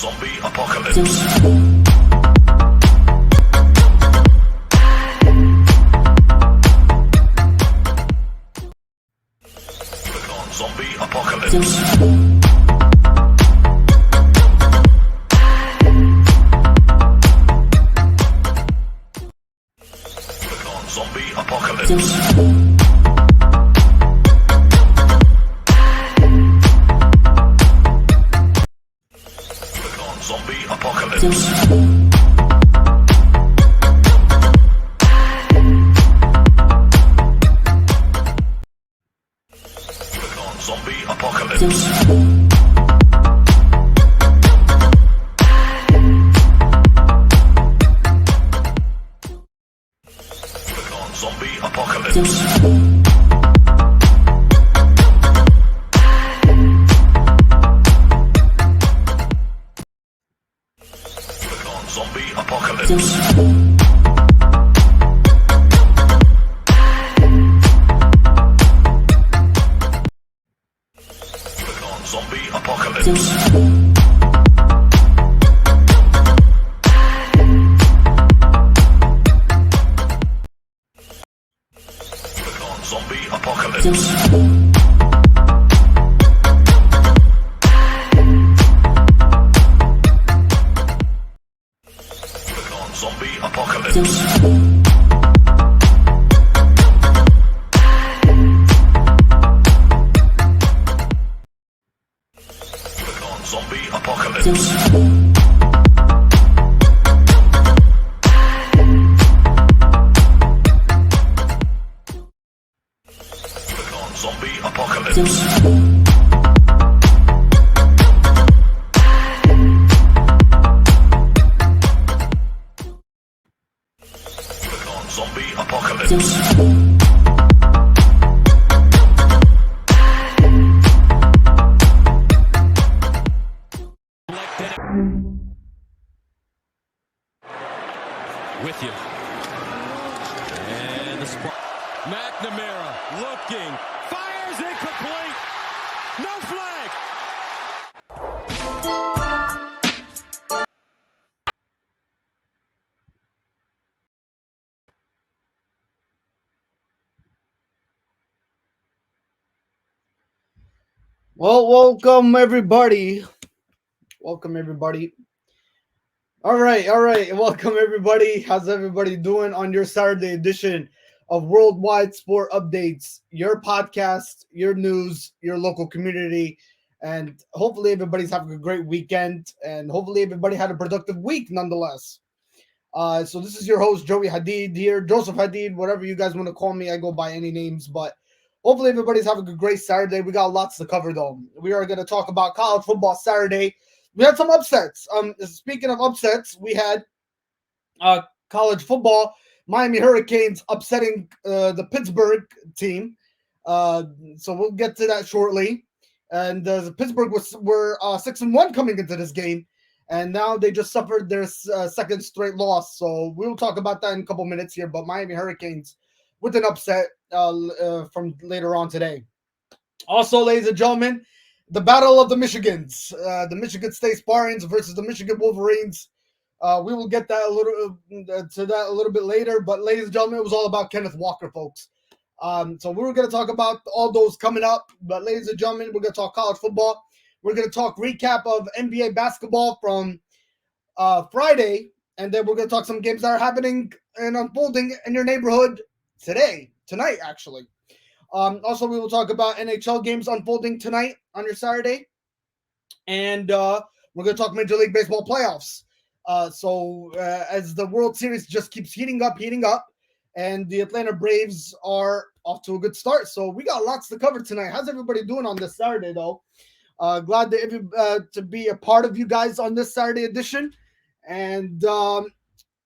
Zombie apocalypse. Zombie apocalypse. Zombie apocalypse. Zombie apocalypse. Zombie apocalypse. Zombie apocalypse. Zombie apocalypse. Zombie apocalypse. Zombie apocalypse. Zombie apocalypse. Zombie apocalypse. Zombie apocalypse. Zombie apocalypse. With you. And the spark. McNamara looking. Fires incomplete. No flag. Well, welcome everybody. Welcome everybody. All right. Welcome everybody. How's everybody doing on your Saturday edition of Worldwide Sport Updates, your podcast, your news, your local community, and hopefully everybody's having a great weekend, and hopefully everybody had a productive week nonetheless. So this is your host, Joey Hadid here, Joseph Hadid, whatever you guys want to call me. I go by any names, but hopefully everybody's having a great Saturday. We got lots to cover though. We are going to talk about college football Saturday. We had some upsets. Speaking of upsets, we had college football. Miami Hurricanes upsetting the Pittsburgh team. So we'll get to that shortly. And Pittsburgh were 6-1 coming into this game, and now they just suffered their second straight loss. So we'll talk about that in a couple minutes here. But Miami Hurricanes with an upset from later on today. Also, ladies and gentlemen, the battle of the Michigans, the Michigan State Spartans versus the Michigan Wolverines. We will get that a little bit later. But ladies and gentlemen, it was all about Kenneth Walker, folks. So we're going to talk about all those coming up. But ladies and gentlemen, we're going to talk college football. We're going to talk recap of NBA basketball from Friday, and then we're going to talk some games that are happening and unfolding in your neighborhood tonight, actually. Also, we will talk about NHL games unfolding tonight on your Saturday. And we're going to talk Major League Baseball playoffs. As the World Series just keeps heating up, and the Atlanta Braves are off to a good start. So we got lots to cover tonight. How's everybody doing on this Saturday, though? Glad to be a part of you guys on this Saturday edition. And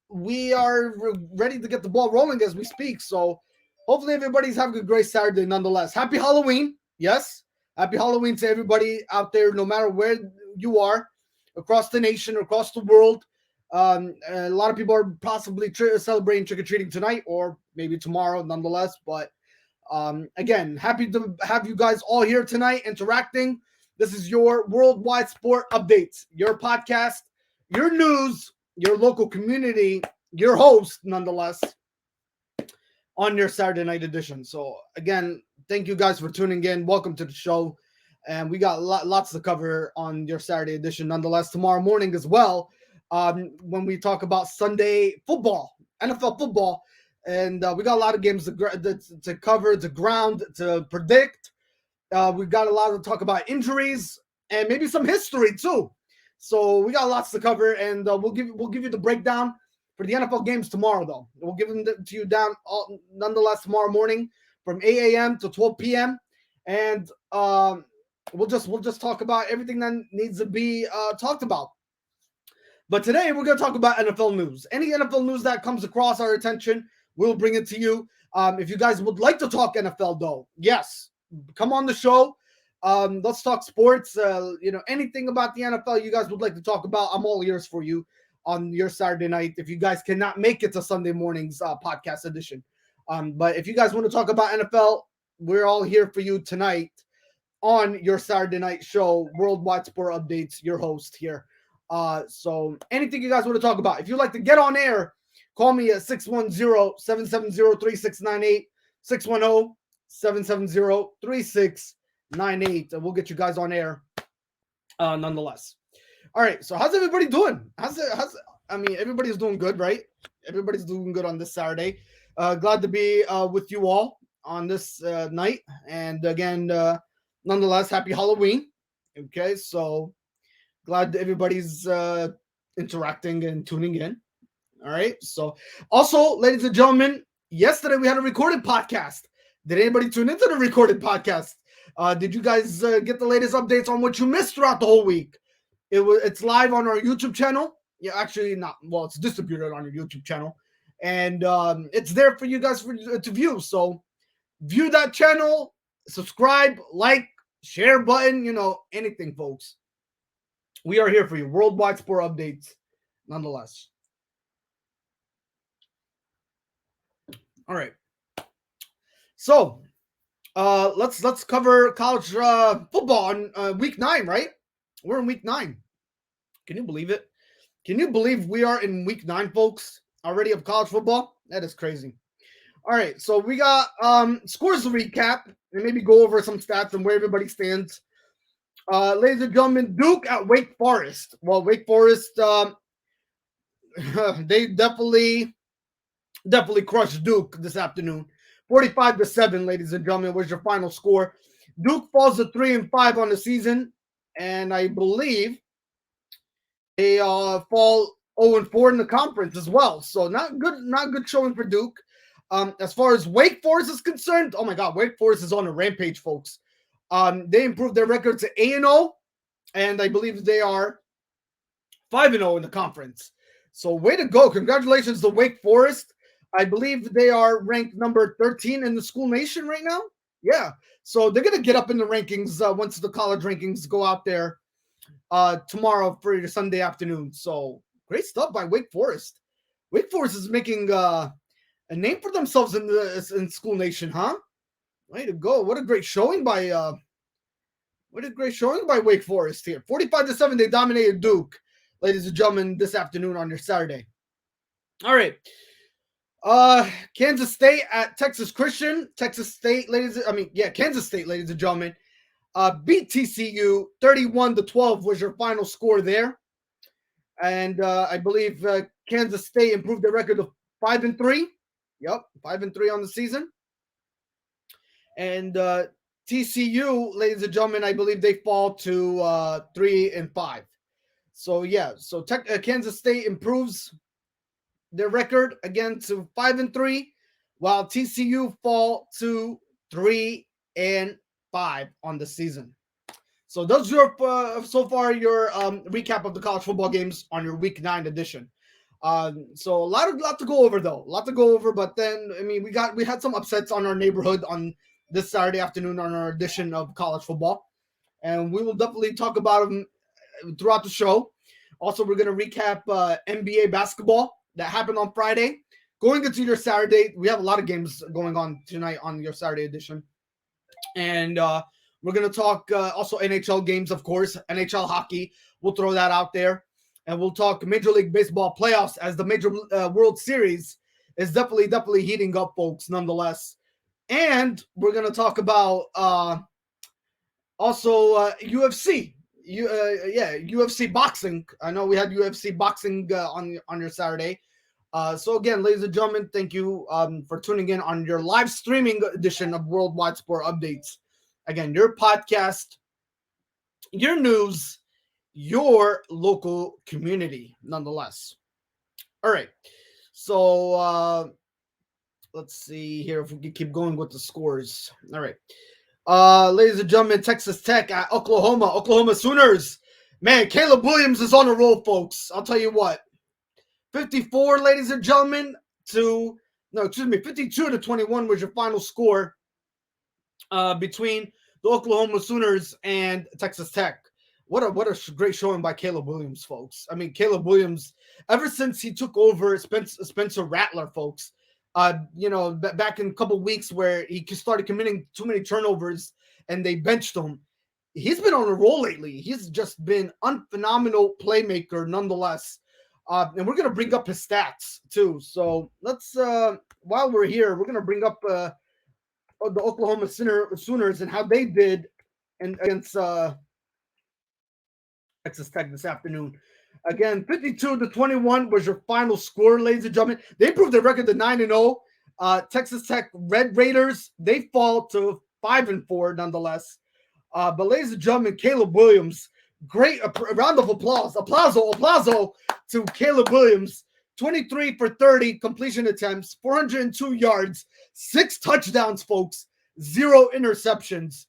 we are ready to get the ball rolling as we speak. So hopefully everybody's having a great Saturday nonetheless. Happy Halloween. Yes. Happy Halloween to everybody out there, no matter where you are, across the nation, across the world. A lot of people are possibly celebrating trick-or-treating tonight or maybe tomorrow nonetheless. But again, happy to have you guys all here tonight interacting. This is your Worldwide Sport Updates, your podcast, your news, your local community, your host, nonetheless, on your Saturday night edition. So, again, thank you guys for tuning in. Welcome to the show. And we got lots to cover on your Saturday edition, nonetheless, tomorrow morning as well, when we talk about Sunday football, NFL football. And we got a lot of games to cover, to ground, to predict. We've got a lot to talk about injuries and maybe some history too. So we got lots to cover, and we'll give you the breakdown for the NFL games tomorrow. Though we'll give them to you nonetheless tomorrow morning from 8 a.m. to 12 p.m. And we'll just talk about everything that needs to be talked about. But today we're going to talk about NFL news. Any NFL news that comes across our attention, we'll bring it to you. If you guys would like to talk NFL, though, yes, come on the show. Let's talk sports. Anything about the NFL you guys would like to talk about, I'm all ears for you on your Saturday night. If you guys cannot make it to Sunday morning's podcast edition, but if you guys want to talk about NFL, we're all here for you tonight on your Saturday night show, Worldwide Sport Updates. Your host here. So anything you guys want to talk about, if you'd like to get on air, call me at 610-770-3698, 610-770-3698, and we'll get you guys on air nonetheless. All right, so how's everybody doing? Everybody's doing good, right? Everybody's doing good on this Saturday. Glad to be with you all on this night. And again, nonetheless, happy Halloween. Okay, so glad that everybody's interacting and tuning in. All right. So also, ladies and gentlemen, yesterday we had a recorded podcast. Did anybody tune into the recorded podcast? Did you guys get the latest updates on what you missed throughout the whole week? It's live on our YouTube channel. Yeah, actually not. Well, it's distributed on your YouTube channel. And it's there for you guys to view. So view that channel, subscribe, like, share button, anything, folks. We are here for you. Worldwide Sport Updates, nonetheless. All right. So, let's cover college football on week 9, right? We're in week 9. Can you believe it? Can you believe we are in week 9, folks, already of college football? That is crazy. All right. So we got scores to recap and maybe go over some stats and where everybody stands. Ladies and gentlemen, Duke at Wake Forest. Well, Wake Forest, they definitely crushed Duke this afternoon. 45-7, ladies and gentlemen, was your final score. Duke falls to 3-5 on the season, and I believe they fall 0-4 in the conference as well. So not good showing for Duke. As far as Wake Forest is concerned, oh my God, Wake Forest is on a rampage, folks. They improved their record to 8-0, and I believe they are 5-0 in the conference. So way to go. Congratulations to Wake Forest. I believe they are ranked number 13 in the school nation right now. Yeah. So they're going to get up in the rankings once the college rankings go out there tomorrow for your Sunday afternoon. So great stuff by Wake Forest. Wake Forest is making a name for themselves in school nation, huh? Way to go. What a great showing by Wake Forest here. 45-7, they dominated Duke, ladies and gentlemen, this afternoon on your Saturday. All right. Kansas State at Texas Christian. Kansas State, ladies and gentlemen, beat TCU 31-12 was your final score there. And I believe Kansas State improved their record to 5-3. Yep, 5-3 on the season. And TCU, ladies and gentlemen, I believe they fall to 3-5. So yeah, so Kansas State improves their record again to 5-3, while TCU fall to 3-5 on the season. So those are so far your recap of the college football games on your Week 9 edition. So a lot to go over though, But then we had some upsets on our neighborhood on this Saturday afternoon on our edition of college football, and we will definitely talk about them throughout the show. Also, we're going to recap NBA basketball that happened on Friday. Going into your Saturday, we have a lot of games going on tonight on your Saturday edition. And we're We're going to talk also NHL games, of course, NHL hockey. We'll throw that out there. And we'll talk Major League Baseball playoffs as the Major World Series is definitely heating up, folks, nonetheless. And we're going to talk about also UFC. UFC boxing. I know we had UFC boxing on your Saturday. So again, ladies and gentlemen, thank you for tuning in on your live streaming edition of Worldwide Sport Updates. Again, your podcast, your news, your local community, nonetheless. All right. So let's see here if we can keep going with the scores. All right. Ladies and gentlemen, Texas Tech at Oklahoma Sooners. Man, Caleb Williams is on a roll, folks. I'll tell you what. 54, ladies and gentlemen, 52 to 21 was your final score between the Oklahoma Sooners and Texas Tech. What a great showing by Caleb Williams, folks. I mean, Caleb Williams, ever since he took over Spencer Rattler, folks, back in a couple weeks where he started committing too many turnovers and they benched him, he's been on a roll lately. He's just been a phenomenal playmaker nonetheless. And we're going to bring up his stats too. So let's, while we're here, we're going to bring up the Oklahoma Sooners and how they did against Texas Tech this afternoon. Again, 52 to 21 was your final score, ladies and gentlemen. They improved their record to 9-0. Texas Tech Red Raiders, they fall to 5-4 nonetheless. But ladies and gentlemen, Caleb Williams, great round of applause. Applauso to Caleb Williams. 23 for 30 completion attempts, 402 yards, 6 touchdowns, folks, 0 interceptions.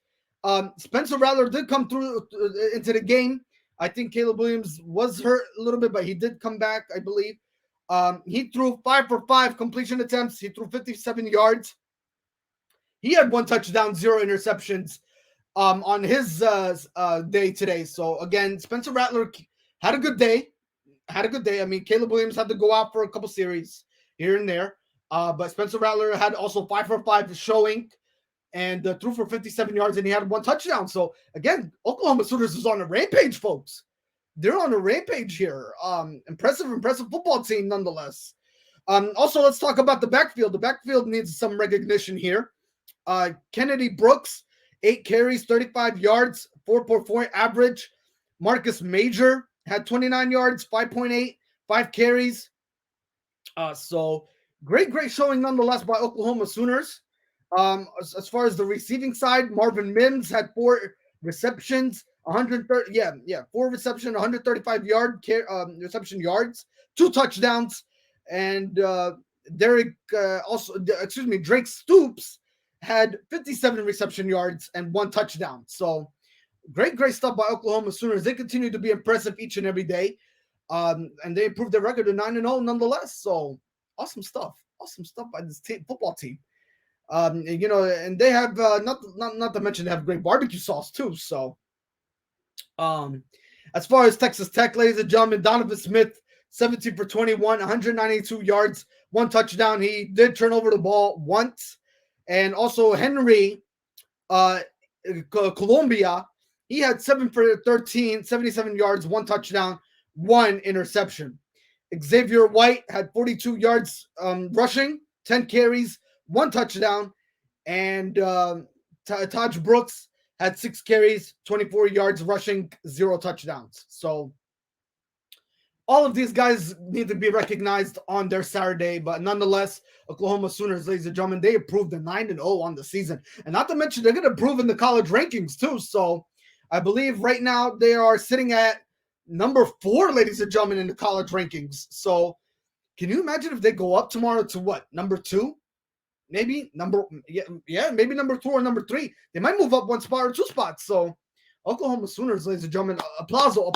Spencer Rattler did come through into the game. I think Caleb Williams was hurt a little bit, but he did come back, I believe. He threw 5 for 5 completion attempts. He threw 57 yards. He had 1 touchdown, 0 interceptions on his day today. So, again, Spencer Rattler had a good day. I mean, Caleb Williams had to go out for a couple series here and there. But Spencer Rattler had also 5 for 5 showing and threw for 57 yards, and he had 1 touchdown. So, again, Oklahoma Sooners is on a rampage, folks. They're on a rampage here. Impressive football team nonetheless. Also, let's talk about the backfield. The backfield needs some recognition here. Kennedy Brooks, 8 carries, 35 yards, 4.4 average. Marcus Major had 29 yards, 5.8, 5 carries. So great showing nonetheless by Oklahoma Sooners. As far as the receiving side, Marvin Mims had 4 receptions, 130, 4 reception, 135 reception yards, 2 touchdowns, and Drake Stoops had 57 reception yards and 1 touchdown. So great stuff by Oklahoma Sooners. They continue to be impressive each and every day. And they improved their record to 9-0 nonetheless. So awesome stuff by this football team. And they have not to mention they have great barbecue sauce too. So as far as Texas Tech, ladies and gentlemen, Donovan Smith, 17 for 21, 192 yards, 1 touchdown. He did turn over the ball once. And also Henry Colombia, he had 7 for 13, 77 yards, 1 touchdown, 1 interception. Xavier White had 42 yards rushing, 10 carries, 1 touchdown. And Taj Brooks had 6 carries, 24 yards rushing, 0 touchdowns. So all of these guys need to be recognized on their Saturday, but nonetheless, Oklahoma Sooners, ladies and gentlemen, they improved to 9-0 on the season. And not to mention, they're going to improve in the college rankings too. So I believe right now they are sitting at number 4, ladies and gentlemen, in the college rankings. So can you imagine if they go up tomorrow to what? Number 2? Maybe maybe number 2 or number 3. They might move up 1 spot or 2 spots. So Oklahoma Sooners, ladies and gentlemen, applauso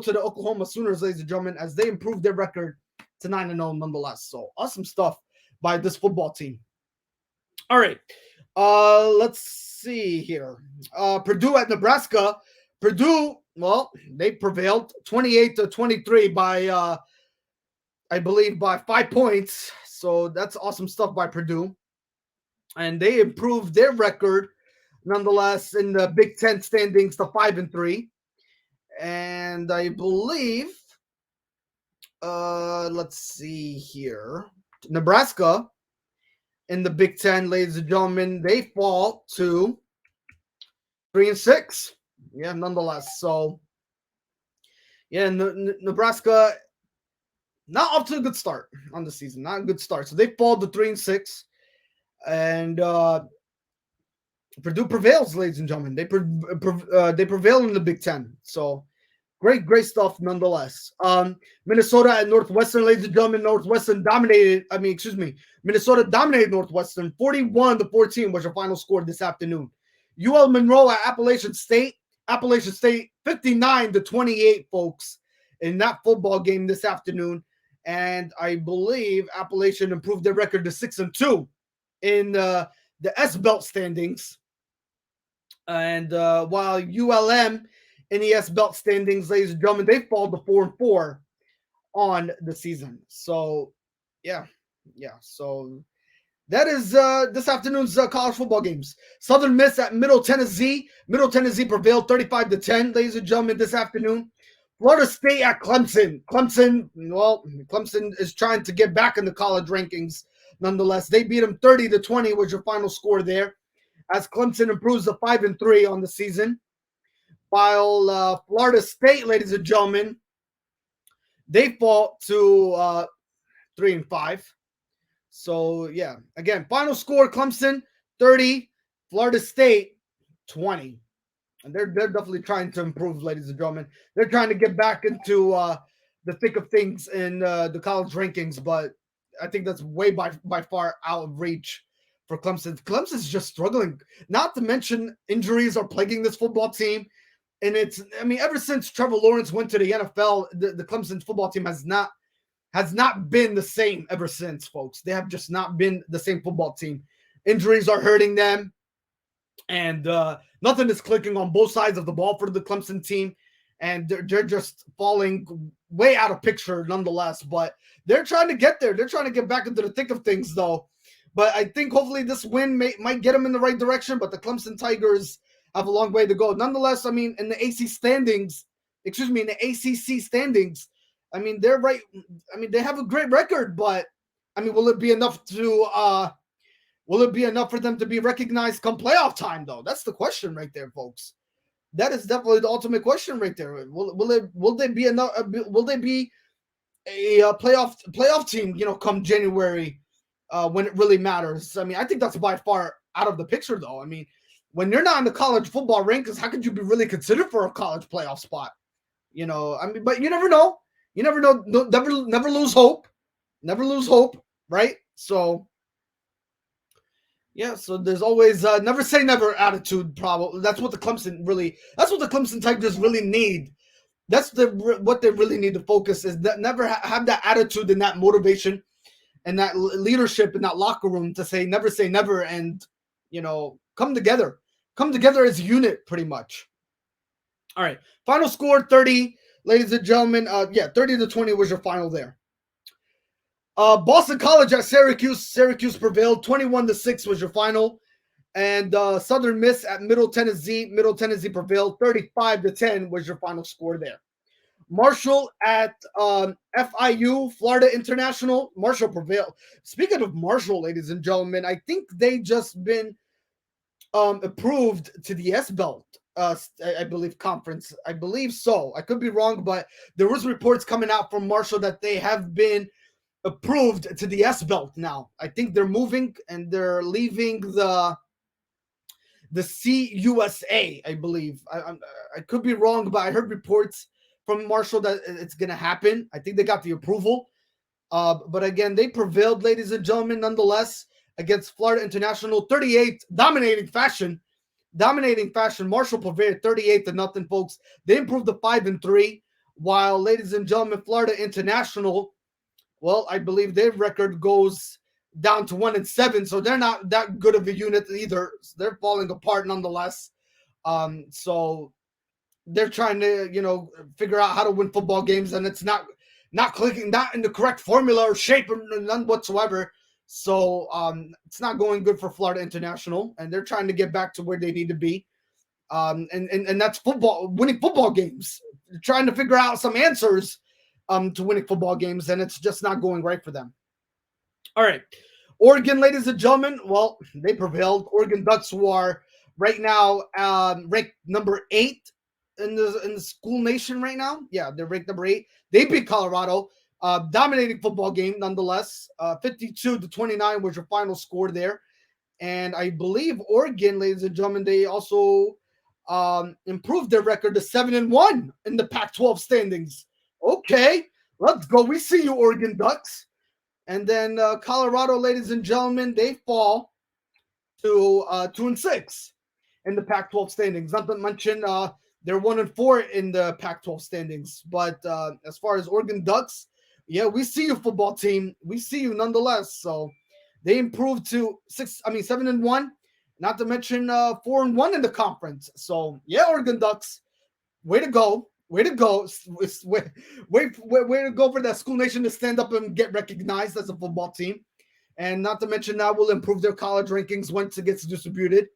to the Oklahoma Sooners, ladies and gentlemen, as they improve their record to 9-0 nonetheless. So awesome stuff by this football team. All right. Let's see here. Purdue at Nebraska. Purdue, well, they prevailed 28-23 by I believe by 5 points. So that's awesome stuff by Purdue. And they improved their record nonetheless, in the Big Ten standings to 5-3. And I believe, let's see here, Nebraska in the Big Ten, ladies and gentlemen, they fall to 3-6. Yeah, nonetheless. So, yeah, Nebraska not off to a good start on the season. Not a good start. So they fall to 3-6, and Purdue prevails, ladies and gentlemen. They prevail in the Big Ten. So great stuff nonetheless. Minnesota at Northwestern, ladies and gentlemen. Minnesota dominated Northwestern 41-14 was your final score this afternoon. UL Monroe at Appalachian State 59-28, folks, in that football game this afternoon. And I believe Appalachian improved their record to 6-2 in the S-Belt standings. And while ULM in the S-Belt standings, ladies and gentlemen, they fall to 4-4 on the season. So, yeah. So that is this afternoon's college football games. Southern Miss at Middle Tennessee. Middle Tennessee prevailed 35-10, ladies and gentlemen, this afternoon. Florida State at Clemson. Clemson is trying to get back in the college rankings. Nonetheless, they beat them 30-20 was your final score there, as Clemson improves to 5-3 on the season. While Florida State, ladies and gentlemen, they fall to 3-5. So, yeah, again, final score, Clemson 30, Florida State 20. And they're definitely trying to improve, ladies and gentlemen. They're trying to get back into the thick of things in the college rankings, but I think that's way by far out of reach for Clemson. Clemson's just struggling. Not to mention injuries are plaguing this football team. And ever since Trevor Lawrence went to the NFL, the Clemson football team has not been the same ever since, folks. They have just not been the same football team. Injuries are hurting them. And nothing is clicking on both sides of the ball for the Clemson team. And they're just falling way out of picture nonetheless. But they're trying to get there. They're trying to get back into the thick of things, though. But I think hopefully this win might get them in the right direction. But the Clemson Tigers have a long way to go. Nonetheless, in the ACC standings, they're right. They have a great record. But, will it be enough to will it be enough for them to be recognized come playoff time, though? That's the question right there, folks. That is definitely the ultimate question right there. Will they be enough? Will they be a playoff team? Come January, when it really matters. I think that's by far out of the picture, though. When you're not in the college football rankings, how could you be really considered for a college playoff spot? But you never know. You never know. Never lose hope. Never lose hope, right? So. Yeah, so there's always never say never attitude. Probably that's what the Clemson Tigers really need. What they really need to focus is that never have that attitude and that motivation and that leadership in that locker room to say never, and come together as a unit, pretty much. All right, final score 30, ladies and gentlemen. 30-20 was your final there. Boston College at Syracuse. Syracuse prevailed 21-6 was your final. And Southern Miss at Middle Tennessee. Middle Tennessee prevailed 35-10 was your final score there. Marshall at FIU, Florida International. Marshall prevailed. Speaking of Marshall, ladies and gentlemen, I think they just been approved to the S-Belt, I believe, conference. I believe so. I could be wrong, but there was reports coming out from Marshall that they have been approved to the S-Belt now. I think they're moving and they're leaving the CUSA, I believe. I could be wrong, but I heard reports from Marshall that it's going to happen. I think they got the approval. But again, they prevailed, ladies and gentlemen, nonetheless, against Florida International, 38, dominating fashion. Marshall prevailed 38-0, folks. They improved to 5-3, while, ladies and gentlemen, Florida International, well, I believe their record goes down to 1-7, so they're not that good of a unit either. They're falling apart nonetheless. So they're trying to, figure out how to win football games, and it's not clicking, not in the correct formula or shape, or none whatsoever. So it's not going good for Florida International, and they're trying to get back to where they need to be. And that's football, winning football games. They're trying to figure out some answers to winning football games, and it's just not going right for them. All right. Oregon, ladies and gentlemen, well, they prevailed. Oregon Ducks, who are right now ranked number 8 in the school nation right now. Yeah, they're ranked number 8. They beat Colorado. Dominating football game nonetheless. 52-29 was your final score there. And I believe Oregon, ladies and gentlemen, they also improved their record to 7-1 in the Pac-12 standings. Okay, let's go. We see you, Oregon Ducks. And then Colorado, ladies and gentlemen, they fall to 2-6 in the Pac-12 standings. Not to mention they're 1-4 in the Pac-12 standings. But as far as Oregon Ducks, yeah, we see you, football team. We see you nonetheless. So they improved to 7-1. Not to mention 4-1 in the conference. So yeah, Oregon Ducks, way to go. Way to go. Way to go for that school nation to stand up and get recognized as a football team. And not to mention that will improve their college rankings once it gets distributed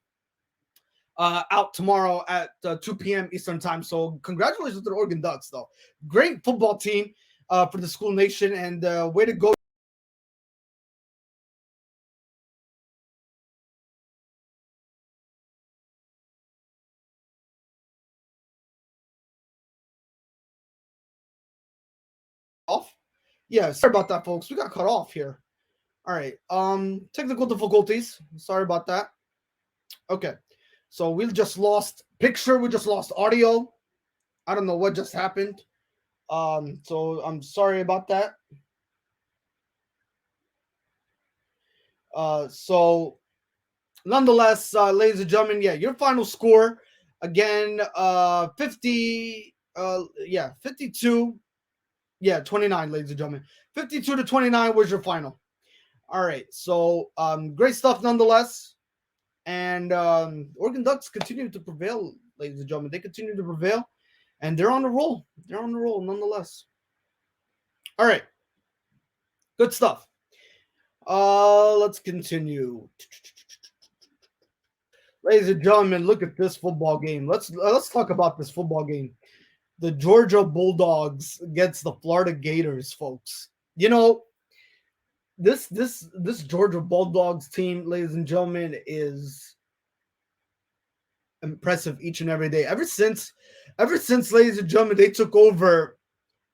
out tomorrow at 2 p.m. Eastern time. So congratulations to the Oregon Ducks, though. Great football team for the school nation, and way to go. Off. Yeah, sorry about that, folks. We got cut off here. All right. Technical difficulties. Sorry about that. Okay. So we just lost picture. We just lost audio. I don't know what just happened. So I'm sorry about that. So nonetheless, ladies and gentlemen, yeah, your final score again, 52. Yeah, 29, ladies and gentlemen. 52-29 was your final. All right. So great stuff nonetheless. And Oregon Ducks continue to prevail, ladies and gentlemen. They continue to prevail, and they're on the roll. They're on the roll nonetheless. All right. Good stuff. Let's continue. Ladies and gentlemen, look at this football game. Let's talk about this football game. The Georgia Bulldogs against the Florida Gators, folks. You know, this Georgia Bulldogs team, ladies and gentlemen, is impressive each and every day. Ever since, ladies and gentlemen, they took over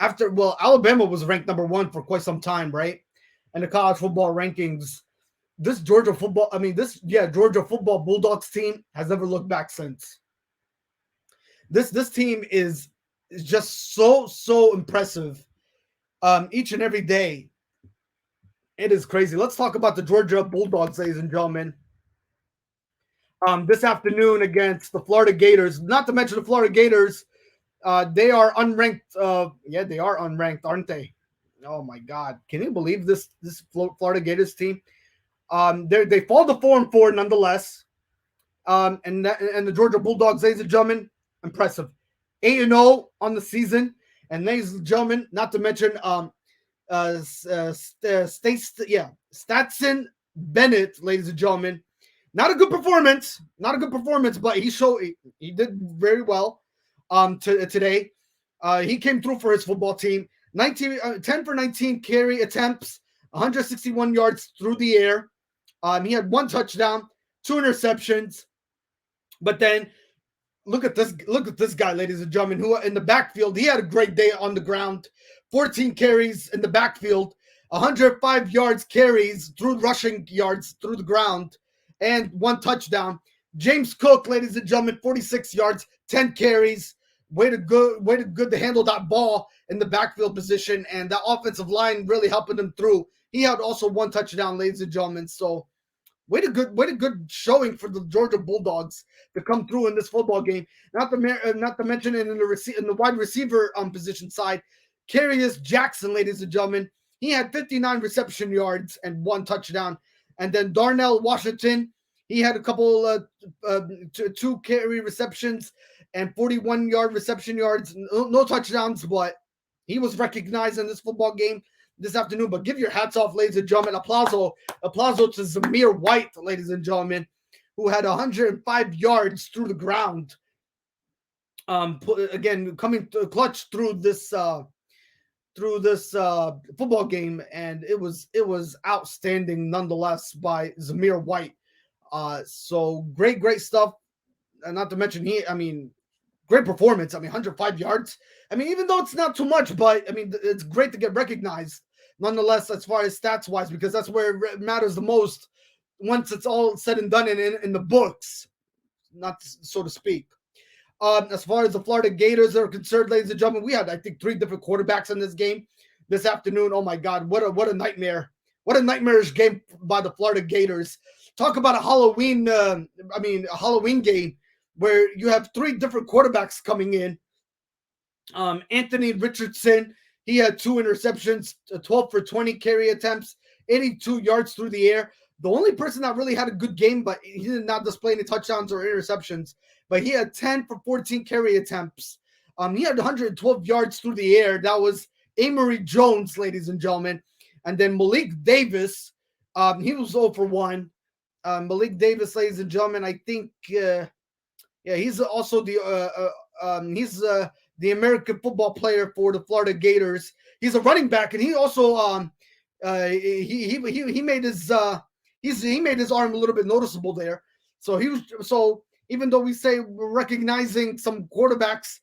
after, well, Alabama was ranked number 1 for quite some time, right? And the college football rankings. This Georgia football Bulldogs team has never looked back since. This team is just so impressive each and every day. It is crazy. Let's talk about the Georgia Bulldogs, ladies and gentlemen. This afternoon against the Florida Gators. Not to mention the Florida Gators, they are unranked. Yeah, they are unranked, aren't they? Oh my God! Can you believe this Florida Gators team? They fall to 4-4 nonetheless. And the Georgia Bulldogs, ladies and gentlemen, impressive. 8-0 on the season, and ladies and gentlemen, not to mention Stetson Bennett, ladies and gentlemen, not a good performance, but he did very well today. He came through for his football team. 10 for 19 carry attempts, 161 yards through the air. He had 1 touchdown, 2 interceptions. But then look at this guy, ladies and gentlemen, who in the backfield, he had a great day on the ground. 14 carries in the backfield, 105 yards carries through rushing yards through the ground, and 1 touchdown. James Cook, ladies and gentlemen, 46 yards, 10 carries. Way to good to handle that ball in the backfield position, and that offensive line really helping him through. He had also 1 touchdown, ladies and gentlemen. So way to good showing for the Georgia Bulldogs to come through in this football game. Not to mention in the wide receiver position side, Carius Jackson, ladies and gentlemen, he had 59 reception yards and 1 touchdown. And then Darnell Washington, he had a couple 2 carry receptions and 41 reception yards, no touchdowns, but he was recognized in this football game. this afternoon. But give your hats off, ladies and gentlemen. Applauso to Zamir White, ladies and gentlemen, who had 105 yards through the ground. Again, coming to clutch through this football game, and it was outstanding nonetheless by Zamir White. So great stuff. And not to mention great performance. 105 yards. Even though it's not too much, but it's great to get recognized nonetheless as far as stats wise, because that's where it matters the most once it's all said and done in the books, not so to speak. As far as the Florida Gators are concerned, ladies and gentlemen, we had, I think, 3 different quarterbacks in this game this afternoon. Oh my God, what a nightmare! What a nightmarish game by the Florida Gators. Talk about a Halloween game where you have 3 different quarterbacks coming in. Anthony Richardson, he had 2 interceptions, 12 for 20 carry attempts, 82 yards through the air. The only person that really had a good game, but he did not display any touchdowns or interceptions, but he had 10 for 14 carry attempts. He had 112 yards through the air. That was Amory Jones, ladies and gentlemen. And then Malik Davis, he was 0 for 1. Malik Davis, ladies and gentlemen, I think, he's also the American football player for the Florida Gators. He's a running back, and he also he made his he made his arm a little bit noticeable there. So even though we say we're recognizing some quarterbacks,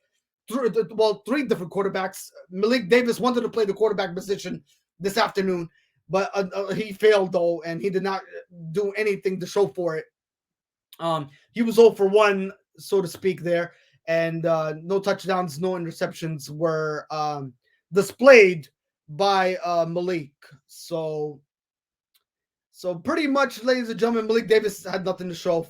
3 different quarterbacks, Malik Davis wanted to play the quarterback position this afternoon, but he failed though, and he did not do anything to show for it. He was 0 for 1, so to speak, there, and no touchdowns, no interceptions were displayed by Malik. So pretty much, ladies and gentlemen, Malik Davis had nothing to show.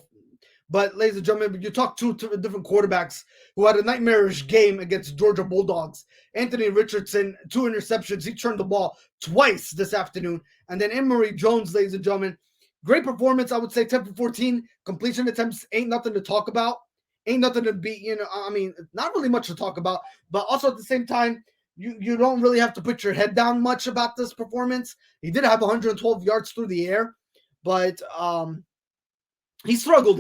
But, ladies and gentlemen, you talk 2 different quarterbacks who had a nightmarish game against Georgia Bulldogs. Anthony Richardson, 2 interceptions. He turned the ball twice this afternoon. And then Emory Jones, ladies and gentlemen, great performance. I would say 10 for 14. Completion attempts ain't nothing to talk about. Ain't nothing to be, not really much to talk about. But also at the same time, you don't really have to put your head down much about this performance. He did have 112 yards through the air, but he struggled.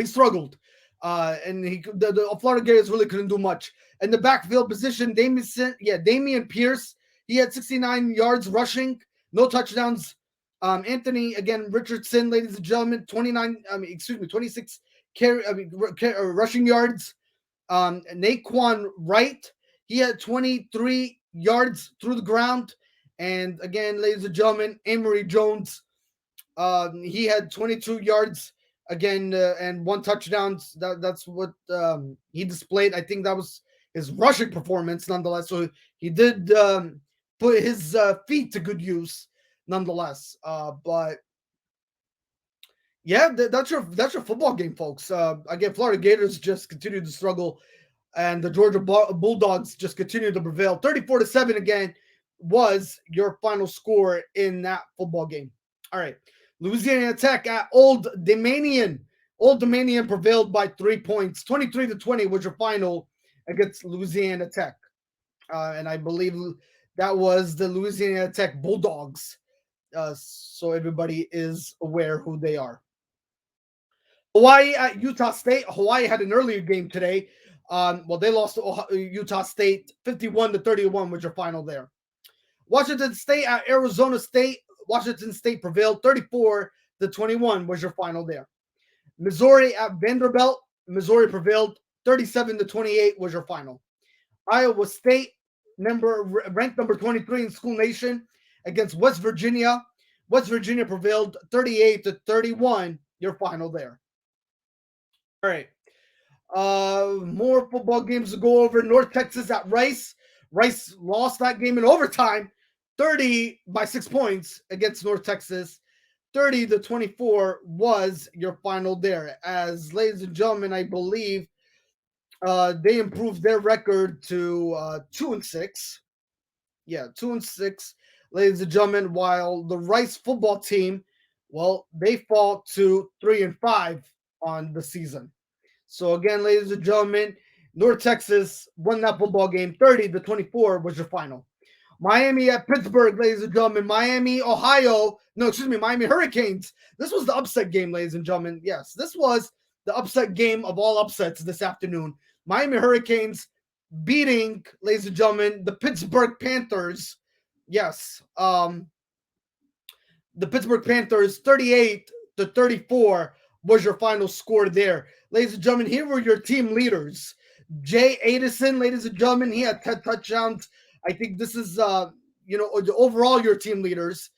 And the Florida Gators really couldn't do much. In the backfield position, Damian Pierce, he had 69 yards rushing, no touchdowns. Anthony, again, Richardson, ladies and gentlemen, 26 rushing yards. Naquan Wright, he had 23 yards through the ground. And again, ladies and gentlemen, Amory Jones, he had 22 yards again and 1 touchdown. That's what he displayed. I think that was his rushing performance nonetheless. So he did put his feet to good use nonetheless. But yeah, that's your football game, folks. Again, Florida Gators just continue to struggle, and the Georgia Bulldogs just continue to prevail. 34-7 again was your final score in that football game. All right. Louisiana Tech at Old Dominion. Old Dominion prevailed by 3 points. 23-20 was your final against Louisiana Tech. And I believe that was the Louisiana Tech Bulldogs. So everybody is aware who they are. Hawaii at Utah State. Hawaii had an earlier game today. They lost to Utah State 51-31 was your final there. Washington State at Arizona State. Washington State prevailed 34-21 was your final there. Missouri at Vanderbilt. Missouri prevailed 37-28 was your final. Iowa State, ranked number 23 in School Nation, against West Virginia. West Virginia prevailed 38-31, your final there. All right. More football games to go over. North Texas at Rice. Rice lost that game in overtime, 30 by 6 points against North Texas. 30-24 was your final there. As, ladies and gentlemen, I believe they improved their record to 2-6. Yeah, 2-6, ladies and gentlemen, while the Rice football team, they fall to 3-5 on the season. So again, ladies and gentlemen, North Texas won that football game. 30-24 was your final. Miami at Pittsburgh, ladies and gentlemen. Miami, Ohio. No, excuse me, Miami Hurricanes. This was the upset game, ladies and gentlemen. Yes, this was the upset game of all upsets this afternoon. Miami Hurricanes beating, ladies and gentlemen, the Pittsburgh Panthers. Yes, the Pittsburgh Panthers 38-34 was your final score there. Ladies and gentlemen, here were your team leaders. Jay Addison, ladies and gentlemen, he had 10 touchdowns. I think this is, overall your team leaders.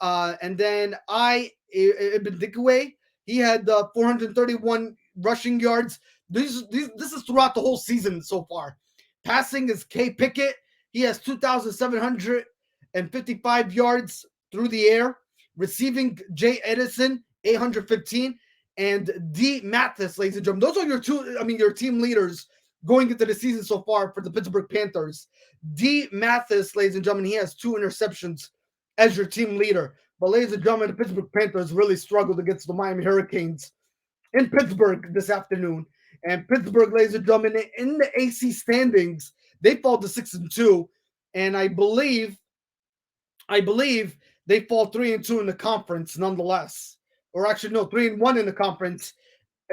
And then Ibn Dikwe, he had 431 rushing yards. This is throughout the whole season so far. Passing is K. Pickett. He has 2,755 yards through the air. Receiving, Jay Edison, 815. And D. Mathis, ladies and gentlemen. Those are your team leaders going into the season so far for the Pittsburgh Panthers. D. Mathis, ladies and gentlemen, he has 2 interceptions as your team leader. But ladies and gentlemen, the Pittsburgh Panthers really struggled against the Miami Hurricanes in Pittsburgh this afternoon. And Pittsburgh, ladies and gentlemen, in the AC standings, they fall to 6-2. And I believe they fall 3-2 in the conference nonetheless. Or actually, no, 3-1 in the conference.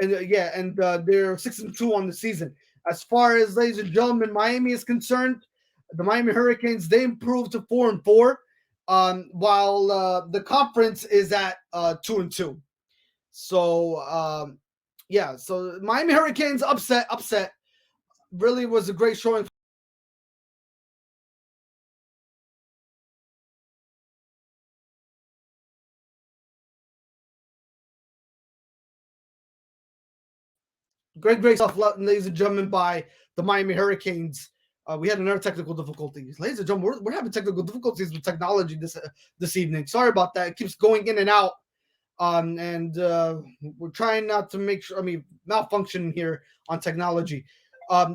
And they're 6-2 on the season. As far as, ladies and gentlemen, Miami is concerned, the Miami Hurricanes, they improved to 4-4, while the conference is at 2-2. So, so Miami Hurricanes upset. Really was a great showing. Great stuff, ladies and gentlemen, by the Miami Hurricanes. We had another technical difficulties. Ladies and gentlemen, we're having technical difficulties with technology this evening. Sorry about that. It keeps going in and out. And we're trying not to malfunction here on technology.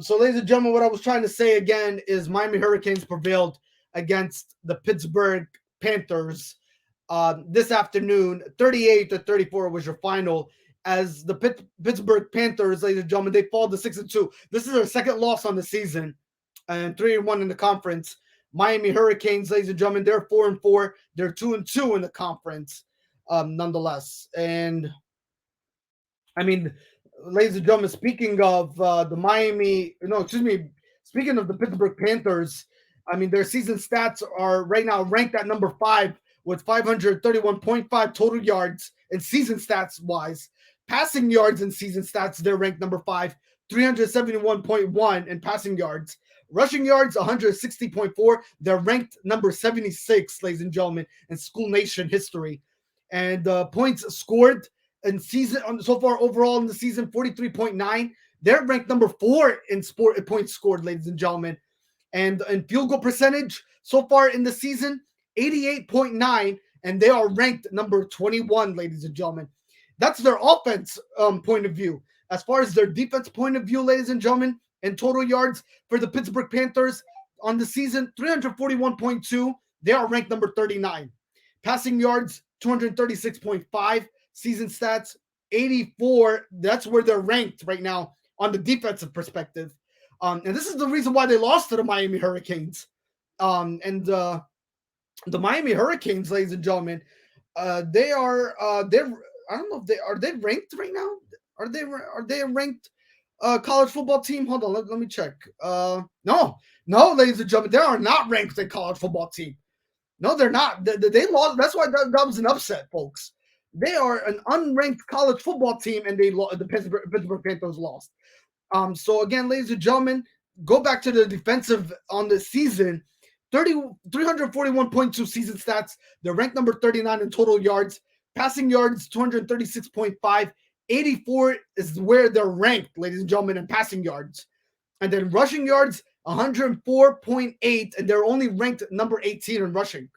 So, ladies and gentlemen, what I was trying to say again is Miami Hurricanes prevailed against the Pittsburgh Panthers this afternoon. 38-34 was your final. As the Pittsburgh Panthers, ladies and gentlemen, they fall to 6-2. This is their second loss on the season, and 3-1 in the conference. Miami Hurricanes, ladies and gentlemen, they're 4-4. They're 2-2 in the conference, nonetheless. And I mean, ladies and gentlemen, speaking of speaking of the Pittsburgh Panthers, I mean, their season stats are right now ranked at number 5 with 531.5 total yards in season stats wise. Passing yards and season stats, they're ranked number 5, 371.1 in passing yards. Rushing yards, 160.4. They're ranked number 76, ladies and gentlemen, in School Nation history. And points scored in season so far overall in the season, 43.9. They're ranked number 4 in points scored, ladies and gentlemen. And in field goal percentage so far in the season, 88.9, and they are ranked number 21, ladies and gentlemen. That's their offense point of view. As far as their defense point of view, ladies and gentlemen, and total yards for the Pittsburgh Panthers on the season, 341.2. They are ranked number 39. Passing yards, 236.5. Season stats, 84. That's where they're ranked right now on the defensive perspective. And this is the reason why they lost to the Miami Hurricanes. The Miami Hurricanes, ladies and gentlemen, they're I don't know if are they ranked right now? Are they a ranked college football team? Hold on, let me check. No, ladies and gentlemen, they are not ranked a college football team. No, they're not. They lost. That's why that was an upset, folks. They are an unranked college football team, and the Pittsburgh Panthers lost. So again, ladies and gentlemen, go back to the defensive on the season. 341.2 season stats. They're ranked number 39 in total yards. Passing yards, 236.5. 84 is where they're ranked, ladies and gentlemen, in passing yards. And then rushing yards, 104.8, and they're only ranked number 18 in rushing.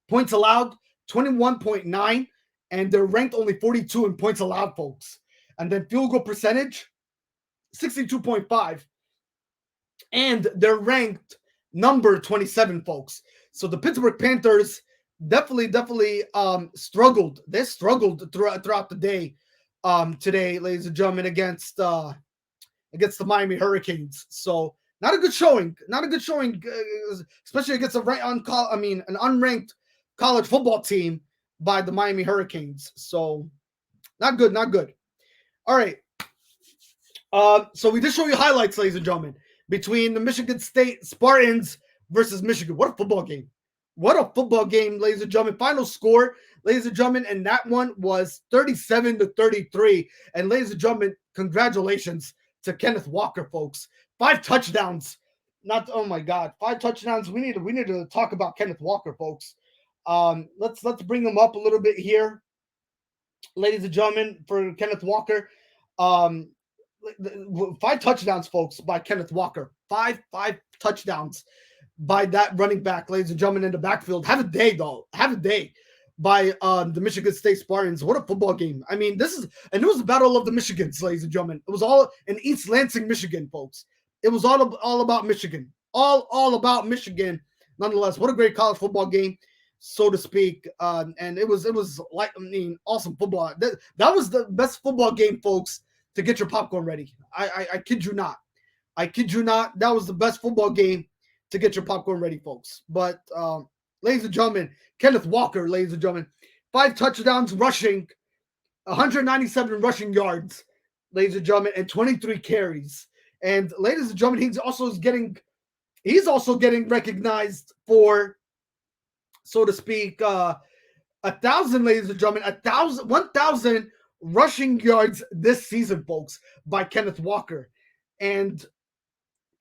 Points allowed, 21.9, and they're ranked only 42 in points allowed, folks. And then field goal percentage, 62.5. And they're ranked number 27, folks. So the Pittsburgh Panthers definitely struggled. They struggled throughout the day today, ladies and gentlemen, against the Miami Hurricanes. So Not a good showing. Not a good showing, especially against an unranked college football team by the Miami Hurricanes. So not good, not good. All right. So we just show you highlights, ladies and gentlemen, between the Michigan State Spartans versus Michigan. What a football game. What a football game, ladies and gentlemen. Final score, ladies and gentlemen, and that one was 37-33. And ladies and gentlemen, congratulations to Kenneth Walker, folks. 5 touchdowns. Oh my God, 5 touchdowns. We need to talk about Kenneth Walker, folks. Let's bring him up a little bit here, ladies and gentlemen, for Kenneth Walker. 5 touchdowns, folks, by Kenneth Walker. Five touchdowns by that running back, ladies and gentlemen, in the backfield. Have a day, though. Have a day by the Michigan State Spartans. What a football game. I mean, it was a battle of the Michigans, ladies and gentlemen. It was all in East Lansing, Michigan, folks. It was all about Michigan. All about Michigan. Nonetheless, what a great college football game, so to speak. And it was like, awesome football. That was the best football game, folks, to get your popcorn ready. I kid you not. I kid you not. That was the best football game to get your popcorn ready, folks. But ladies and gentlemen, Kenneth Walker, ladies and gentlemen, 5 touchdowns rushing, 197 rushing yards, ladies and gentlemen, and 23 carries. And ladies and gentlemen, he's also getting recognized for, so to speak, 1,000, ladies and gentlemen, 1,000 rushing yards this season, folks, by Kenneth Walker. And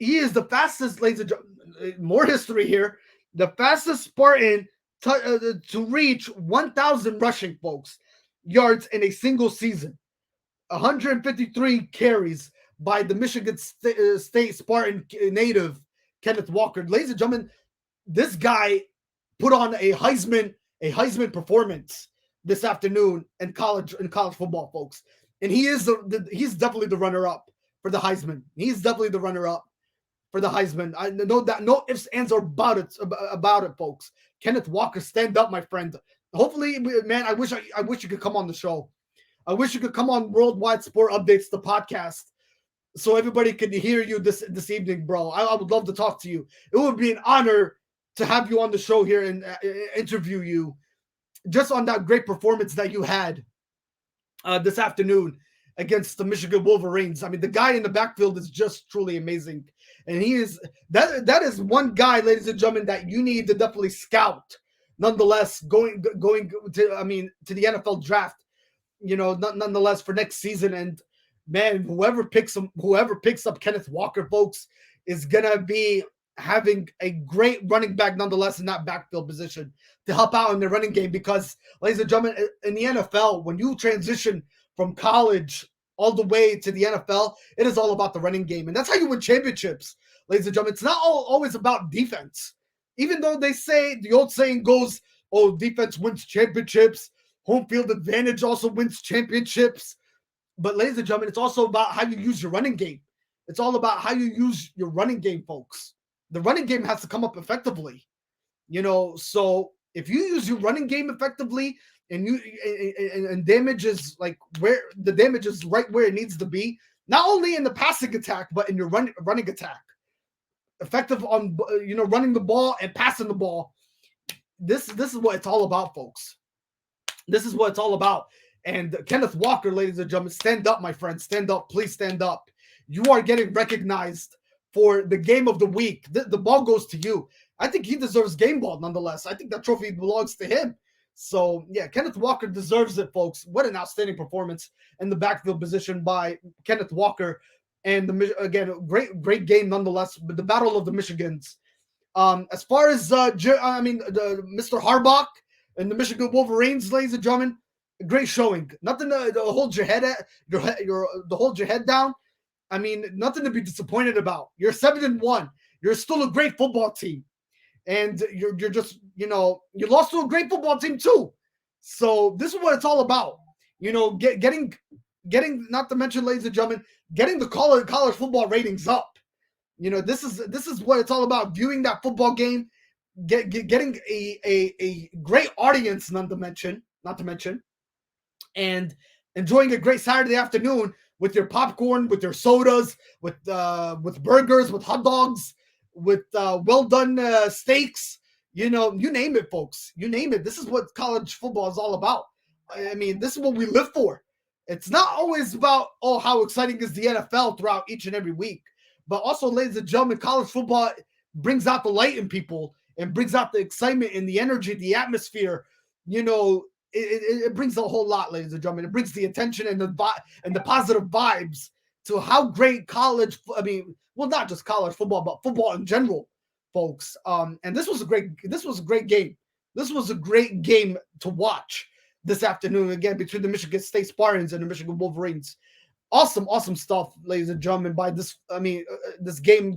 he is the fastest, ladies and gentlemen, more history here, the fastest Spartan to reach 1,000 rushing, folks, yards in a single season. 153 carries by the Michigan State Spartan native, Kenneth Walker. Ladies and gentlemen, this guy put on a Heisman performance this afternoon in college football, folks. And he's definitely the runner-up for the Heisman. He's definitely the runner-up for the Heisman. I know that, no ifs, ands, or about it, folks. Kenneth Walker, stand up, my friend. Hopefully, man, I wish you could come on the show. I wish you could come on Worldwide Sport Updates, the podcast, so everybody could hear you this evening, bro. I would love to talk to you. It would be an honor to have you on the show here and interview you just on that great performance that you had this afternoon against the Michigan Wolverines. I mean, the guy in the backfield is just truly amazing. And that is one guy, ladies and gentlemen, that you need to definitely scout. Nonetheless, going to the NFL draft, nonetheless, for next season. And man, whoever picks up Kenneth Walker, folks, is gonna be having a great running back nonetheless in that backfield position to help out in the running game. Because, ladies and gentlemen, in the NFL, when you transition from college all the way to the NFL, it is all about the running game. And that's how you win championships, ladies and gentlemen. It's not always about defense. Even though they say, the old saying goes, oh, defense wins championships, home field advantage also wins championships. But ladies and gentlemen, it's also about how you use your running game. It's all about how you use your running game, folks. The running game has to come up effectively. So if you use your running game effectively, and damage is like where the damage is right where it needs to be, not only in the passing attack, but in your running attack, effective on running the ball and passing the ball. This is what it's all about, folks. This is what it's all about. And Kenneth Walker, ladies and gentlemen, stand up, my friend. Stand up. Please stand up. You are getting recognized for the game of the week. The ball goes to you. I think he deserves game ball nonetheless. I think that trophy belongs to him. So, yeah, Kenneth Walker deserves it, folks. What an outstanding performance in the backfield position by Kenneth Walker. And again, great game nonetheless. But the battle of the Michigans. As far as the Mr. Harbaugh and the Michigan Wolverines, ladies and gentlemen, great showing. Nothing to hold your head hold your head down. I mean, nothing to be disappointed about. You're 7-1. You're still a great football team. And you're just, you lost to a great football team too. So this is what it's all about. Getting, not to mention, ladies and gentlemen, getting the college football ratings up. This is what it's all about. Viewing that football game, getting a great audience, not to mention, and enjoying a great Saturday afternoon with your popcorn, with your sodas, with burgers, with hot dogs, with well done steaks. You name it, folks. You name it. This is what college football is all about. I mean, this is what we live for. It's not always about, oh, how exciting is the NFL throughout each and every week. But also, ladies and gentlemen, college football brings out the light in people and brings out the excitement and the energy, the atmosphere. It brings a whole lot, ladies and gentlemen. It brings the attention and the positive vibes to how great college. I mean, well, not just college football, but football in general, folks. And this was a great game. This was a great game to watch this afternoon, again, between the Michigan State Spartans and the Michigan Wolverines. Awesome stuff, ladies and gentlemen, by this game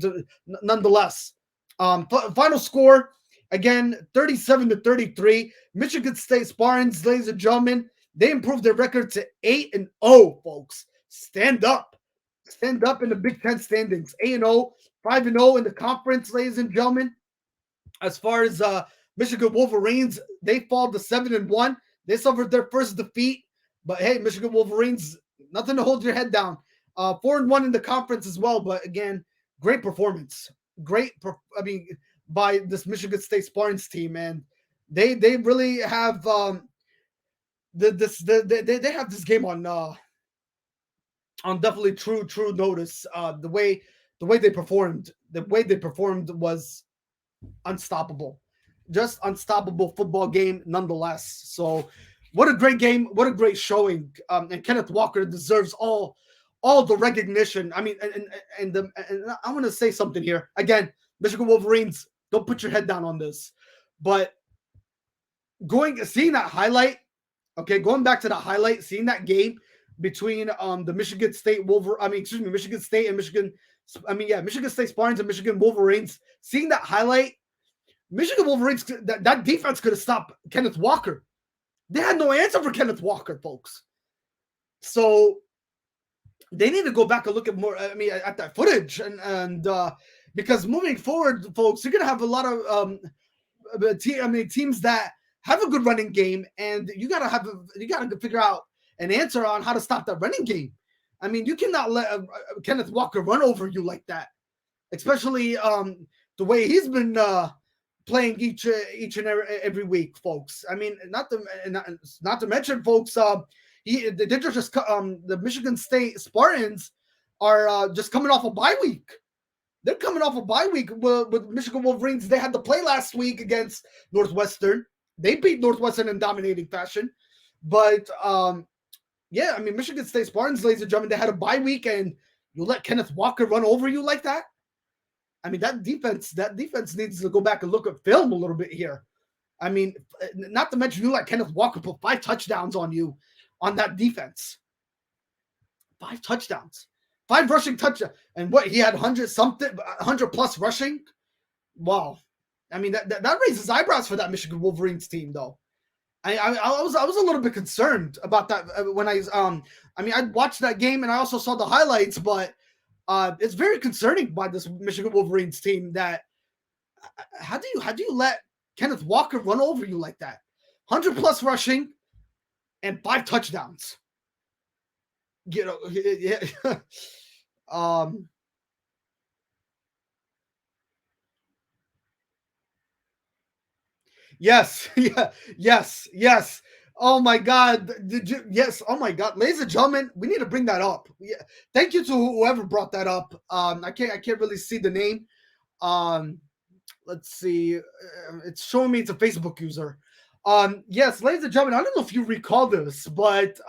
nonetheless. Final score, again, 37-33. Michigan State Spartans, ladies and gentlemen, they improved their record to 8-0, folks. Stand up in the Big Ten standings. 8-0, 5-0 in the conference, ladies and gentlemen. As far as Michigan Wolverines, they fall to 7-1. They suffered their first defeat, but hey, Michigan Wolverines, nothing to hold your head down. 4-1 in the conference as well, but again, great performance. By this Michigan State Spartans team, and they really have they have this game on definitely true notice. The way they performed was unstoppable. Just unstoppable football game nonetheless. So what a great game, what a great showing. And Kenneth Walker deserves all the recognition. I mean, and I want to say something here. Again, Michigan Wolverines, don't put your head down on this. But seeing that highlight, okay, going back to the highlight, seeing that game between the Michigan State Michigan State and Michigan State Spartans and Michigan Wolverines, seeing that highlight, Michigan Wolverines, that defense could have stopped Kenneth Walker. They had no answer for Kenneth Walker, folks. So they need to go back and look at more. I mean, at that footage, and because moving forward, folks, you're gonna have a lot of teams that have a good running game, and you gotta figure out an answer on how to stop that running game. I mean, you cannot let Kenneth Walker run over you like that, especially the way he's been playing each and every week, folks. I mean, not to mention, folks, the Michigan State Spartans are just coming off a bye week. They're coming off a bye week with Michigan Wolverines. They had to play last week against Northwestern. They beat Northwestern in dominating fashion. But yeah, I mean, Michigan State Spartans, ladies and gentlemen, they had a bye week, and you let Kenneth Walker run over you like that? I mean, that defense needs to go back and look at film a little bit here. I mean, not to mention you let Kenneth Walker put 5 touchdowns on you on that defense. 5 touchdowns. 5 rushing touchdowns. And what, he had 100 plus rushing? Wow. I mean, that raises eyebrows for that Michigan Wolverines team, though. I was a little bit concerned about that when I watched that game and I also saw the highlights, but it's very concerning by this Michigan Wolverines team that how do you let Kenneth Walker run over you like that? 100 plus rushing and 5 touchdowns. You know, yeah. Yes, yeah, yes. Oh my God! Yes. Oh my God, ladies and gentlemen, we need to bring that up. Yeah. Thank you to whoever brought that up. I can't really see the name. Let's see. It's showing me it's a Facebook user. Yes, ladies and gentlemen, I don't know if you recall this, but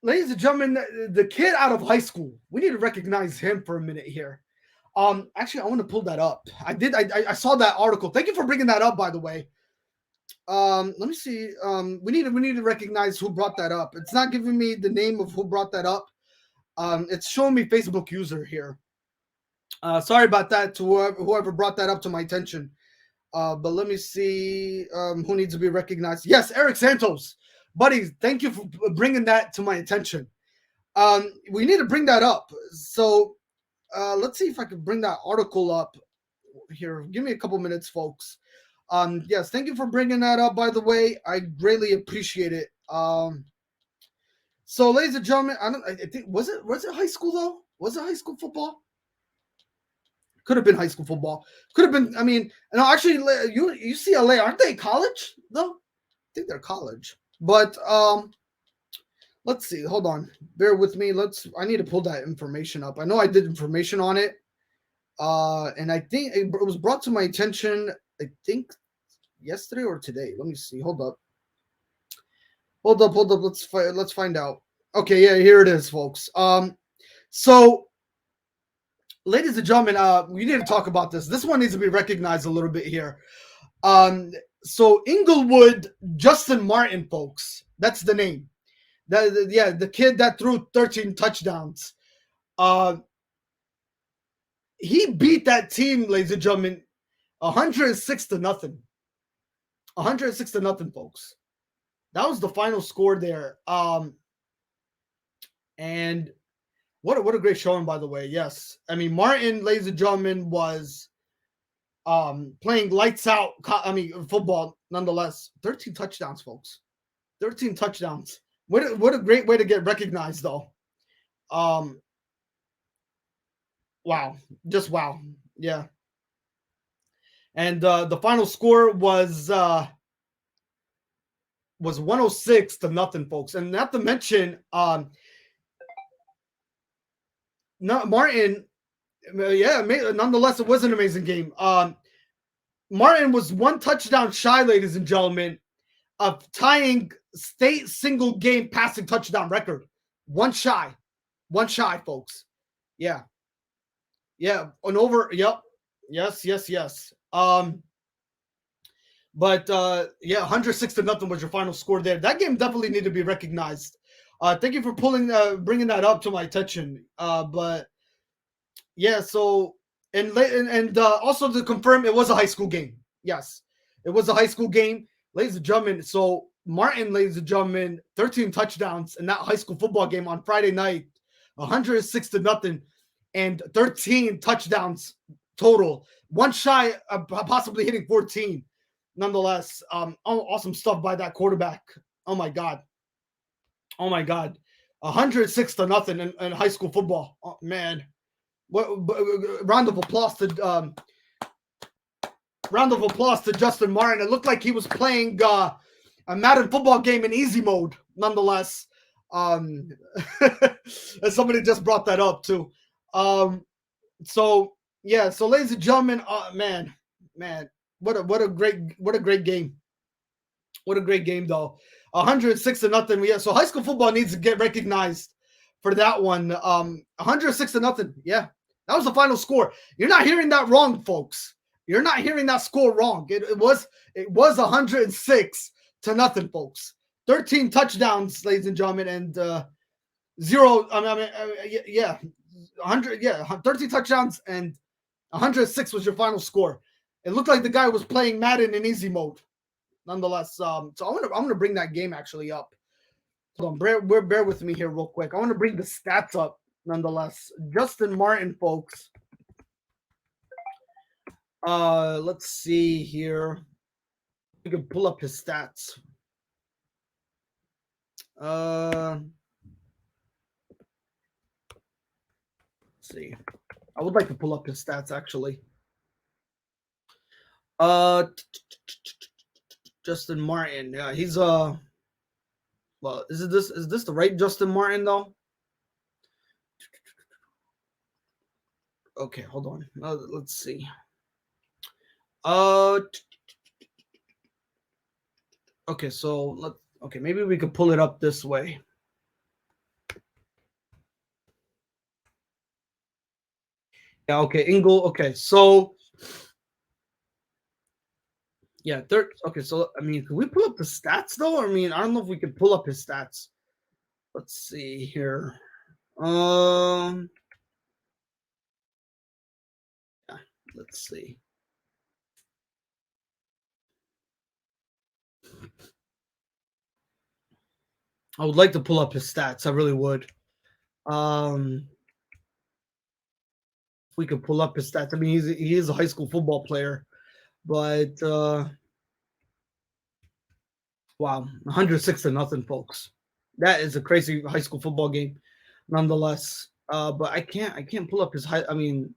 ladies and gentlemen, the kid out of high school, we need to recognize him for a minute here. Actually, I want to pull that up. I saw that article. Thank you for bringing that up, by the way. Let me see. We need to recognize who brought that up. It's not giving me the name of who brought that up. It's showing me Facebook user here. Sorry about that to whoever brought that up to my attention. But let me see who needs to be recognized. Yes, Eric Santos. Buddy, thank you for bringing that to my attention. We need to bring that up. So let's see if I can bring that article up here. Give me a couple minutes, folks. Yes, thank you for bringing that up, by the way. I greatly appreciate it. So, ladies and gentlemen, I think was it high school though? Was it high school football? Could have been high school football. Could have been. I mean, no, actually, UCLA, aren't they college though? I think they're college. But let's see. Hold on. Bear with me. I need to pull that information up. I know I did information on it. And I think it was brought to my attention, I think yesterday or today. Let me see. Hold up. Let's find out. Okay, yeah, here it is, folks. So ladies and gentlemen, we need to talk about this. This one needs to be recognized a little bit here. So Inglewood Justin Martin, folks. That's the name. The kid that threw 13 touchdowns. He beat that team, ladies and gentlemen, 106-0. 106-0, folks. That was the final score there. And what a great showing, by the way. Yes. I mean, Martin, ladies and gentlemen, was playing lights out, football nonetheless. 13 touchdowns, folks. 13 touchdowns. What a great way to get recognized, though. Wow. Just wow. Yeah. And the final score was 106-0, folks. And not to mention, Martin, nonetheless, it was an amazing game. Martin was one touchdown shy, ladies and gentlemen, of tying state single game passing touchdown record. One shy, folks. Yeah. Yeah. On over. Yep. Yes. But 106-0 was your final score there. That game definitely needed to be recognized. Thank you for bringing that up to my attention. But yeah, so and also to confirm, it was a high school game. Yes, it was a high school game, ladies and gentlemen. So Martin, ladies and gentlemen, 13 touchdowns in that high school football game on Friday night, 106-0, and 13 touchdowns total. One shy of possibly hitting 14. Nonetheless, awesome stuff by that quarterback. Oh my God. 106-0 in high school football. Oh, man. Round of applause to Justin Martin. It looked like he was playing a Madden football game in easy mode, nonetheless. And somebody just brought that up too. So ladies and gentlemen, man, what a great game. What a great game, though. 106-0. Yeah, so high school football needs to get recognized for that one. 106-0. Yeah, that was the final score. You're not hearing that wrong, folks. You're not hearing that score wrong. It was 106-0, folks. 13 touchdowns, ladies and gentlemen, and 0. 13 touchdowns and 106 was your final score. It looked like the guy was playing Madden in easy mode. Nonetheless, so I'm gonna bring that game actually up. So bear with me here real quick. I want to bring the stats up. Nonetheless, Justin Martin, folks. Let's see here. We can pull up his stats. Let's see. I would like to pull up his stats actually. Justin Martin. Yeah, he's well, is this the right Justin Martin though? Okay, hold on. Let's see. Okay, so maybe we could pull it up this way. Yeah, okay, okay, so yeah, okay, so I mean, can we pull up the stats though? I mean, I don't know if we can pull up his stats. Let's see here. Yeah, let's see. I would like to pull up his stats. I really would. If we could pull up his stats. I mean, he is a high school football player, but wow, 106-0, folks. That is a crazy high school football game, nonetheless. But I can't pull up his can't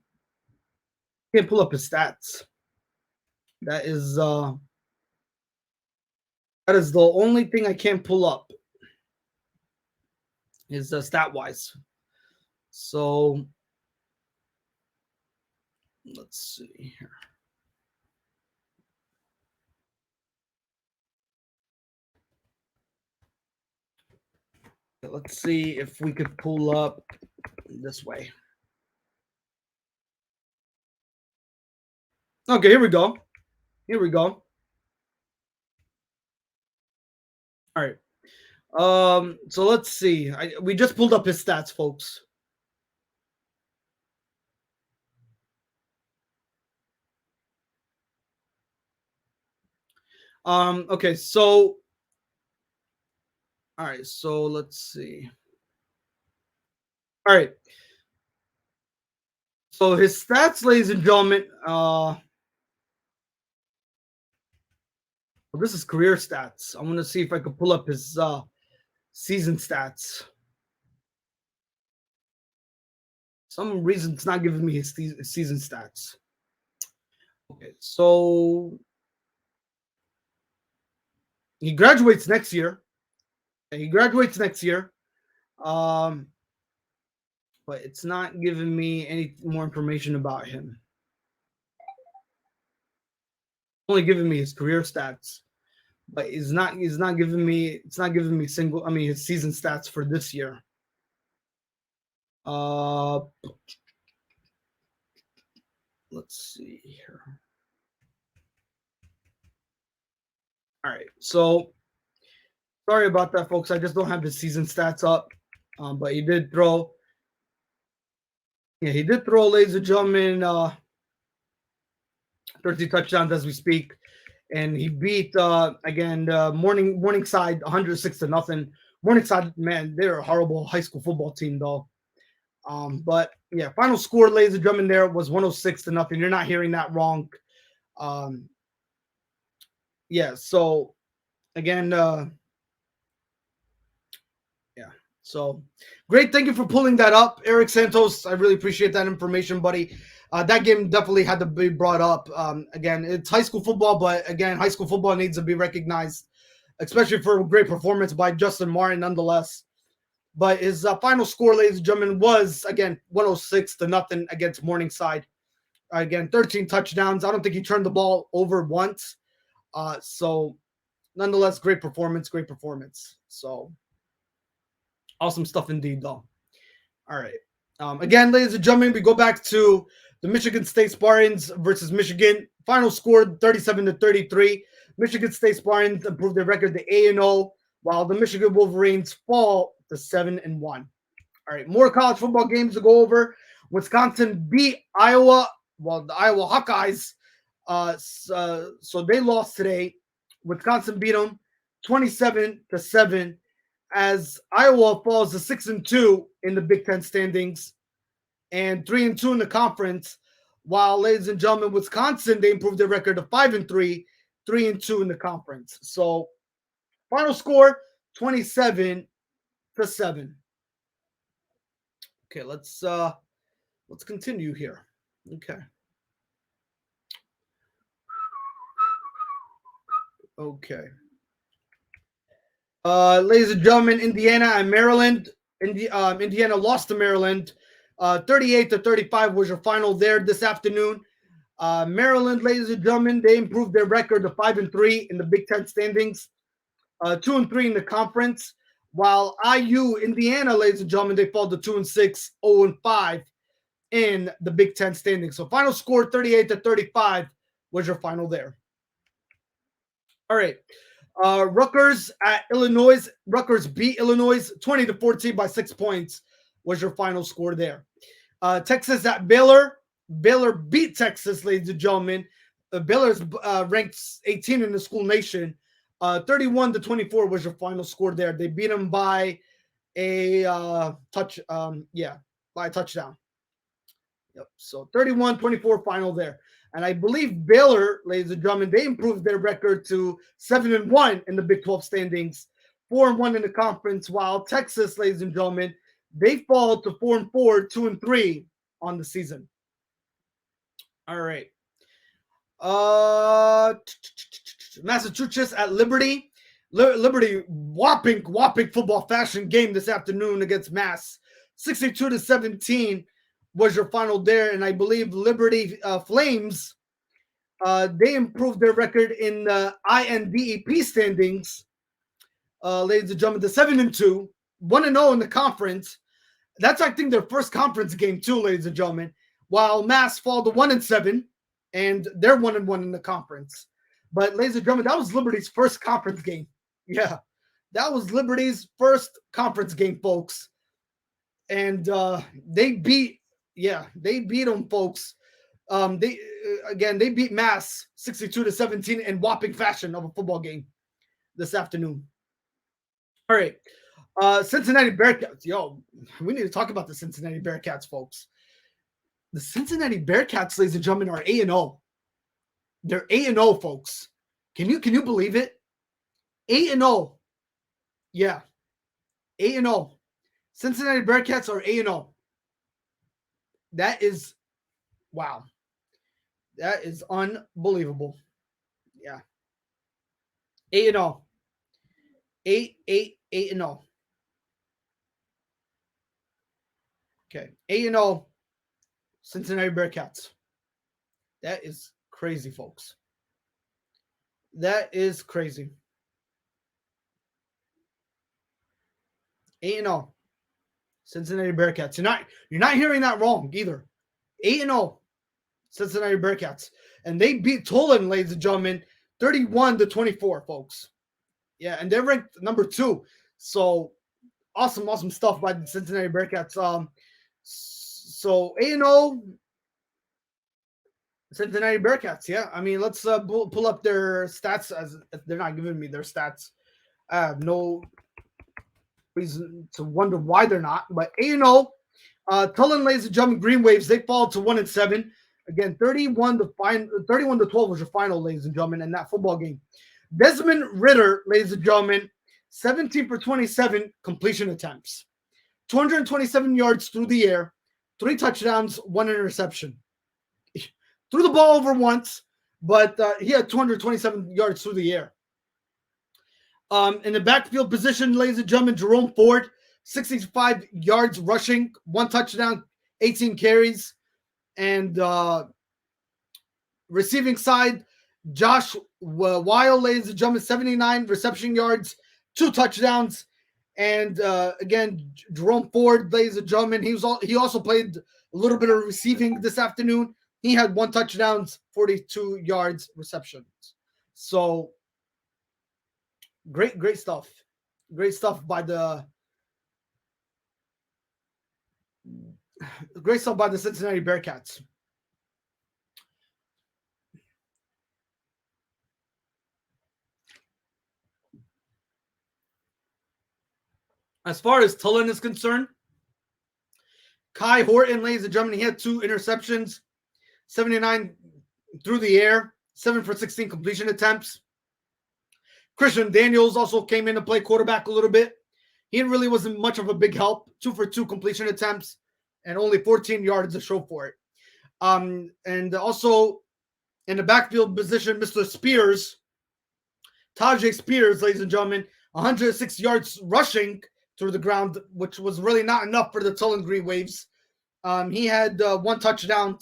pull up his stats. That is the only thing I can't pull up is stat wise. So let's see here. Let's see if we could pull up this way. Okay, here we go. Here we go. All right. So let's see. We just pulled up his stats, folks. Okay, so all right, so let's see. All right. So his stats, ladies and gentlemen, well, this is career stats. I'm gonna see if I can pull up his season stats. Some reason it's not giving me his season stats. Okay, so he graduates next year. He graduates next year. But it's not giving me any more information about him. Only giving me his career stats, but it's not giving me his season stats for this year. Let's see here. All right, so sorry about that, folks. I just don't have his season stats up, but he did throw. Yeah, he did throw, ladies and gentlemen, 30 touchdowns as we speak, and he beat Morningside 106-0. Morningside, man, they're a horrible high school football team, though. But yeah, final score, ladies and gentlemen, there was 106-0. You're not hearing that wrong. Yeah, so again, yeah, so great. Thank you for pulling that up, Eric Santos. I really appreciate that information, buddy. That game definitely had to be brought up. Again, it's high school football, but again, high school football needs to be recognized, especially for a great performance by Justin Martin, nonetheless. But his final score, ladies and gentlemen, was again 106-0 against Morningside. Again, 13 touchdowns. I don't think he turned the ball over once. So, nonetheless, great performance. So, awesome stuff indeed, though. All right. Again, ladies and gentlemen, we go back to the Michigan State Spartans versus Michigan. Final score 37-33. Michigan State Spartans improved their record to 8-0, while the Michigan Wolverines fall to 7-1. All right, more college football games to go over. Wisconsin beat Iowa. Well, the Iowa Hawkeyes. So they lost today. Wisconsin beat them 27-7. As Iowa falls to 6-2 in the Big Ten standings and 3-2 in the conference, while, ladies and gentlemen, Wisconsin, they improved their record to 5-3, 3-2 in the conference. So final score 27-7. Okay, let's continue here. Okay. Okay. Ladies and gentlemen, Indiana and Maryland. Indiana lost to Maryland. 38-35 was your final there this afternoon. Maryland, ladies and gentlemen, they improved their record to 5-3 in the Big Ten standings, 2-3 in the conference. While IU, Indiana, ladies and gentlemen, they fall to 2-6, 0-5 in the Big Ten standings. So final score 38-35 was your final there. All right. Rutgers at Illinois. Rutgers beat Illinois 20-14 by 6 points was your final score there. Texas at Baylor. Baylor beat Texas, ladies and gentlemen. Baylor's ranked 18 in the school nation. 31-24 was your final score there. They beat them by a by a touchdown. Yep. So 31-24 final there. And I believe Baylor, ladies and gentlemen, they improved their record to 7-1 in the Big 12 standings, 4-1 in the conference, while Texas, ladies and gentlemen, they fall to 4-4, 2-3 on the season. All right. Massachusetts at Liberty. Liberty whopping football fashion game this afternoon against Mass. 62-17 was your final there, and I believe Liberty Flames, they improved their record in the INDEP standings. Ladies and gentlemen, to 7-2, 1-0 in the conference. That's, I think, their first conference game too, ladies and gentlemen. While Mass fall to 1-7, and they're 1-1 in the conference. But, ladies and gentlemen, that was Liberty's first conference game. Yeah, that was Liberty's first conference game, folks. And they beat them, folks. They beat Mass 62-17 in whopping fashion of a football game this afternoon. All right. Cincinnati Bearcats. Yo, we need to talk about the Cincinnati Bearcats, folks. The Cincinnati Bearcats, ladies and gentlemen, are 8-0. They're 8-0, folks. Can you believe it? 8-0. Yeah. 8-0. Cincinnati Bearcats are 8-0. That is, wow. That is unbelievable. Yeah. 8-0. 8-0. Okay. 8-0. Cincinnati Bearcats. That is crazy, folks. That is crazy. 8-0. Cincinnati Bearcats. You're not hearing that wrong either. 8-0. Cincinnati Bearcats. And they beat Tolan, ladies and gentlemen, 31-24, folks. Yeah, and they're ranked number 2. So awesome stuff by the Cincinnati Bearcats. So 8-0 Cincinnati Bearcats. Yeah, I mean, let's pull up their stats, as they're not giving me their stats. I have no reason to wonder why they're not. But 8-0. Tulane, ladies and gentlemen, Green Waves, they fall to 1-7. Again, 31-12 was your final, ladies and gentlemen, in that football game. Desmond Ritter, ladies and gentlemen, 17 for 27 completion attempts, 227 yards through the air, 3 touchdowns, 1 interception. Threw the ball over once, but he had 227 yards through the air. In the backfield position, ladies and gentlemen, Jerome Ford, 65 yards rushing, 1 touchdown, 18 carries. And receiving side, Josh Weil, ladies and gentlemen, 79 reception yards, 2 touchdowns. And again, Jerome Ford, ladies and gentlemen, he also played a little bit of receiving this afternoon. He had 1 touchdown, 42 yards receptions. So great stuff. Great stuff by the Cincinnati Bearcats. As far as Tulane is concerned, Kai Horton, ladies and gentlemen, he had 2 interceptions, 79 through the air, 7 for 16 completion attempts. Christian Daniels also came in to play quarterback a little bit. He really wasn't much of a big help. 2 for 2 completion attempts and only 14 yards to show for it. And also in the backfield position, Mr. Spears, Tajay Spears, ladies and gentlemen, 106 yards rushing through the ground, which was really not enough for the Tulane Green Waves. He had 1 touchdown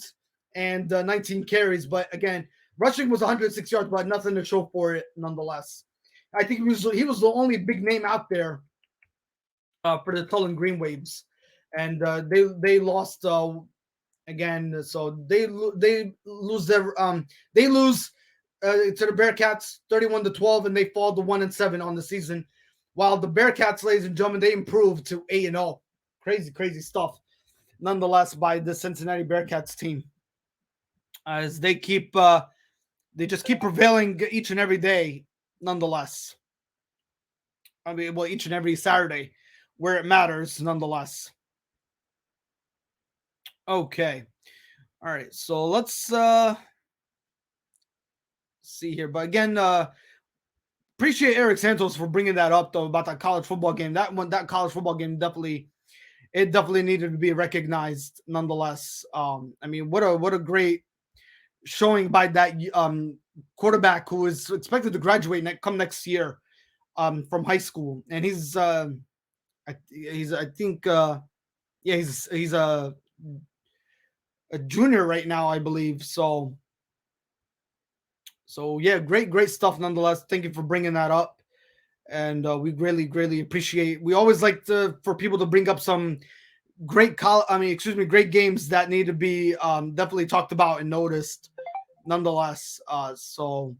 and 19 carries, but again, rushing was 106 yards, but nothing to show for it nonetheless. I think he was the only big name out there for the Tulane Green Waves, and they lost again. So they lose to the Bearcats 31-12, and they fall to 1-7 on the season. While the Bearcats, ladies and gentlemen, they improved to 8-0. Crazy stuff, nonetheless, by the Cincinnati Bearcats team, as they just keep prevailing each and every day. Nonetheless, I mean, well, each and every Saturday where it matters, nonetheless. Okay. All right. So let's see here. But again, appreciate Eric Santos for bringing that up though about that college football game. That college football game definitely needed to be recognized nonetheless. I mean, what a great showing by that quarterback who is expected to graduate come next year from high school, and he's I think he's a junior right now, I believe. So yeah, great stuff nonetheless. Thank you for bringing that up, and we greatly appreciate. We always like for people to bring up some great great games that need to be definitely talked about and noticed nonetheless. Awesome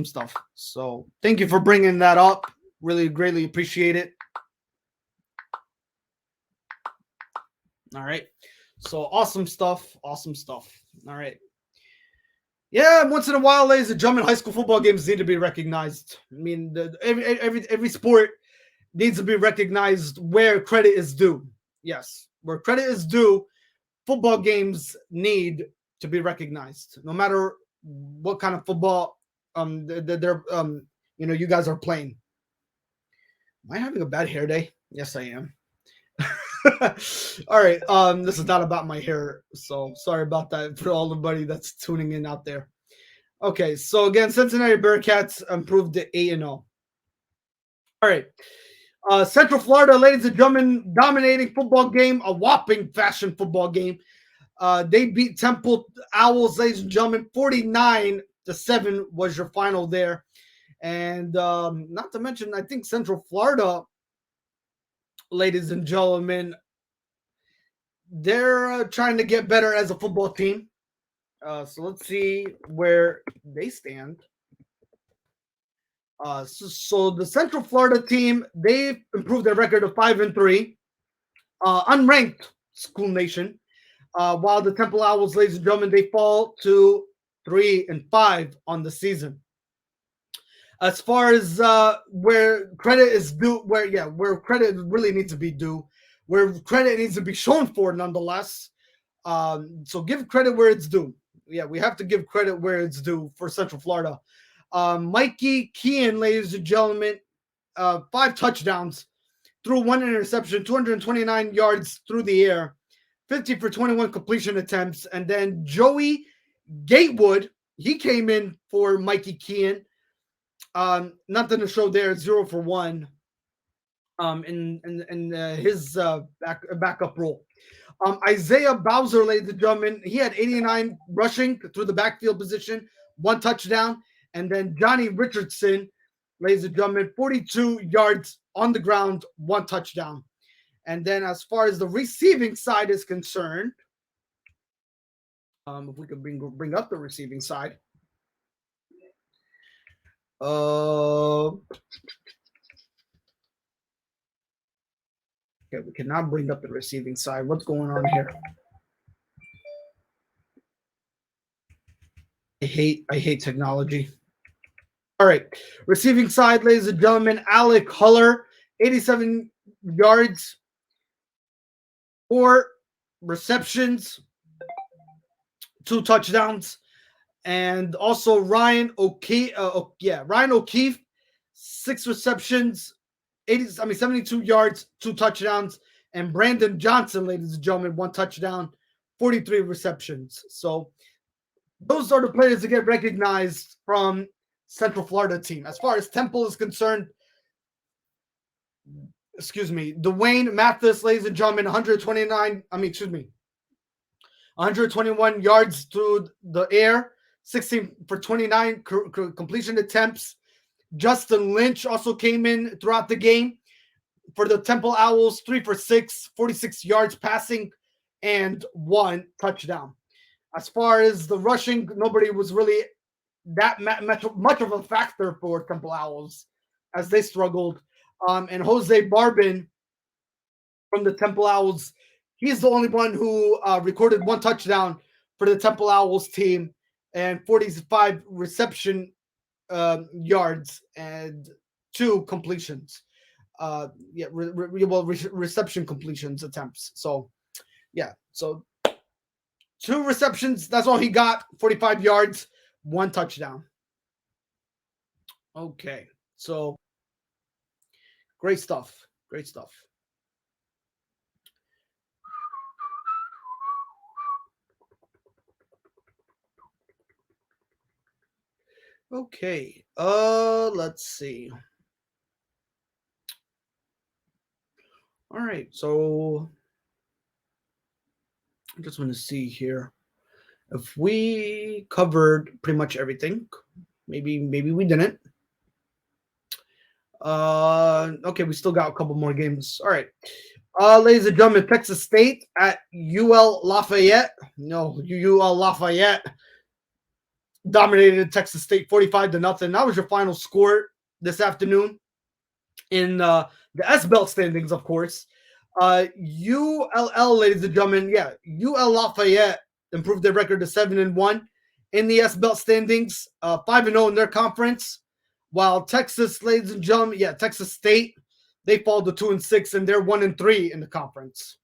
stuff. So thank you for bringing that up. Really greatly appreciate it. All right. So awesome stuff. All right. Yeah, once in a while, ladies and gentlemen, high school football games need to be recognized. I mean, every sport needs to be recognized where credit is due. Yes, where credit is due, football games need to be recognized, no matter what kind of football they're you guys are playing. Am I having a bad hair day? Yes, I am. All right. This is not about my hair, so sorry about that for all everybody that's tuning in out there. Okay, so again, Cincinnati Bearcats improved to 8-0. All right. Central Florida, ladies and gentlemen, dominating football game, a whopping fashion football game. They beat Temple Owls, ladies and gentlemen, 49-7 was your final there. And not to mention, I think Central Florida, ladies and gentlemen, they're trying to get better as a football team. So let's see where they stand. So the Central Florida team, they've improved their record to 5-3, unranked School Nation. While the Temple Owls, ladies and gentlemen, they fall to 3-5 on the season. As far as where credit is due, where credit really needs to be due, where credit needs to be shown for, nonetheless. So give credit where it's due. Yeah, we have to give credit where it's due for Central Florida. Mikey Kean, ladies and gentlemen, 5 touchdowns, threw 1 interception, 229 yards through the air, 50 for 21 completion attempts. And then Joey Gatewood, he came in for Mikey Kean. Nothing to show there, 0 for 1 in his backup role. Isaiah Bowser, ladies and gentlemen, he had 89 rushing through the backfield position, 1 touchdown. And then Johnny Richardson, ladies and gentlemen, 42 yards on the ground, 1 touchdown. And then as far as the receiving side is concerned, if we could bring up the receiving side. Okay, we cannot bring up the receiving side. What's going on here? I hate technology. All right. Receiving side, ladies and gentlemen, Alec Huller, 87 yards, 4 receptions, 2 touchdowns. And also Ryan O'Keefe, Ryan O'Keefe, 6 receptions, 72 yards, 2 touchdowns. And Brandon Johnson, ladies and gentlemen, 1 touchdown, 43 receptions. So those are the players that get recognized from Central Florida team. As far as Temple is concerned, Dwayne Mathis, ladies and gentlemen, 121 yards through the air, 16 for 29 completion attempts. Justin Lynch also came in throughout the game for the Temple Owls, 3 for 6, 46 yards passing, and 1 touchdown. As far as the rushing, nobody was really that much of a factor for Temple Owls as they struggled. And Jose Barbin from the Temple Owls, he's the only one who recorded 1 touchdown for the Temple Owls team and 45 reception yards and 2 completions. Reception completions attempts. So, yeah. So 2 receptions. That's all he got. 45 yards, 1 touchdown. Okay, so great stuff. Great stuff. Okay, let's see. All right, so I just want to see here if we covered pretty much everything. Maybe we didn't. Okay, we still got a couple more games. All right. Ladies and gentlemen, Texas State at UL Lafayette. No, UL Lafayette dominated Texas State 45-0. That was your final score this afternoon in the S Belt standings, of course. ULL, ladies and gentlemen, yeah, UL Lafayette improved their record to 7-1 in the S Belt standings, 5-0 in their conference. While Texas, ladies and gentlemen, yeah, Texas State, they fall to 2-6 and they're 1-3 in the conference.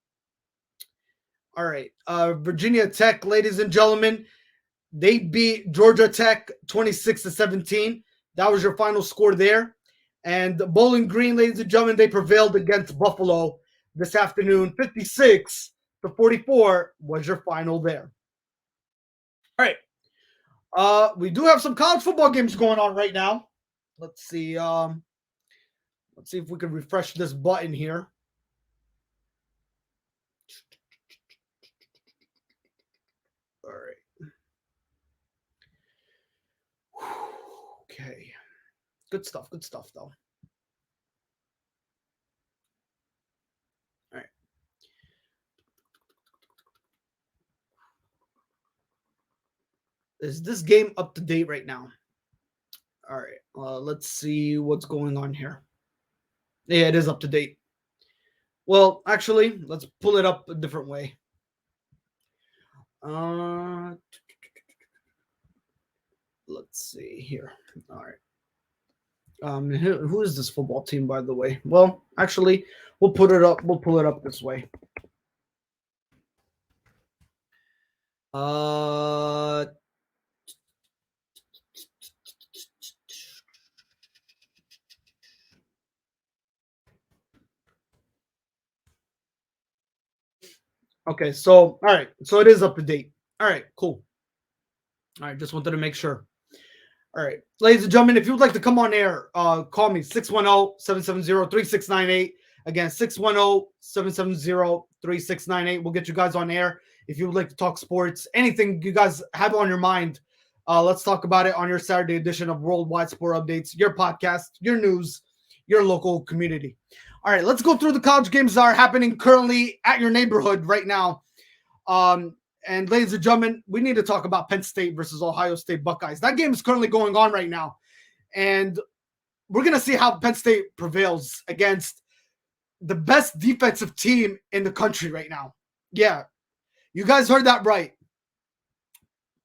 All right, Virginia Tech, ladies and gentlemen, they beat Georgia Tech 26-17. That was your final score there. And Bowling Green, ladies and gentlemen, they prevailed against Buffalo this afternoon. 56-44 was your final there. All right. We do have some college football games going on right now. Let's see. Let's see if we can refresh this button here. All right. Okay. Good stuff, though. All right. Is this game up to date right now? All right. Let's see what's going on here. Yeah, it is up to date. Well, actually, let's pull it up a different way. Let's see here. All right. Who is this football team, by the way? Well, actually, we'll put it up. We'll pull it up this way. Okay, so all right, so it is up to date. All right, cool. All right, just wanted to make sure. All right, ladies and gentlemen, if you would like to come on air, call me 610-770-3698. Again, 610-770-3698. We'll get you guys on air. If you would like to talk sports, anything you guys have on your mind, let's talk about it on your Saturday edition of Worldwide Sport Updates, your podcast, your news, your local community. All right, let's go through the college games that are happening currently at your neighborhood right now. And ladies and gentlemen, we need to talk about Penn State versus Ohio State Buckeyes. That game is currently going on right now. And we're going to see how Penn State prevails against the best defensive team in the country right now. Yeah, you guys heard that right.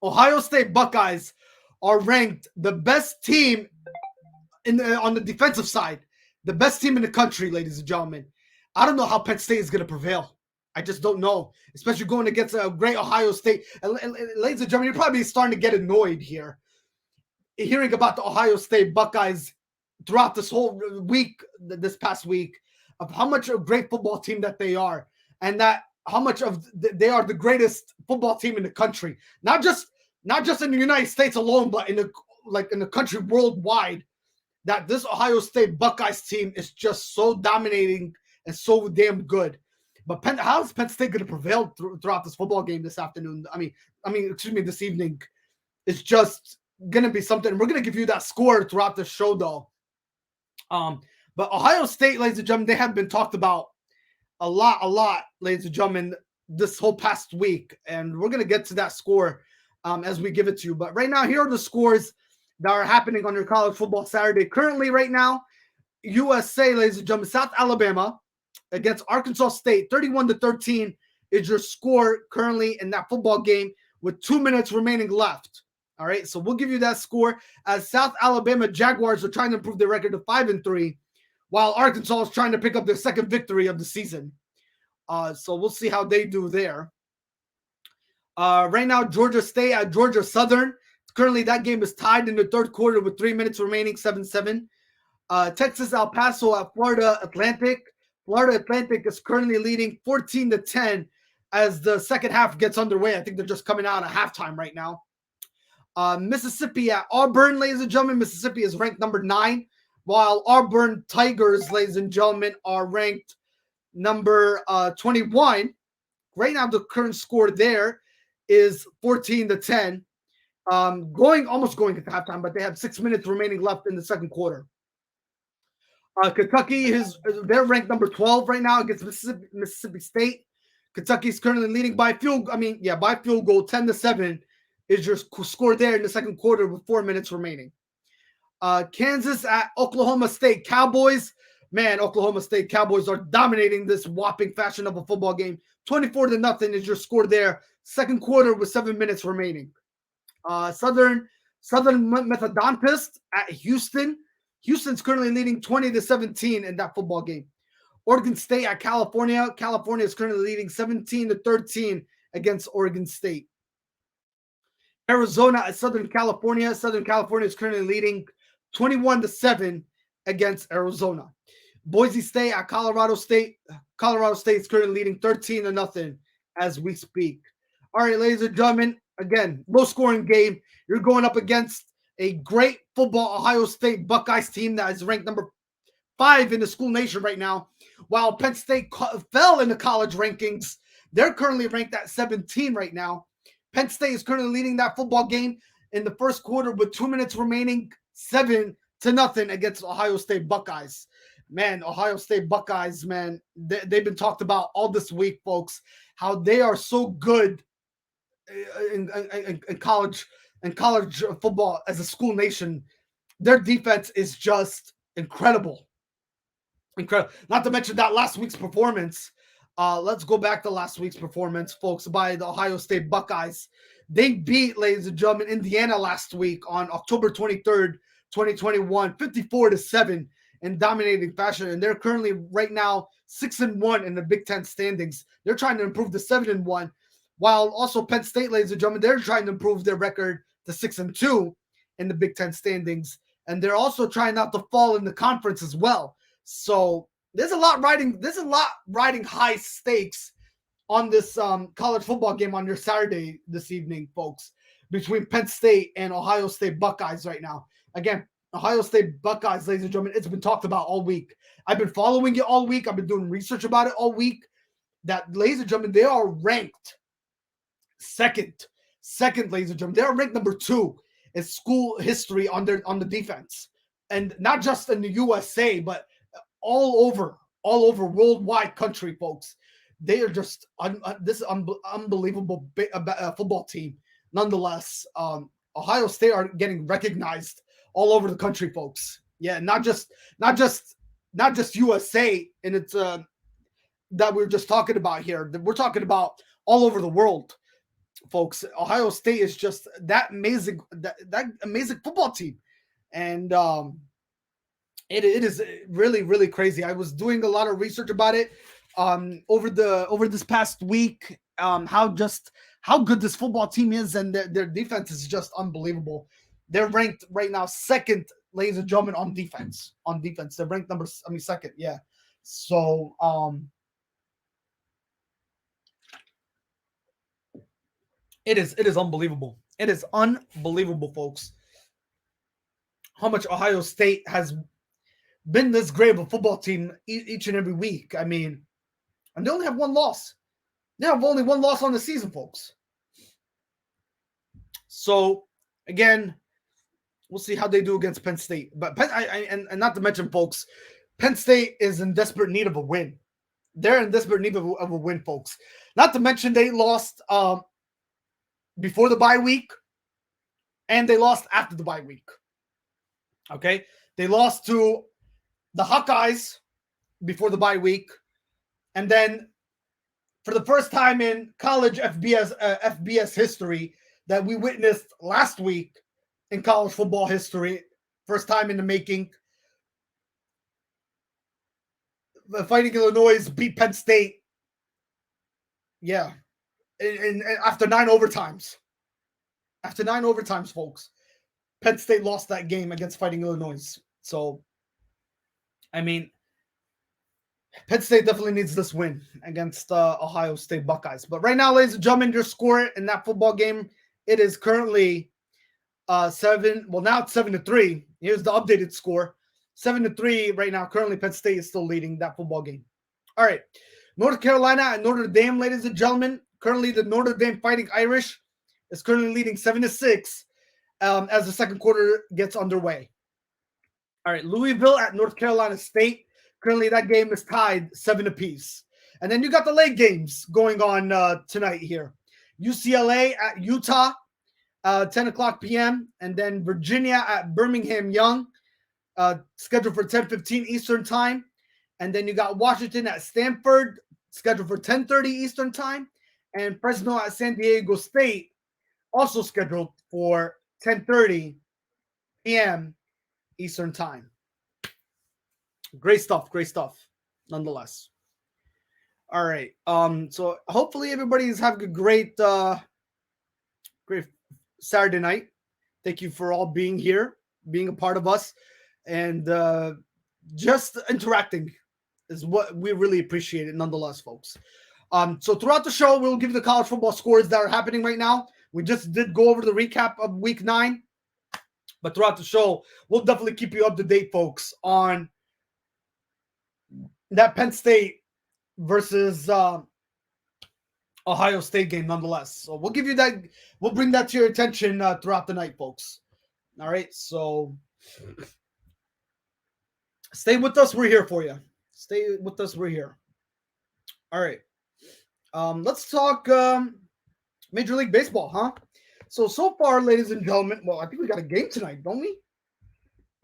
Ohio State Buckeyes are ranked the best team on the defensive side. The best team in the country, ladies and gentlemen. I don't know how Penn State is going to prevail. I just don't know, especially going against a great Ohio State. And ladies and gentlemen, you're probably starting to get annoyed here, hearing about the Ohio State Buckeyes throughout this whole week, this past week, of how much a great football team that they are, and that how much of they are the greatest football team in the country, not just in the United States alone, but in the country worldwide. That this Ohio State Buckeyes team is just so dominating and so damn good. But how is Penn State going to prevail throughout this football game this afternoon? This evening. It's just going to be something. We're going to give you that score throughout the show, though. But Ohio State, ladies and gentlemen, they have been talked about a lot, ladies and gentlemen, this whole past week. And we're going to get to that score as we give it to you. But right now, here are the scores that are happening on your college football Saturday. Currently, right now, USA, ladies and gentlemen, South Alabama against Arkansas State, 31-13 is your score currently in that football game with 2 minutes remaining left. All right, so we'll give you that score as South Alabama Jaguars are trying to improve their record to 5-3, while Arkansas is trying to pick up their second victory of the season. So we'll see how they do there. Right now, Georgia State at Georgia Southern, Currently, that game is tied in the third quarter with 3 minutes remaining, 7-7. Texas El Paso at Florida Atlantic. Florida Atlantic is currently leading 14-10 as the second half gets underway. I think they're just coming out at halftime right now. Mississippi at Auburn, ladies and gentlemen. Mississippi is ranked number 9, while Auburn Tigers, ladies and gentlemen, are ranked number 21. Right now, the current score there is 14-10. Almost going to halftime, but they have 6 minutes remaining left in the second quarter. Kentucky they're ranked number 12 right now against Mississippi State. Kentucky is currently leading by field goal, 10-7 is your score there in the second quarter with 4 minutes remaining. Kansas at Oklahoma State Cowboys. Man, Oklahoma State Cowboys are dominating this whopping fashion of a football game. 24-0 is your score there. Second quarter with 7 minutes remaining. Southern Methodist at Houston. Houston's currently leading 20-17 in that football game. Oregon State at California. California is currently leading 17-13 against Oregon State. Arizona at Southern California. Southern California is currently leading 21-7 against Arizona. Boise State at Colorado State. Colorado State is currently leading 13-0 as we speak. All right, ladies and gentlemen, again, low-scoring game. You're going up against a great football Ohio State Buckeyes team that is ranked number 5 in the school nation right now. While Penn State fell in the college rankings, they're currently ranked at 17 right now. Penn State is currently leading that football game in the first quarter with 2 minutes remaining, 7-0 against Ohio State Buckeyes. Man, Ohio State Buckeyes, man, they've been talked about all this week, folks, how they are so good in college football as a school nation. Their defense is just incredible. Not to mention that last week's performance. Let's go back to last week's performance, folks, by the Ohio State Buckeyes. They beat, ladies and gentlemen, Indiana last week on October 23rd, 2021, 54-7 in dominating fashion. And they're currently right now 6-1 in the Big Ten standings. They're trying to improve to 7-1. While also Penn State, ladies and gentlemen, they're trying to improve their record to 6-2 in the Big Ten standings. And they're also trying not to fall in the conference as well. So there's a lot riding high stakes on this college football game on your Saturday this evening, folks, between Penn State and Ohio State Buckeyes right now. Again, Ohio State Buckeyes, ladies and gentlemen, it's been talked about all week. I've been following it all week. I've been doing research about it all week. That, ladies and gentlemen, they are ranked second, ladies and gentlemen. They are ranked number 2 in school history on the defense. And not just in the USA, but all over worldwide country, folks. They are just this unbelievable football team. Nonetheless, Ohio State are getting recognized all over the country, folks. Yeah, not just USA, and it's that we're just talking about here. We're talking about all over the world, folks. Ohio State is just that amazing, that amazing football team, and it is really, really crazy. I was doing a lot of research about it over this past week. How good this football team is, and their defense is just unbelievable. They're ranked right now second, ladies and gentlemen, on defense. They're ranked second. Yeah. So it is unbelievable. It is unbelievable, folks, how much Ohio State has been this great of a football team each and every week. I mean, and they only have one loss. They have only one loss on the season, folks. So again, we'll see how they do against Penn State. But and not to mention, folks, Penn State is in desperate need of a win. They're in desperate need of a win, folks. Not to mention they lost before the bye week, and they lost after the bye week. Okay, they lost to the Hawkeyes before the bye week, and then for the first time in college FBS history that we witnessed last week in college football history, first time in the making, the Fighting Illinois beat Penn State. Yeah, and after 9 overtimes. After 9 overtimes, folks, Penn State lost that game against Fighting Illinois. So, I mean, Penn State definitely needs this win against Ohio State Buckeyes. But right now, ladies and gentlemen, your score in that football game, it is currently 7. Well, now it's 7-3. Here's the updated score. 7-3 right now. Currently, Penn State is still leading that football game. All right. North Carolina and Notre Dame, ladies and gentlemen. Currently, the Notre Dame Fighting Irish is currently leading 7-6 as the second quarter gets underway. All right. Louisville at North Carolina State. Currently, that game is tied 7 apiece. And then you got the late games going on tonight here. UCLA at Utah, 10 o'clock p.m. And then Virginia at Birmingham Young, scheduled for 10:15 Eastern Time. And then you got Washington at Stanford, scheduled for 10:30 Eastern Time. And Fresno at San Diego State, also scheduled for 10:30 p.m. Eastern Time. Great stuff, nonetheless. All right. So hopefully everybody's having a great Saturday night. Thank you for all being here, being a part of us, and just interacting is what we really appreciate it, nonetheless, folks. So throughout the show, we'll give you the college football scores that are happening right now. We just did go over the recap of week 9, but throughout the show, we'll definitely keep you up to date, folks, on that Penn State versus Ohio State game, nonetheless. So we'll give you that. We'll bring that to your attention throughout the night, folks. All right. So stay with us. We're here for you. Stay with us. We're here. All right. Let's talk Major League Baseball, huh? So far, ladies and gentlemen, well, I think we got a game tonight, don't we?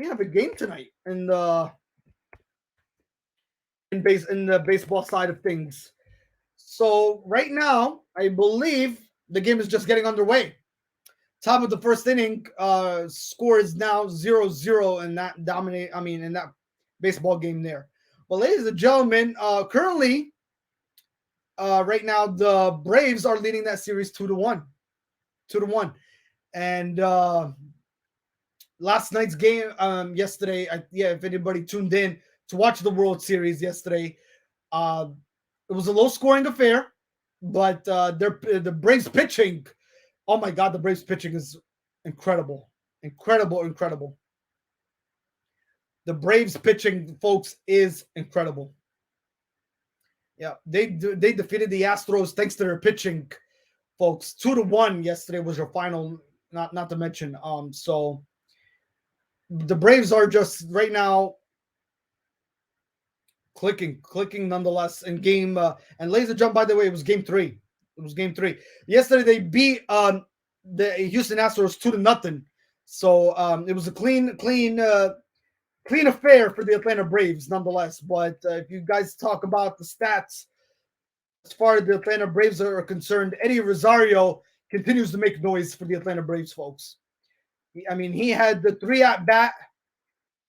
We have a game tonight in the baseball side of things. So right now, I believe the game is just getting underway. Top of the first inning, score is now 0-0 in that in that baseball game there. Well, ladies and gentlemen, currently, right now the Braves are leading that series 2-1. 2-1. And last night's game, yesterday, if anybody tuned in to watch the World Series yesterday, it was a low-scoring affair, but the Braves pitching, oh my God, the Braves pitching is incredible. Incredible. The Braves pitching, folks, is incredible. Yeah, they defeated the Astros thanks to their pitching, folks. 2-1 yesterday was your final, not to mention. So the Braves are just right now clicking nonetheless in game. And ladies and gentlemen, by the way, it was game 3. Yesterday they beat the Houston Astros 2-0. So it was a clean affair for the Atlanta Braves, nonetheless. But if you guys talk about the stats, as far as the Atlanta Braves are concerned, Eddie Rosario continues to make noise for the Atlanta Braves, folks. He had the 3 at bat.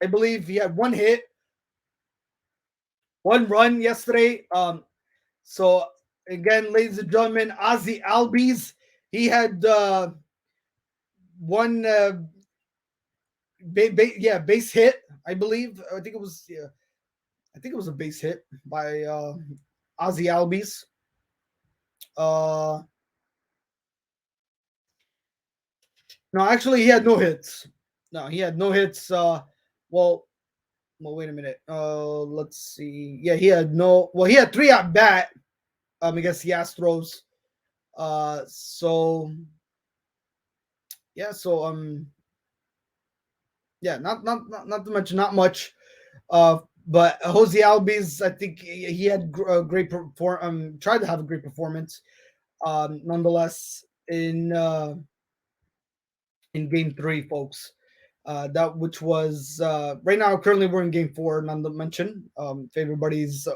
I believe he had 1 hit, 1 run yesterday. So again, ladies and gentlemen, Ozzie Albies, he had 1 base hit, I believe. I think it was a base hit by Ozzie Albies. No, actually, he had no hits. He had 3 at bat against the Astros. Not to mention, not much. But Jose Albies, I think he had a great tried to have a great performance, nonetheless in game 3, folks. That which was right now. Currently, we're in game 4. None to mention. If everybody's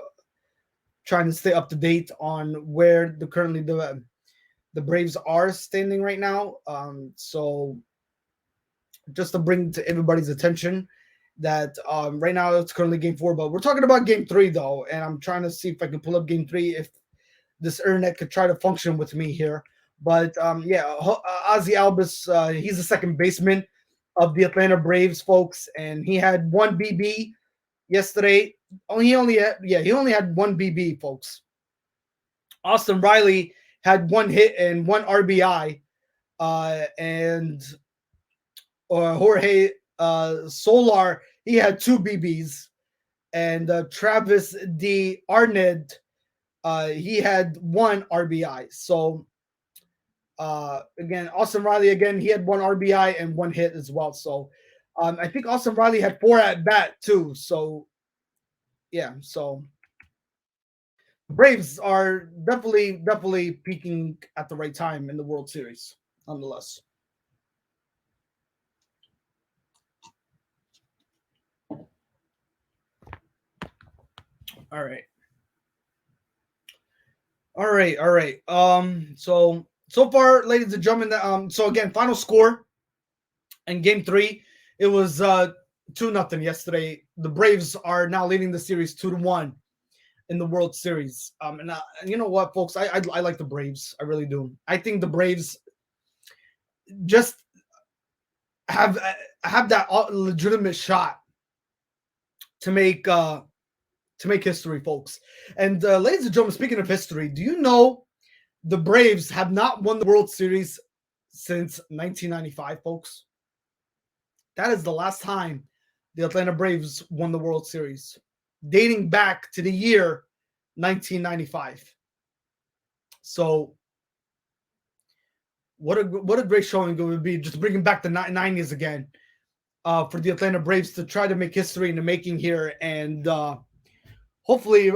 trying to stay up to date on where the Braves are standing right now. So just to bring to everybody's attention that right now it's currently game 4, but we're talking about game 3 though, and I'm trying to see if I can pull up game 3 if this internet could try to function with me here. But Ozzy Albus, he's the second baseman of the Atlanta Braves, folks, and he had one BB yesterday. He only had one BB, folks. Austin Riley had one hit and one RBI, and Jorge Solar, he had two BBs, and Travis D. Arnett, he had one RBI. So again, Austin Riley, again, he had one RBI and one hit as well. So I think Austin Riley had 4 at bat too. So yeah, so Braves are definitely peaking at the right time in the World Series, nonetheless. All right. So far, ladies and gentlemen, so again, final score in game 3, it was 2-0 yesterday. The Braves are now leading the series 2-1 in the World Series. And you know what, folks, I like the Braves. I really do. I think the Braves just have that legitimate shot to make history, folks. And ladies and gentlemen, speaking of history, do you know the Braves have not won the World Series since 1995, folks? That is the last time the Atlanta Braves won the World Series, dating back to the year 1995. So what a great showing it would be, just bringing back the 90s again for the Atlanta Braves to try to make history in the making here, and hopefully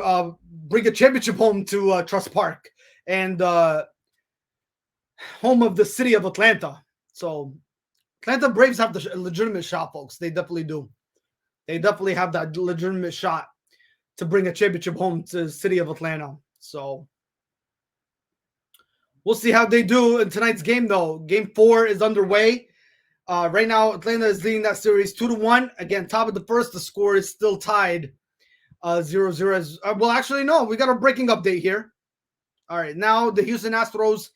bring a championship home to Trust Park and home of the city of Atlanta. So Atlanta Braves have the legitimate shot, folks. They definitely do. They definitely have that legitimate shot to bring a championship home to the city of Atlanta. So we'll see how they do in tonight's game, though. Game 4 is underway. Right now, Atlanta is leading that series 2-1. Again, top of the first, the score is still tied 0-0. Well, actually, no. We got a breaking update here. All right, now the Houston Astros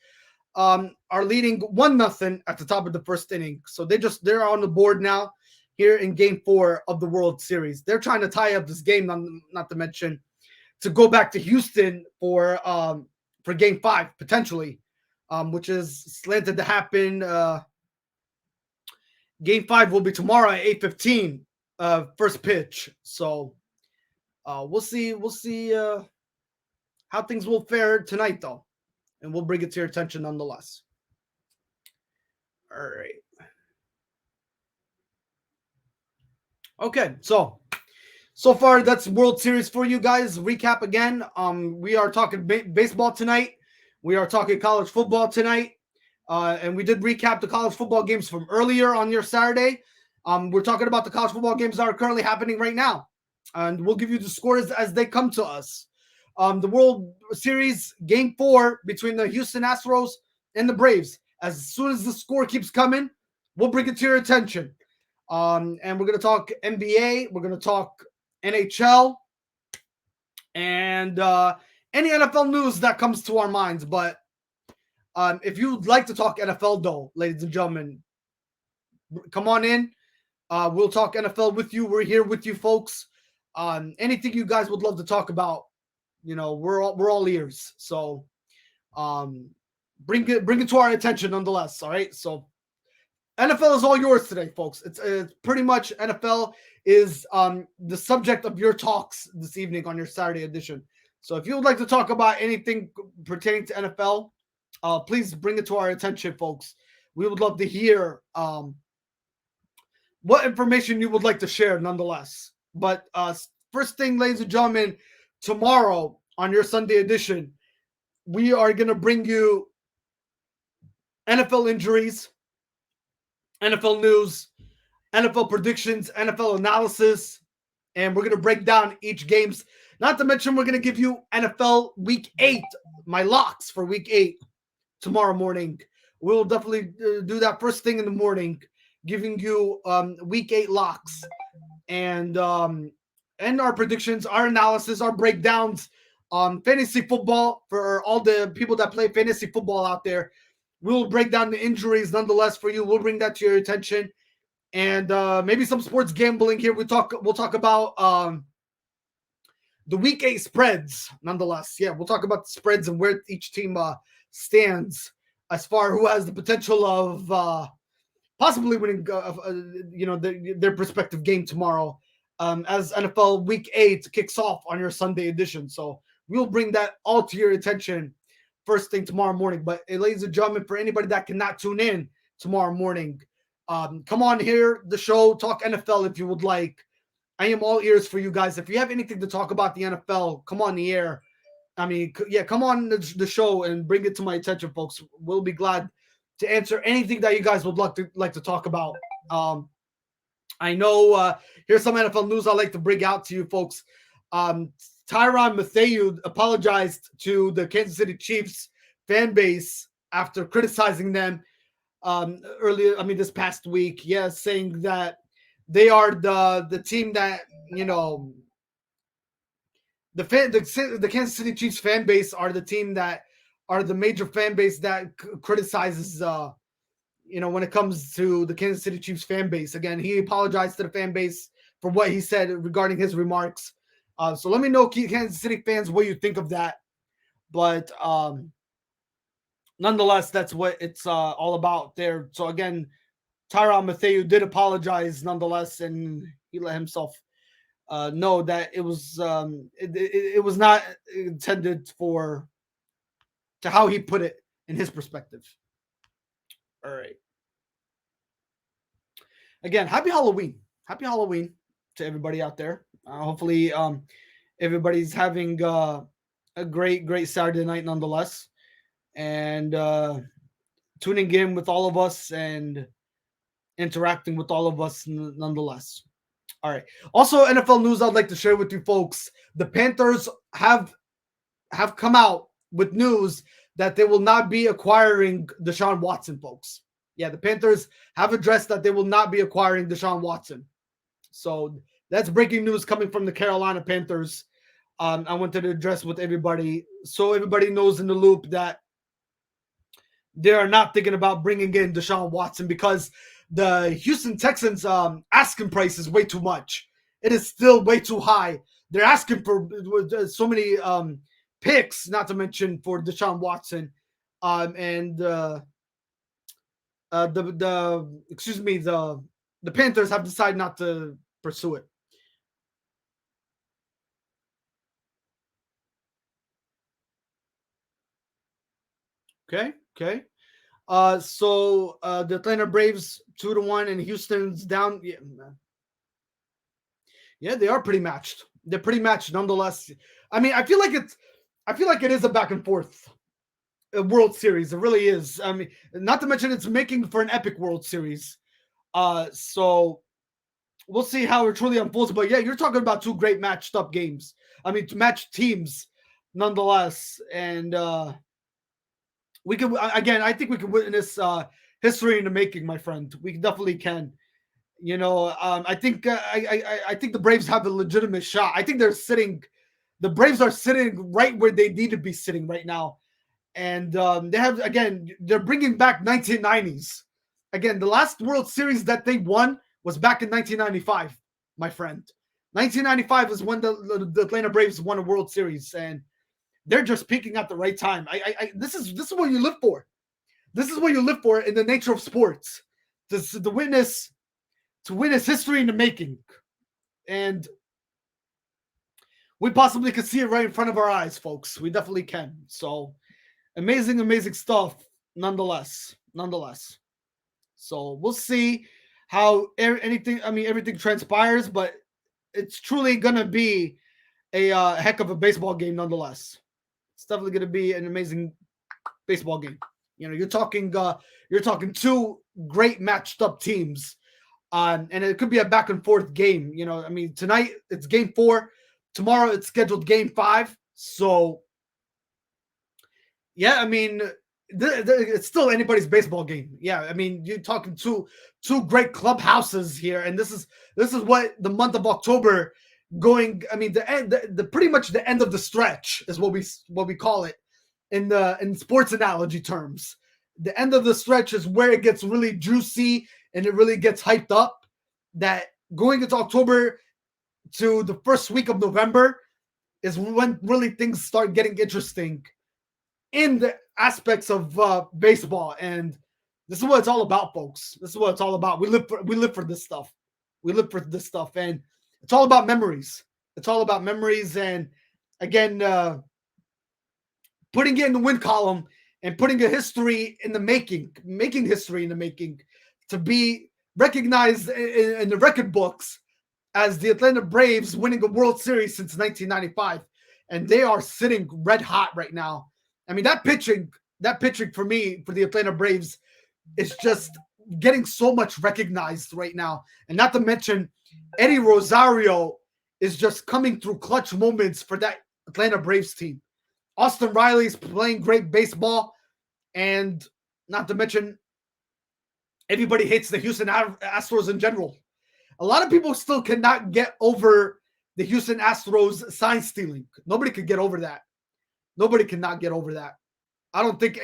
are leading 1-0 at the top of the first inning. So they're on the board now here in game 4 of the World Series. They're trying to tie up this game, not to mention to go back to Houston for game 5 potentially, which is slanted to happen. Game 5 will be tomorrow at 8:15, first pitch. So we'll see how things will fare tonight, though, and we'll bring it to your attention nonetheless. All right. Okay, so far that's World Series for you guys. Recap again. We are talking baseball tonight. We are talking college football tonight, and we did recap the college football games from earlier on your Saturday. We're talking about the college football games that are currently happening right now, and we'll give you the scores as they come to us. The World Series game 4 between the Houston Astros and the Braves. As soon as the score keeps coming, we'll bring it to your attention. And we're going to talk NBA. We're going to talk NHL and any NFL news that comes to our minds. But if you'd like to talk NFL, though, ladies and gentlemen, come on in. We'll talk NFL with you. We're here with you, folks. Anything you guys would love to talk about, we're all ears. So bring it to our attention nonetheless. All right. So NFL is all yours today, folks. It's pretty much NFL is the subject of your talks this evening on your Saturday edition. So if you would like to talk about anything pertaining to NFL, please bring it to our attention, folks. We would love to hear what information you would like to share nonetheless. But first thing, ladies and gentlemen, tomorrow on your Sunday edition, we are going to bring you NFL injuries, NFL news, NFL predictions, NFL analysis, and we're going to break down each games. Not to mention, we're going to give you NFL Week 8, my locks for Week 8 tomorrow morning. We'll definitely do that first thing in the morning, giving you Week 8 locks and our predictions, our analysis, our breakdowns on fantasy football for all the people that play fantasy football out there. We'll break down the injuries nonetheless for you. We'll bring that to your attention. And maybe some sports gambling here. We'll talk about the week 8 spreads nonetheless. Yeah, we'll talk about the spreads and where each team stands as far who has the potential of possibly winning their respective game tomorrow, as NFL Week 8 kicks off on your Sunday edition. So we'll bring that all to your attention first thing tomorrow morning. But ladies and gentlemen, for anybody that cannot tune in tomorrow morning, come on here, the show, talk NFL if you would like. I am all ears for you guys. If you have anything to talk about the NFL, come on the air. I mean, yeah, come on the show and bring it to my attention, folks. We'll be glad to answer anything that you guys would like to talk about. I know here's some NFL news I'd like to bring out to you, folks. Tyrann Mathieu apologized to the Kansas City Chiefs fan base after criticizing them this past week. Yeah, saying that they are the team that, the Kansas City Chiefs fan base are the team that are the major fan base that criticizes, when it comes to the Kansas City Chiefs fan base. Again, he apologized to the fan base for what he said regarding his remarks. So let me know, Kansas City fans, what you think of that. But nonetheless, that's what it's all about there. So again, Tyrann Mathieu did apologize nonetheless, and he let himself know that it was it was not intended to how he put it in his perspective. All right. Again, happy Halloween. Happy Halloween to everybody out there. Hopefully everybody's having a great Saturday night nonetheless. And tuning in with all of us and interacting with all of us nonetheless. All right. Also, NFL news I'd like to share with you folks. The Panthers have come out with news that they will not be acquiring Deshaun Watson, folks. Yeah, the Panthers have addressed that they will not be acquiring Deshaun Watson. So that's breaking news coming from the Carolina Panthers. I wanted to address with everybody so everybody knows in the loop that they are not thinking about bringing in Deshaun Watson because the Houston Texans asking price is way too much. It is still way too high. They're asking for so many picks, not to mention for Deshaun Watson, and the Panthers have decided not to pursue it. Okay. So the Atlanta Braves 2-1 and Houston's down. Yeah, they are pretty matched. They're pretty matched nonetheless. I mean, I feel like it is a back and forth World Series. It really is. I mean, not to mention it's making for an epic World Series. So we'll see how it truly unfolds. But yeah, you're talking about two great matched up games. I mean, matched teams nonetheless. And we can, again, I think we can witness history in the making, my friend. We definitely can. I think I think the Braves have a legitimate shot. I think the Braves are sitting right where they need to be sitting right now. And they're bringing back 1990s. Again, the last World Series that they won was back in 1995, my friend. 1995 is when the Atlanta Braves won a World Series, and they're just peaking at the right time. This is what you live for. This is what you live for in the nature of sports. To witness history in the making. And we possibly could see it right in front of our eyes, folks. We definitely can. So amazing stuff nonetheless. So we'll see how everything transpires, but it's truly going to be a heck of a baseball game nonetheless. It's definitely going to be an amazing baseball game. You're talking two great matched up teams. And it could be a back and forth game. Tonight it's game 4. Tomorrow it's scheduled game 5. So, yeah, it's still anybody's baseball game. Yeah, you're talking two great clubhouses here, and this is what the month of October going. The pretty much the end of the stretch is what we call it in sports analogy terms. the end of the stretch is where it gets really juicy and it really gets hyped up. That going into October to the first week of November is when really things start getting interesting in the aspects of baseball. And this is what it's all about, folks. This is what it's all about. We live for this stuff. We live for this stuff, and it's all about memories. It's all about memories, and again, putting it in the win column and putting a history in the making history in the making to be recognized in the record books as the Atlanta Braves winning a World Series since 1995, and they are sitting red hot right now. I mean, that pitching for me, for the Atlanta Braves, is just getting so much recognized right now. And not to mention, Eddie Rosario is just coming through clutch moments for that Atlanta Braves team. Austin Riley's playing great baseball. And not to mention, everybody hates the Houston Astros in general. A lot of people still cannot get over the Houston Astros sign stealing. Nobody could get over that. Nobody cannot get over that. I don't think.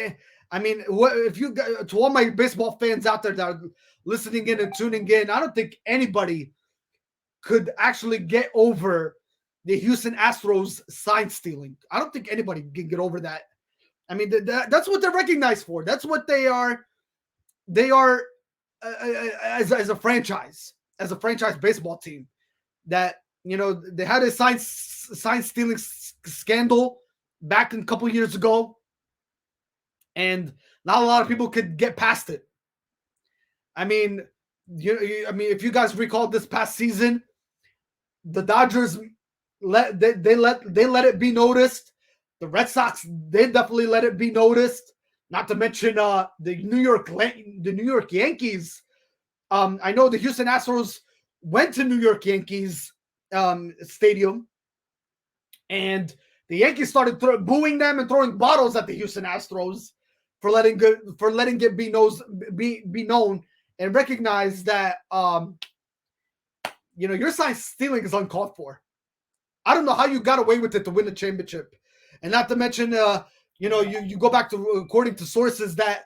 I mean, if you, to all my baseball fans out there that are listening in and tuning in, I don't think anybody could actually get over the Houston Astros sign stealing. I don't think anybody can get over that. I mean, that's what they're recognized for. That's what they are. They are as a franchise baseball team. That, you know, they had a sign stealing scandal back a couple years ago, and not a lot of people could get past it. I mean, if you guys recall this past season, the Dodgers let it be noticed. The Red Sox, they definitely let it be noticed. Not to mention the New York Yankees. I know the Houston Astros went to New York Yankees stadium, and the Yankees started booing them and throwing bottles at the Houston Astros for letting it be known and recognize that your sign stealing is uncalled for. I don't know how you got away with it to win the championship. And not to mention, you go back to, according to sources, that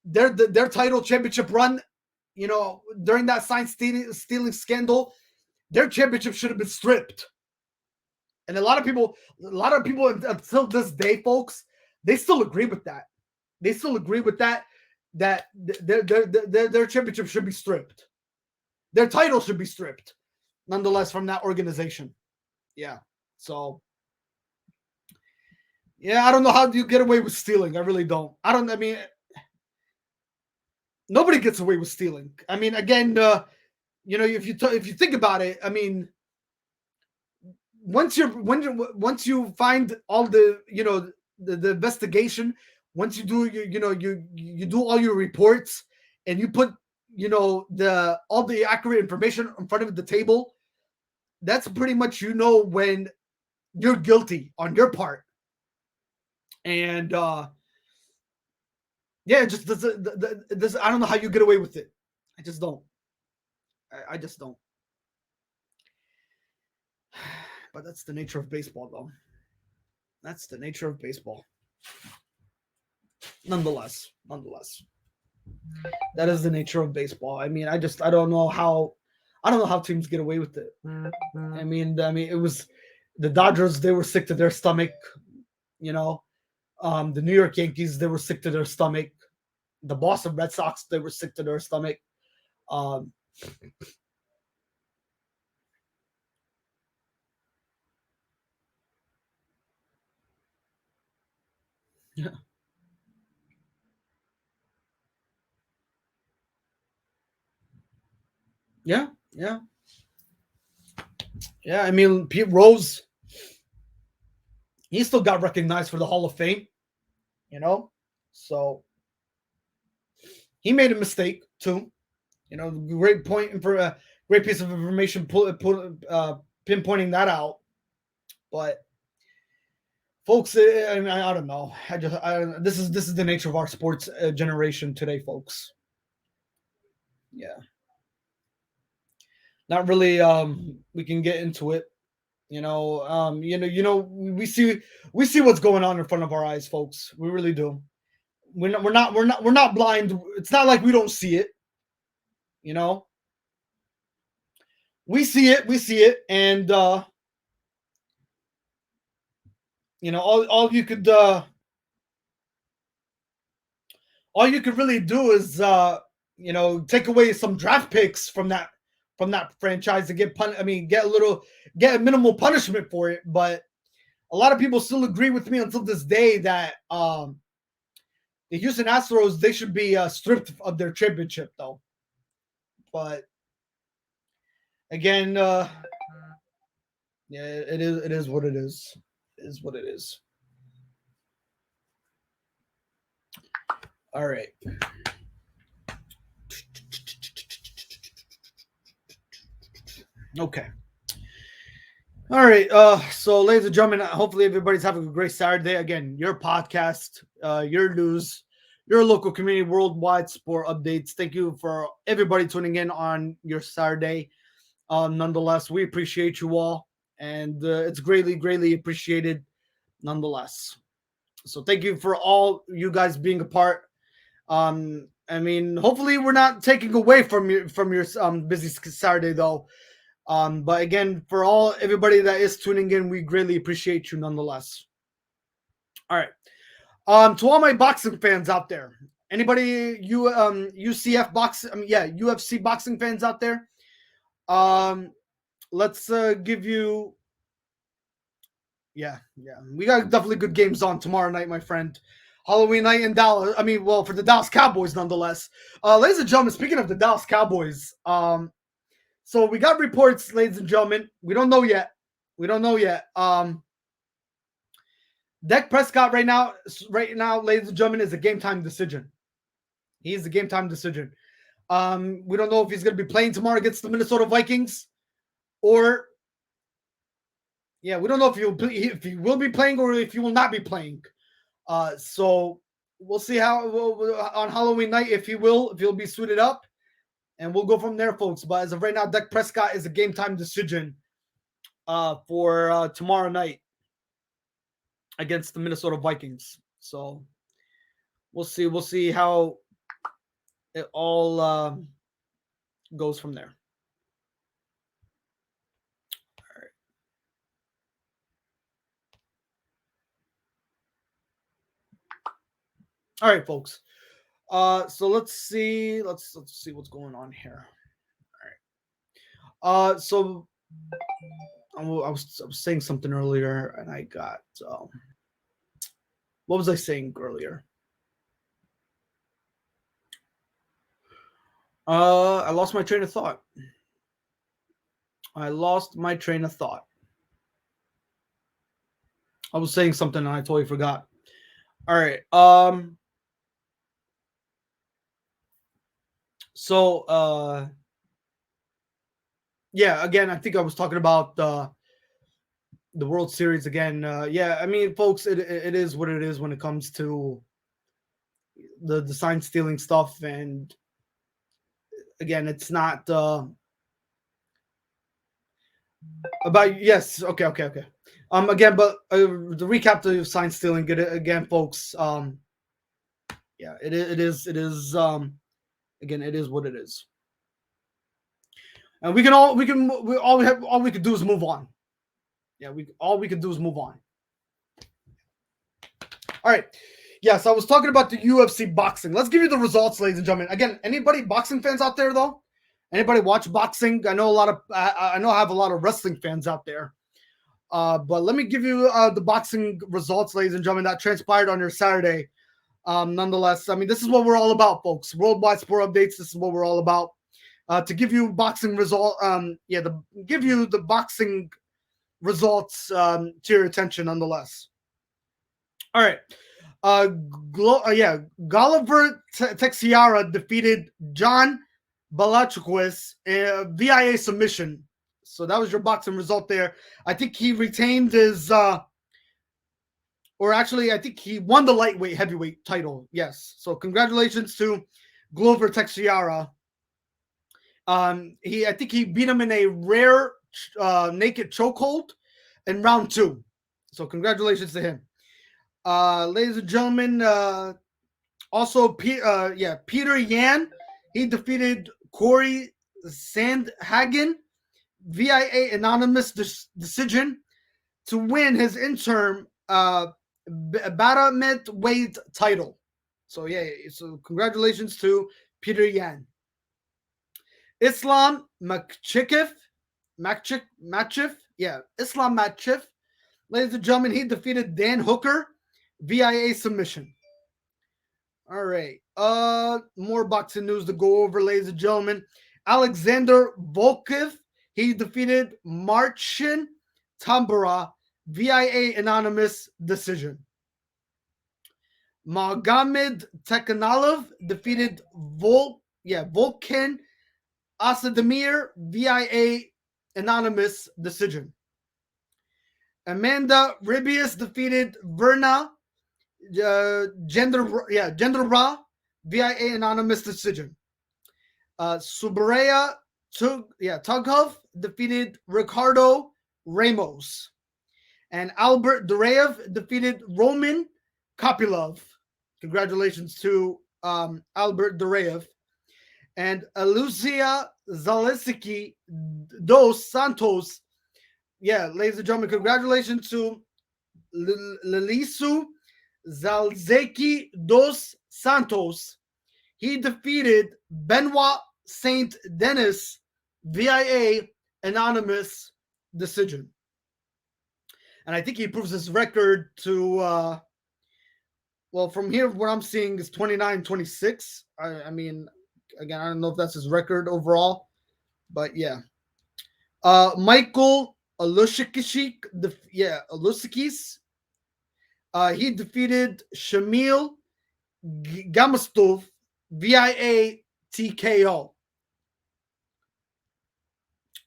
their title championship run, during that sign stealing scandal, their championship should have been stripped. And a lot of people until this day, folks, they still agree with that. They still agree with that their championship should be stripped. Their title should be stripped, nonetheless, from that organization. Yeah. So, yeah, I don't know how you get away with stealing. I really don't. I mean, nobody gets away with stealing. I mean, again, if you think about it, I mean, once you find all the the investigation, once you do you do all your reports and you put all the accurate information in front of the table, that's pretty much when you're guilty on your part. And just this, I don't know how you get away with it. I just don't. I just don't. But that's the nature of baseball, though. That's the nature of baseball. Nonetheless, that is the nature of baseball. I mean, I don't know how teams get away with it. I mean, it was the Dodgers. They were sick to their stomach. The New York Yankees, they were sick to their stomach. The Boston Red Sox, they were sick to their stomach. Yeah. Yeah. I mean, Pete Rose, he still got recognized for the Hall of Fame, so he made a mistake too. Great point for a great piece of information, pinpointing that out. But folks, I don't know. This is the nature of our sports generation today, folks. Yeah. Not really. We can get into it. We see what's going on in front of our eyes, folks. We really do. we're not blind. It's not like we don't see it. You know, we see it, and all you could really do is take away some draft picks from that franchise to get get a minimal punishment for it. But a lot of people still agree with me until this day that the Houston Astros, they should be stripped of their championship, though. But again, yeah, it is what it is. It is what it is. All right. Okay. All right. So ladies and gentlemen, hopefully everybody's having a great Saturday. Again, your podcast, your news, your local community, worldwide sport updates. Thank you for everybody tuning in on your Saturday. Nonetheless, we appreciate you all, and it's greatly appreciated nonetheless. So thank you for all you guys being a part. Hopefully we're not taking away from your busy Saturday, though. But again, for everybody that is tuning in, we greatly appreciate you nonetheless. All right. To all my boxing fans out there, anybody UFC boxing fans out there, let's give you. Yeah, we got definitely good games on tomorrow night, my friend. Halloween night in Dallas. For the Dallas Cowboys, nonetheless. Ladies and gentlemen, speaking of the Dallas Cowboys, so we got reports, ladies and gentlemen. We don't know yet. Dak Prescott right now, ladies and gentlemen, is a game time decision. He's the game time decision. We don't know if he's going to be playing tomorrow against the Minnesota Vikings, or we don't know if he will be playing or if he will not be playing. So we'll see how on Halloween night if he'll be suited up. And we'll go from there, folks. But as of right now, Dak Prescott is a game-time decision for tomorrow night against the Minnesota Vikings. So we'll see. We'll see how it all goes from there. All right, folks. So let's see what's going on here. All right. So I was saying something earlier, and I got what was I saying earlier? I lost my train of thought. I was saying something and I totally forgot. All right. So again, I think I was talking about the World Series again. Folks, it is what it is when it comes to the sign stealing stuff. And again, it's not about yes. Okay. Again, but the recap to sign stealing again, folks. It is. Again, it is what it is. And all we could do is move on. All we could do is move on. All right. Yes, I was talking about the UFC boxing. Let's give you the results, ladies and gentlemen. Again, anybody boxing fans out there though? Anybody watch boxing? I know I have a lot of wrestling fans out there. But let me give you the boxing results, ladies and gentlemen, that transpired on your Saturday. Nonetheless, this is what we're all about, folks. Worldwide Sport Updates. This is what we're all about. To give you boxing give you the boxing results to your attention, nonetheless. All right. Gulliver Texiara defeated John Balachquis via submission. So that was your boxing result there. I think he retained his I think he won the lightweight heavyweight title. Yes. So congratulations to Glover Texiara. I think he beat him in a rare naked chokehold in round 2. So congratulations to him. Ladies and gentlemen, Also, Peter Yan, he defeated Corey Sandhagen via anonymous decision to win his interim bantamweight title. So so congratulations to Peter Yan. Islam Makhachev, Islam Makhachev, ladies and gentlemen, he defeated Dan Hooker via submission. All right. More boxing news to go over, ladies and gentlemen. Alexander Volkov, he defeated Marcin Tambura via anonymous decision. Magomed Tekhanalov defeated Volkan Asadamir via anonymous decision. Amanda Ribius defeaed Verna Genderra via anonymous decision. Subaraya Tughov defeated Ricardo Ramos. And Albert Dureyev defeated Roman Kopylov. Congratulations to Albert Dureyev. And Alucia Zaleski dos Santos. Yeah, ladies and gentlemen, congratulations to Lilisu Zalzeki dos Santos. He defeated Benoit Saint Denis via anonymous decision. And I think he improves his record to, from here, what I'm seeing is 29-26. I mean, again, I don't know if that's his record overall, but yeah. Michael Alusikis, he defeated Shamil Gamastov via TKO.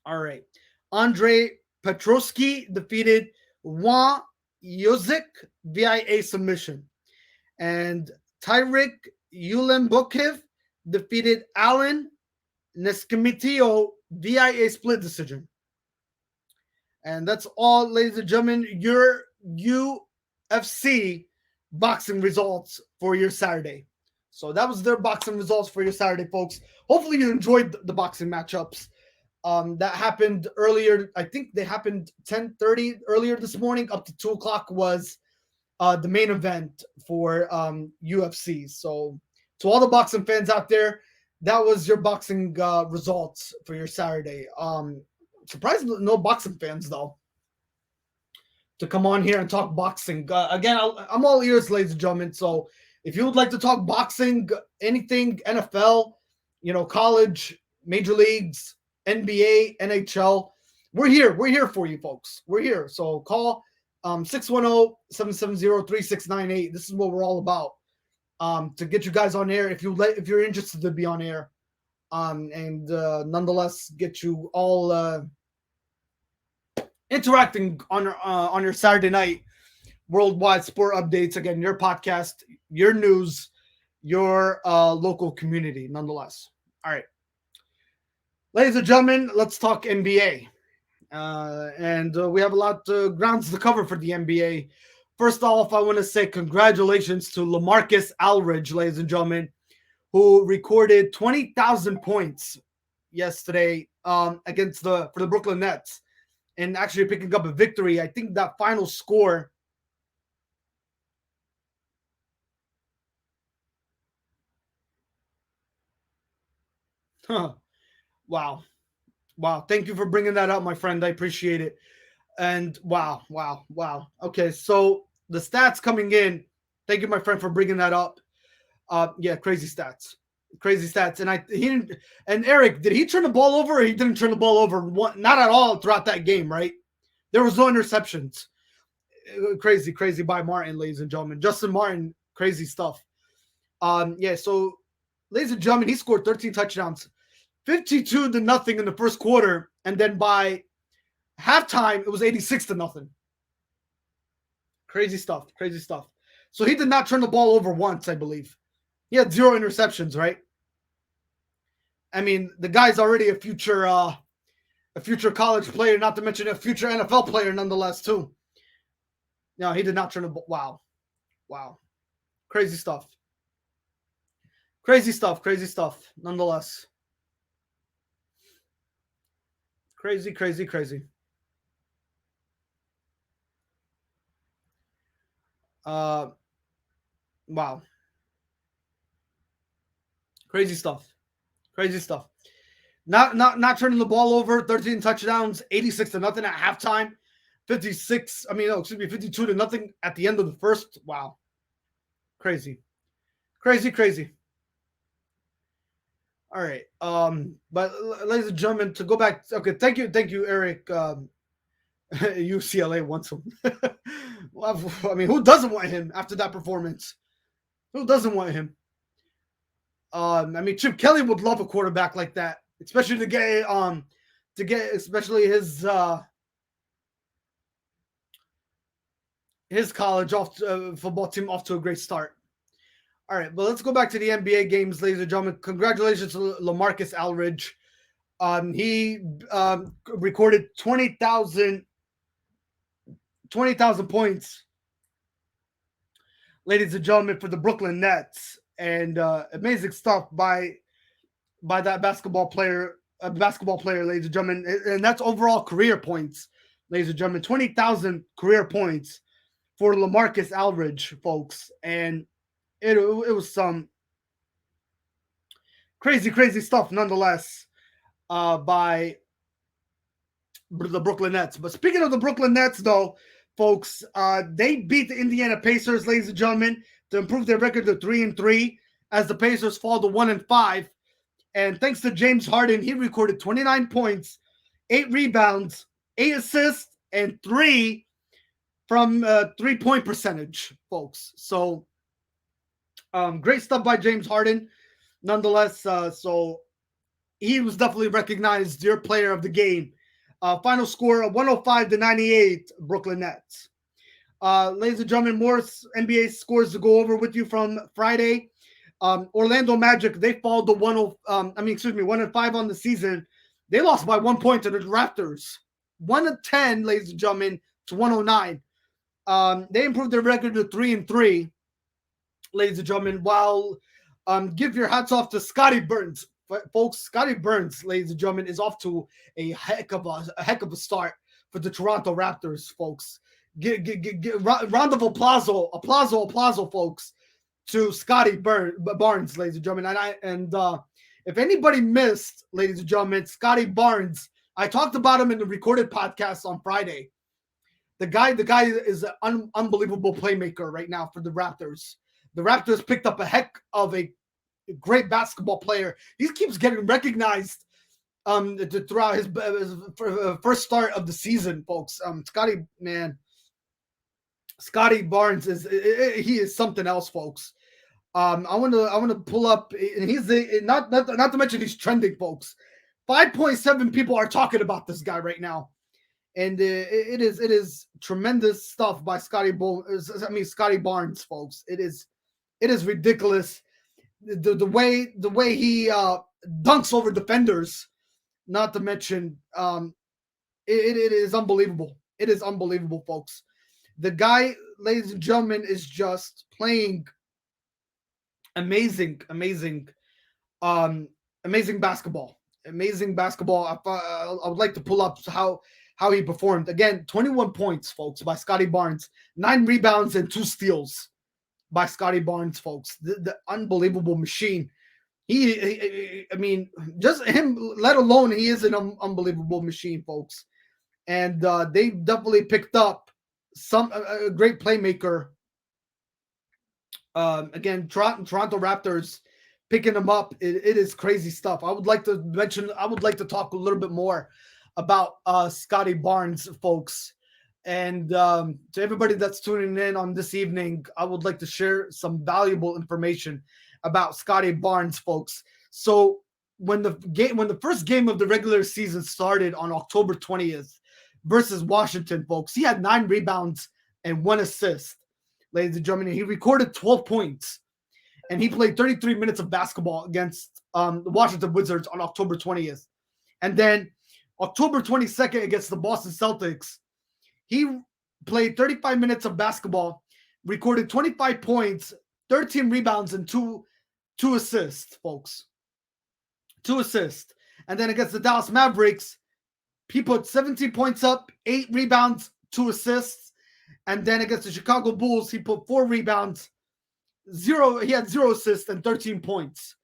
All right. Andre Petrovsky defeated Juan Yozik via submission. And Tyrik Ulenbokev defeated Alan Neskamitio via split decision. And that's all, ladies and gentlemen, your UFC boxing results for your Saturday. So that was their boxing results for your Saturday, folks. Hopefully you enjoyed the boxing matchups. That happened earlier. I think they happened 10:30 earlier this morning. Up to 2 o'clock was the main event for UFC. So to all the boxing fans out there, that was your boxing results for your Saturday. Surprised no boxing fans, though, to come on here and talk boxing. Again, I'm all ears, ladies and gentlemen. So if you would like to talk boxing, anything, NFL, college, major leagues, NBA, NHL, we're here. We're here for you, folks. We're here. So call 610-770-3698. This is what we're all about. To get you guys on air if you're interested to be on air. And nonetheless get you all interacting on your Saturday night worldwide sport updates. Again, your podcast, your news, your local community, nonetheless. All right. Ladies and gentlemen, let's talk NBA. And we have a lot of grounds to cover for the NBA. First off, I want to say congratulations to LaMarcus Aldridge, ladies and gentlemen, who recorded 20,000 points yesterday for the Brooklyn Nets, and actually picking up a victory. I think that final score. Wow. Thank you for bringing that up, my friend. I appreciate it. And wow. Okay, so the stats coming in. Thank you, my friend, for bringing that up. Crazy stats. And Eric, did he turn the ball over or he didn't turn the ball over? Not at all throughout that game, right? There was no interceptions. Crazy by Martin, ladies and gentlemen. Justin Martin, crazy stuff. So ladies and gentlemen, he scored 13 touchdowns, 52-0 in the first quarter, and then by halftime it was 86-0. Crazy stuff. So he did not turn the ball over once, I believe. He had 0 interceptions, right? I mean, the guy's already a future college player, not to mention a future NFL player nonetheless, too. No, he did not turn the ball. Wow. Crazy stuff. Crazy stuff, nonetheless. Crazy. Wow. Crazy stuff. Not turning the ball over, 13 touchdowns, 86-0 at halftime, 52-0 at the end of the first. Wow. Crazy. All right. But ladies and gentlemen, to go back, okay, thank you, Eric. UCLA wants him. Well, I mean, who doesn't want him after that performance? Who doesn't want him? I mean, Chip Kelly would love a quarterback like that, especially to get especially his college football team off to a great start. All right, but let's go back to the NBA games, ladies and gentlemen. Congratulations to LaMarcus Aldridge. He recorded 20,000 points, ladies and gentlemen, for the Brooklyn Nets, and amazing stuff by that basketball player, ladies and gentlemen, and that's overall career points, ladies and gentlemen. 20,000 career points for LaMarcus Aldridge, folks, and it was some crazy stuff, nonetheless, by the Brooklyn Nets. But speaking of the Brooklyn Nets, though, folks, they beat the Indiana Pacers, ladies and gentlemen, to improve their record to 3-3, as the Pacers fall to 1-5. And thanks to James Harden, he recorded 29 points, 8 rebounds, 8 assists, and 3 from 3-point percentage, folks. So great stuff by James Harden, nonetheless. So he was definitely recognized your player of the game. Final score of 105-98, Brooklyn Nets. Ladies and gentlemen, more NBA scores to go over with you from Friday. Orlando Magic, they fall to 105 on the season. They lost by 1 point to the Raptors. 110, ladies and gentlemen, to 109. They improved their record to 3-3, ladies and gentlemen, while give your hats off to Scotty Barnes. Folks, Scotty Barnes, ladies and gentlemen, is off to a heck of a start for the Toronto Raptors, folks. Round of applause, folks, to Scotty Barnes, ladies and gentlemen. And if anybody missed, ladies and gentlemen, Scotty Barnes, I talked about him in the recorded podcast on Friday. The guy is an unbelievable playmaker right now for the Raptors. The Raptors picked up a heck of a great basketball player. He keeps getting recognized throughout his first start of the season, folks. Scotty Barnes is something else, folks. I want to pull up, and he's not to mention he's trending, folks. 5.7 people are talking about this guy right now, and it is tremendous stuff by Scotty Barnes, folks. It is ridiculous. The way he dunks over defenders, not to mention it is unbelievable. It is unbelievable, folks. The guy, ladies and gentlemen, is just playing amazing basketball. Amazing basketball. I would like to pull up how he performed. Again, 21 points, folks, by Scotty Barnes, 9 rebounds and 2 steals by Scotty Barnes, folks. The unbelievable machine. I mean, just him, let alone, he is an unbelievable machine, folks. And they definitely picked up a great playmaker. Again, Toronto Raptors picking him up. It is crazy stuff. I would like to talk a little bit more about Scotty Barnes, folks. And to everybody that's tuning in on this evening, I would like to share some valuable information about Scotty Barnes, folks. So when the first game of the regular season started on October 20th versus Washington, folks, he had 9 rebounds and 1 assist, ladies and gentlemen. He recorded 12 points, and he played 33 minutes of basketball against the Washington Wizards on October 20th. And then October 22nd against the Boston Celtics, he played 35 minutes of basketball, recorded 25 points, 13 rebounds, and 2 assists, folks. 2 assists. And then against the Dallas Mavericks, he put 17 points up, 8 rebounds, 2 assists. And then against the Chicago Bulls, he put 4 rebounds, he had 0 assists and 13 points.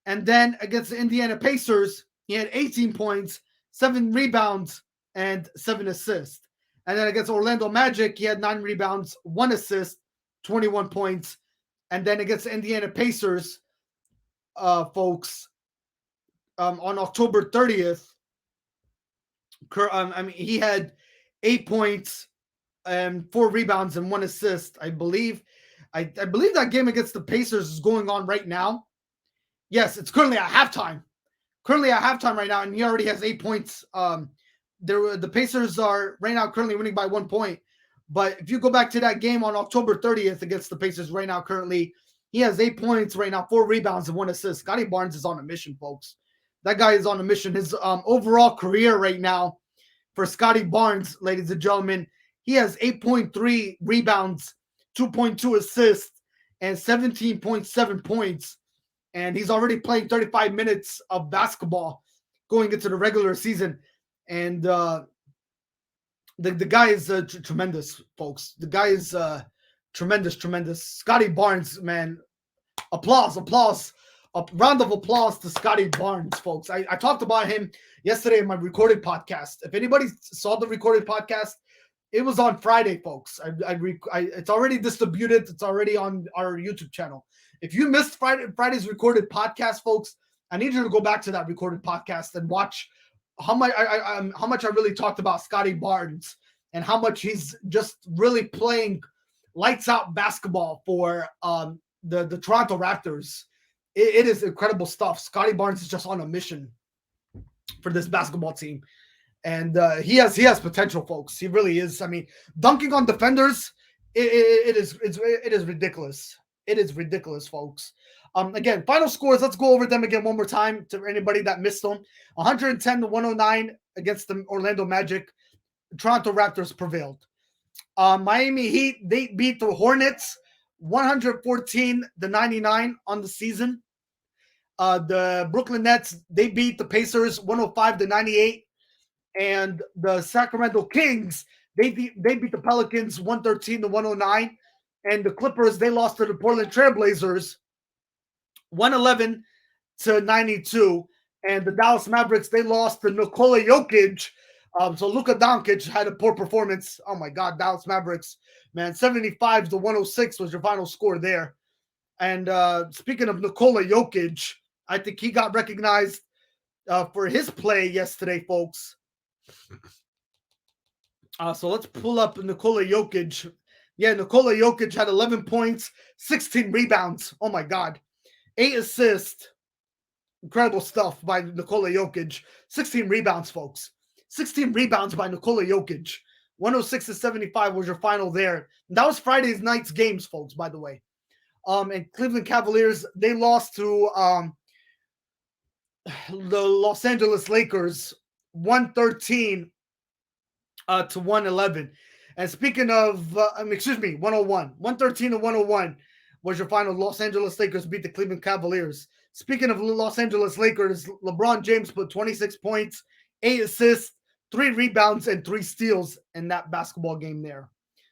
And then against the Indiana Pacers, he had 18 points, 7 rebounds, and 7 assists. And then against Orlando Magic, he had 9 rebounds, 1 assist, 21 points. And then against the Indiana Pacers, folks, on October 30th, he had 8 points and 4 rebounds and 1 assist. I believe that game against the Pacers is going on right now. Yes, it's currently at halftime. Right now, and he already has 8 points. The Pacers are right now currently winning by 1 point. But if you go back to that game on October 30th against the Pacers right now, currently, he has 8 points right now, 4 rebounds and 1 assist. Scotty Barnes is on a mission, folks. That guy is on a mission. His overall career right now for Scotty Barnes, ladies and gentlemen, he has 8.3 rebounds, 2.2 assists, and 17.7 points. And he's already playing 35 minutes of basketball going into the regular season. And the guy is tremendous, folks. The guy is tremendous. Scotty Barnes, man. Applause. A round of applause to Scotty Barnes, folks. I talked about him yesterday in my recorded podcast. If anybody saw the recorded podcast, it was on Friday, folks. It's already distributed. It's already on our YouTube channel. If you missed Friday's recorded podcast, folks, I need you to go back to that recorded podcast and watch how much I really talked about Scotty Barnes and how much he's just really playing lights out basketball for the Toronto Raptors. It is incredible stuff. Scotty Barnes is just on a mission for this basketball team. And he has potential, folks. He really is. I mean, dunking on defenders, it is ridiculous. It is ridiculous, folks. Again, final scores. Let's go over them again one more time to anybody that missed them. 110-109 against the Orlando Magic. Toronto Raptors prevailed. Miami Heat, they beat the Hornets 114-99 on the season. The Brooklyn Nets, they beat the Pacers 105-98. And the Sacramento Kings, they beat the Pelicans 113-109. And the Clippers, they lost to the Portland Trailblazers 111-92. And the Dallas Mavericks, they lost to Nikola Jokic. So Luka Doncic had a poor performance. Oh my God, Dallas Mavericks, man, 75-106 was your final score there. And speaking of Nikola Jokic, I think he got recognized for his play yesterday, folks. So let's pull up Nikola Jokic. Yeah, Nikola Jokic had 11 points, 16 rebounds. Oh my God. 8 assists. Incredible stuff by Nikola Jokic. 16 rebounds, folks. 16 rebounds by Nikola Jokic. 106-75 was your final there. And that was Friday night's games, folks, by the way. And Cleveland Cavaliers, they lost to the Los Angeles Lakers 113 to 111. And speaking of, 101. 113-101 was your final. Los Angeles Lakers beat the Cleveland Cavaliers. Speaking of Los Angeles Lakers, LeBron James put 26 points, 8 assists, 3 rebounds, and 3 steals in that basketball game there.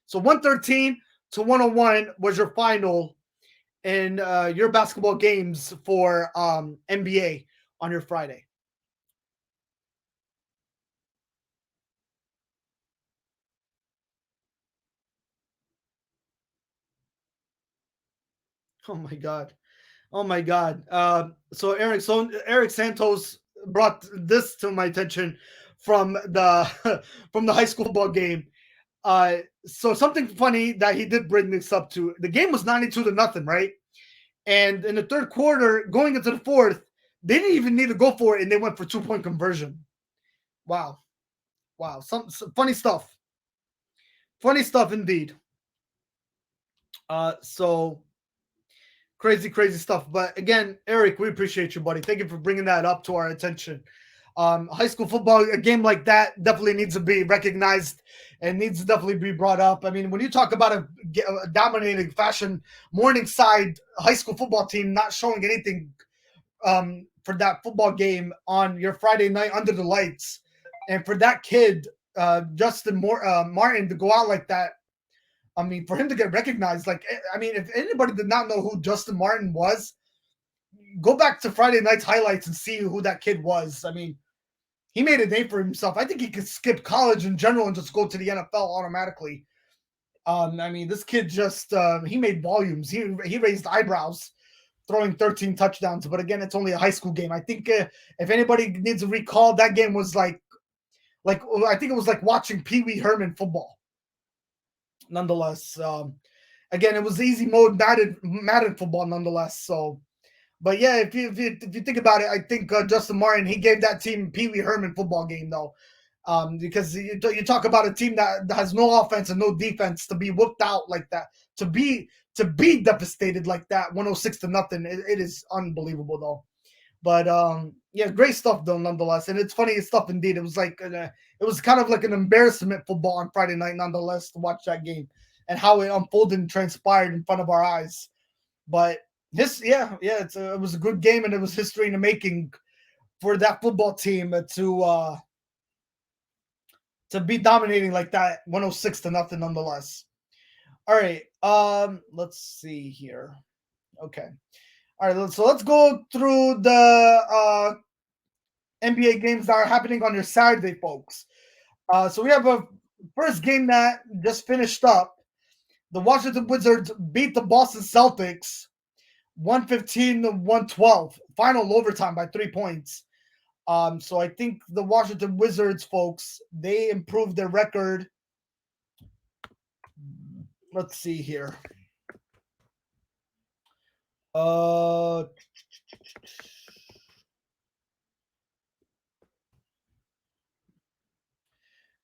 So 113-101 was your final in your basketball games for NBA on your Friday. Oh my God. So Eric Santos brought this to my attention from the high school football game. So something funny that he did bring this up to. The game was 92-0, right? And in the third quarter, going into the fourth, they didn't even need to go for it, and they went for 2-point conversion. Wow. Some funny stuff. Funny stuff indeed. So crazy stuff. But again, Eric, we appreciate you, buddy. Thank you for bringing that up to our attention. High school football, a game like that definitely needs to be recognized and needs to definitely be brought up. I mean, when you talk about a dominating fashion Morningside high school football team not showing anything for that football game on your Friday night under the lights, and for that kid, Justin Martin, to go out like that, I mean, for him to get recognized, like, I mean, if anybody did not know who Justin Martin was, go back to Friday night's highlights and see who that kid was. I mean, he made a name for himself. I think he could skip college in general and just go to the NFL automatically. I mean, this kid just he made volumes. He raised eyebrows, throwing 13 touchdowns. But again, it's only a high school game. I think if anybody needs to recall, that game was like I think it was like watching Pee Wee Herman football. Nonetheless, again, it was easy mode Madden football. Nonetheless, so. But yeah, if you think about it, I think Justin Martin, he gave that team Pee Wee Herman football game though, because you talk about a team that has no offense and no defense to be whooped out like that, to be devastated like that, 106-0. It is unbelievable though. But yeah, great stuff though nonetheless, and it's funny stuff indeed. It was like it was kind of like an embarrassment football on Friday night nonetheless to watch that game and how it unfolded and transpired in front of our eyes. But it was a good game, and it was history in the making for that football team to be dominating like that, 106-0 nonetheless. All right, let's see here. Okay, all right, so let's go through the NBA games that are happening on your Saturday, folks. So we have a first game that just finished up. The Washington Wizards beat the Boston Celtics 115-112, final overtime by 3 points. So I think the Washington Wizards, folks, they improved their record. Let's see here. So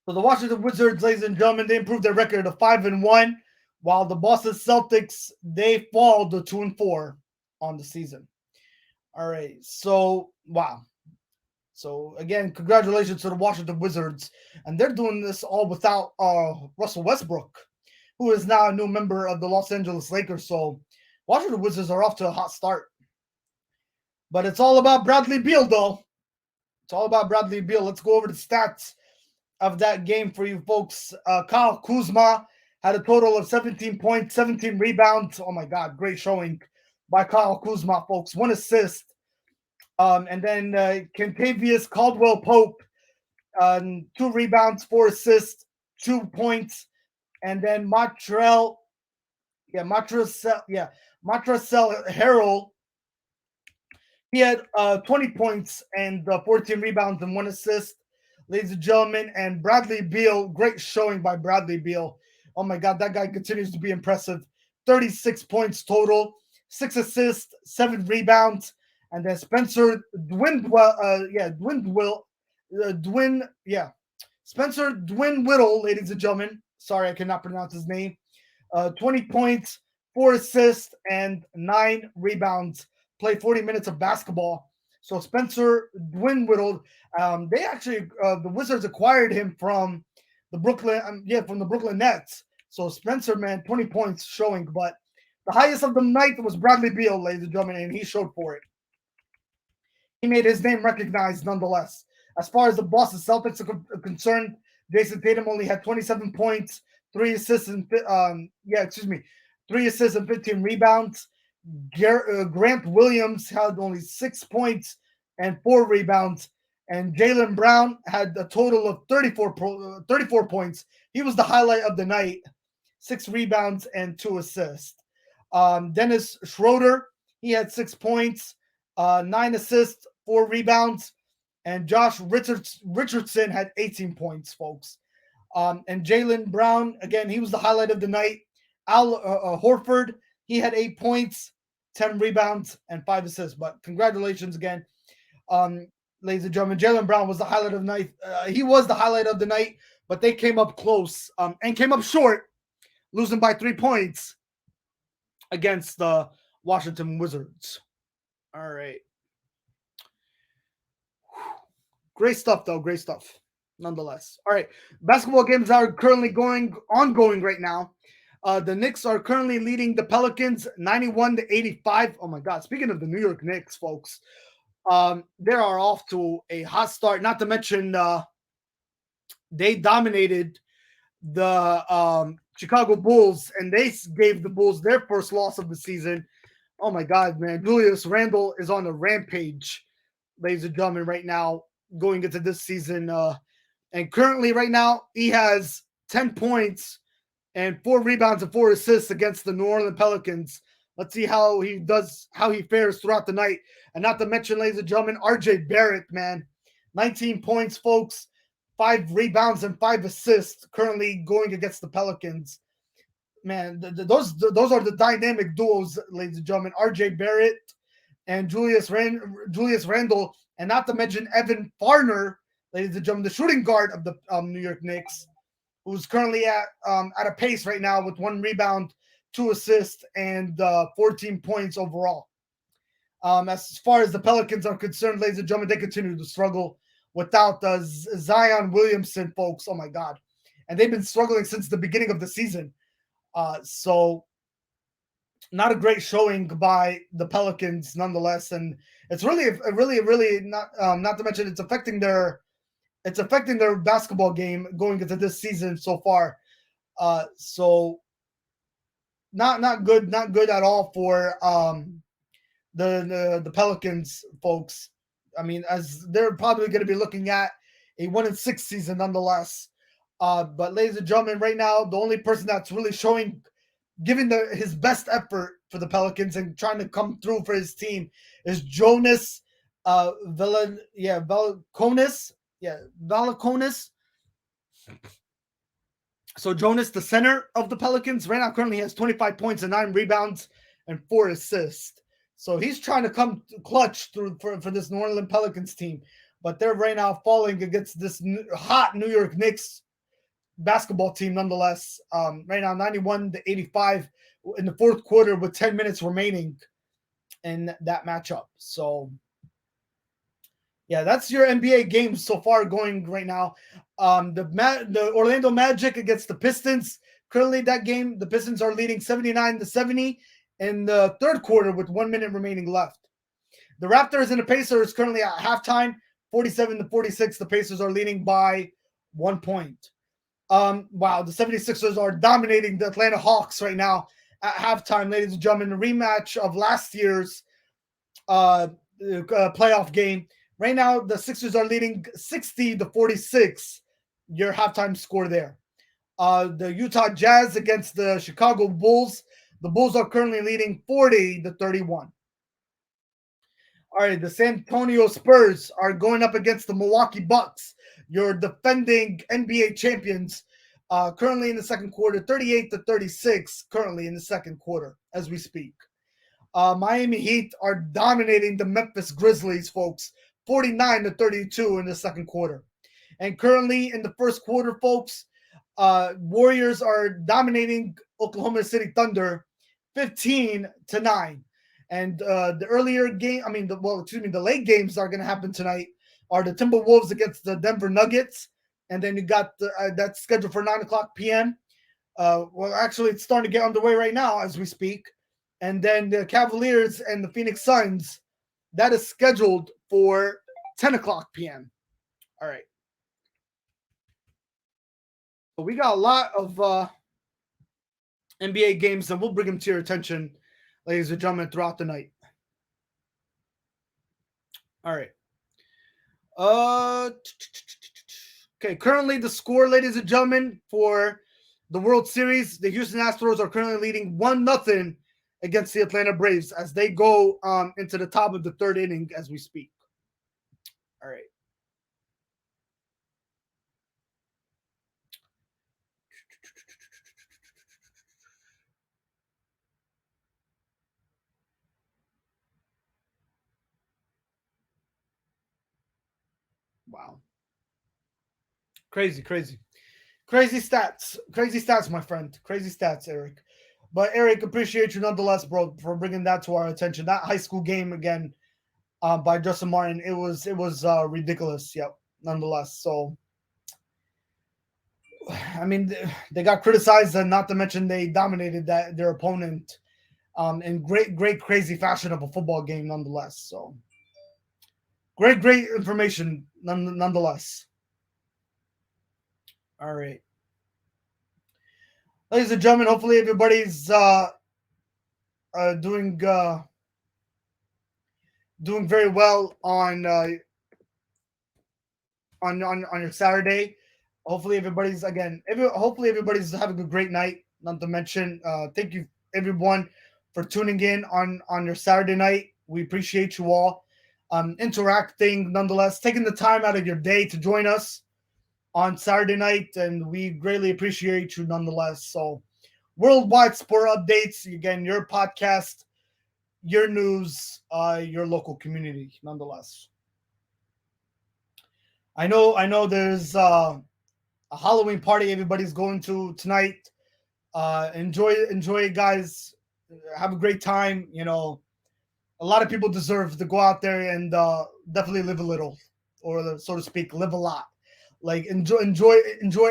the Washington Wizards, ladies and gentlemen, they improved their record to 5-1, while the Boston Celtics, they fall to 2-4 on the season. All right, so wow. So again, congratulations to the Washington Wizards, and they're doing this all without Russell Westbrook, who is now a new member of the Los Angeles Lakers. So Washington Wizards are off to a hot start. But it's all about Bradley Beal, though. It's all about Bradley Beal. Let's go over the stats of that game for you folks. Kyle Kuzma had a total of 17 points, 17 rebounds. Oh my God, great showing by Kyle Kuzma, folks. 1 assist. And then Kentavious Caldwell-Pope, 2 rebounds, 4 assists, 2 points. And then Montrezl Harrell, he had 20 points and 14 rebounds and 1 assist, ladies and gentlemen. And Bradley Beal, great showing by Bradley Beal. Oh my God, that guy continues to be impressive. 36 points total, 6 assists, 7 rebounds. And then Spencer Spencer Dwin-Whittle, ladies and gentlemen. Sorry, I cannot pronounce his name. 20 points, 4 assists, and 9 rebounds. Played 40 minutes of basketball. So Spencer Dwin-Whittle, they actually the Wizards acquired him from the Brooklyn Nets. So Spencer, man, 20 points showing, but the highest of the night was Bradley Beal, ladies and gentlemen, and he showed for it. He made his name recognized nonetheless. As far as the Boston Celtics are concerned, Jason Tatum only had 27 points, 3 assists and 3 assists and 15 rebounds. Grant Williams had only 6 points and 4 rebounds, and Jaylen Brown had a total of 34 points. He was the highlight of the night, 6 rebounds and 2 assists. Dennis Schroeder, he had 6 points, 9 assists, 4 rebounds, and Josh Richardson had 18 points, folks. And Jaylen Brown, again, he was the highlight of the night. Al Horford, he had 8 points, 10 rebounds, and 5 assists. But congratulations again, ladies and gentlemen. Jaylen Brown was the highlight of the night. He was the highlight of the night, but they came up close and came up short, losing by 3 points against the Washington Wizards. All right. Great stuff, though. Great stuff, nonetheless. All right, basketball games are currently ongoing right now. The Knicks are currently leading the Pelicans 91-85. Oh my God! Speaking of the New York Knicks, folks, they are off to a hot start. Not to mention, they dominated the Chicago Bulls, and they gave the Bulls their first loss of the season. Oh my God, man! Julius Randle is on a rampage, ladies and gentlemen, right now going into this season. And currently, right now, he has 10 points and 4 rebounds and 4 assists against the New Orleans Pelicans. Let's see how he fares throughout the night. And not to mention, ladies and gentlemen, RJ Barrett, man, 19 points, folks, 5 rebounds and 5 assists currently going against the Pelicans. Man, those are the dynamic duos, ladies and gentlemen. RJ Barrett and Julius Randle, and not to mention Evan Farner, ladies and gentlemen, the shooting guard of the New York Knicks, who's currently at a pace right now with 1 rebound, 2 assists, and 14 points overall. As far as the Pelicans are concerned, ladies and gentlemen, they continue to struggle without Zion Williamson, folks. Oh my God, and they've been struggling since the beginning of the season. So not a great showing by the Pelicans, nonetheless, and it's really not to mention it's affecting their basketball game going into this season so far. So not good at all for the Pelicans, folks. I mean, as they're probably going to be looking at a 1-6 season nonetheless. But ladies and gentlemen, right now the only person that's really giving his best effort for the Pelicans and trying to come through for his team is Jonas Valanciunas. So Jonas, the center of the Pelicans, right now currently has 25 points and 9 rebounds and 4 assists. So he's trying to come clutch for this New Orleans Pelicans team, but they're right now falling against this hot New York Knicks basketball team nonetheless. Right now 91-85 in the fourth quarter with 10 minutes remaining in that matchup. So yeah, that's your NBA games so far going right now. The Orlando Magic against the Pistons. Currently that game, the Pistons are leading 79-70 in the third quarter with 1 minute remaining left. The Raptors and the Pacers currently at halftime, 47-46. The Pacers are leading by 1 point. Wow, the 76ers are dominating the Atlanta Hawks right now at halftime, ladies and gentlemen. The rematch of last year's playoff game. Right now, the Sixers are leading 60-46. Your halftime score there. The Utah Jazz against the Chicago Bulls. The Bulls are currently leading 40-31. All right, the San Antonio Spurs are going up against the Milwaukee Bucks, your defending NBA champions, currently in the second quarter, 38-36, currently in the second quarter as we speak. Miami Heat are dominating the Memphis Grizzlies, folks, 49-32 in the second quarter. And currently in the first quarter, folks, Warriors are dominating Oklahoma City Thunder 15-9. And the earlier game, the late games are going to happen tonight are the Timberwolves against the Denver Nuggets. And then you got that's scheduled for 9:00 p.m. Well, actually, it's starting to get underway right now as we speak. And then the Cavaliers and the Phoenix Suns, that is scheduled for 10:00 p.m. All right. So we got a lot of NBA games, and we'll bring them to your attention, ladies and gentlemen, throughout the night. All right. Okay, currently the score, ladies and gentlemen, for the World Series, the Houston Astros are currently leading 1-0 against the Atlanta Braves as they go into the top of the third inning as we speak. All right. Wow. Crazy stats, my friend. Crazy stats, Eric. But Eric, appreciate you nonetheless, bro, for bringing that to our attention. That high school game again by Justin Martin, it was ridiculous. Yep. nonetheless. So, I mean, they got criticized, and not to mention they dominated their opponent in great, crazy fashion of a football game, nonetheless. So, great information, nonetheless. All right, ladies and gentlemen, hopefully everybody's doing very well on your Saturday. Hopefully hopefully everybody's having a great night. Not to mention, thank you everyone for tuning in on your Saturday night. We appreciate you all interacting, nonetheless, taking the time out of your day to join us on Saturday night, and we greatly appreciate you nonetheless. So, Worldwide Sport Updates, again, your podcast, your news, your local community, nonetheless. I know there's a Halloween party everybody's going to tonight. Enjoy it, guys. Have a great time. You know, a lot of people deserve to go out there and definitely live a little, or so to speak, live a lot. Like enjoy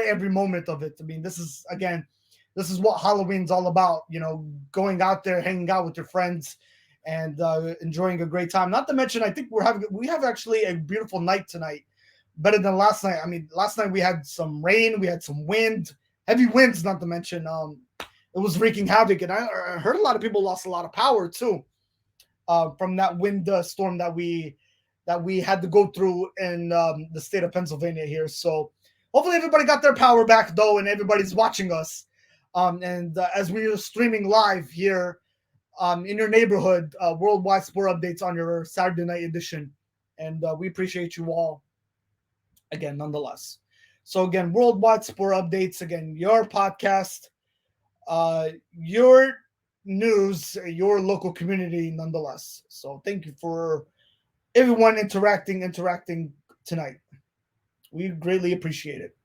every moment of it. I mean, this is what Halloween's all about. You know, going out there, hanging out with your friends, and enjoying a great time. Not to mention, I think we have actually a beautiful night tonight, better than last night. I mean, last night we had some rain, we had some wind, heavy winds. Not to mention, it was wreaking havoc, and I heard a lot of people lost a lot of power too, from that wind storm that we had to go through in the state of Pennsylvania here. So hopefully everybody got their power back though, and everybody's watching us. And as we are streaming live here in your neighborhood, Worldwide Sport Updates on your Saturday night edition. And we appreciate you all again, nonetheless. So again, Worldwide Sport Updates, again, your podcast, your news, your local community, nonetheless. So thank you for everyone interacting tonight. We greatly appreciate it.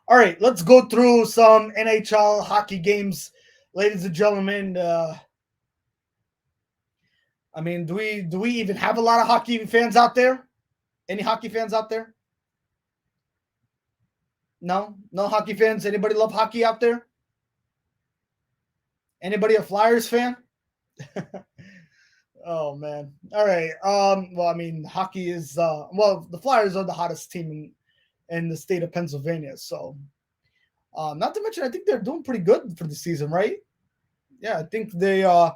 All right, let's go through some NHL hockey games, ladies and gentlemen. I mean, do we even have a lot of hockey fans out there? Any hockey fans out there? No hockey fans. Anybody love hockey out there? Anybody a Flyers fan? Oh man. All right. Well, I mean, hockey is the Flyers are the hottest team in the state of Pennsylvania. So, not to mention, I think they're doing pretty good for the season, right? Yeah, I think the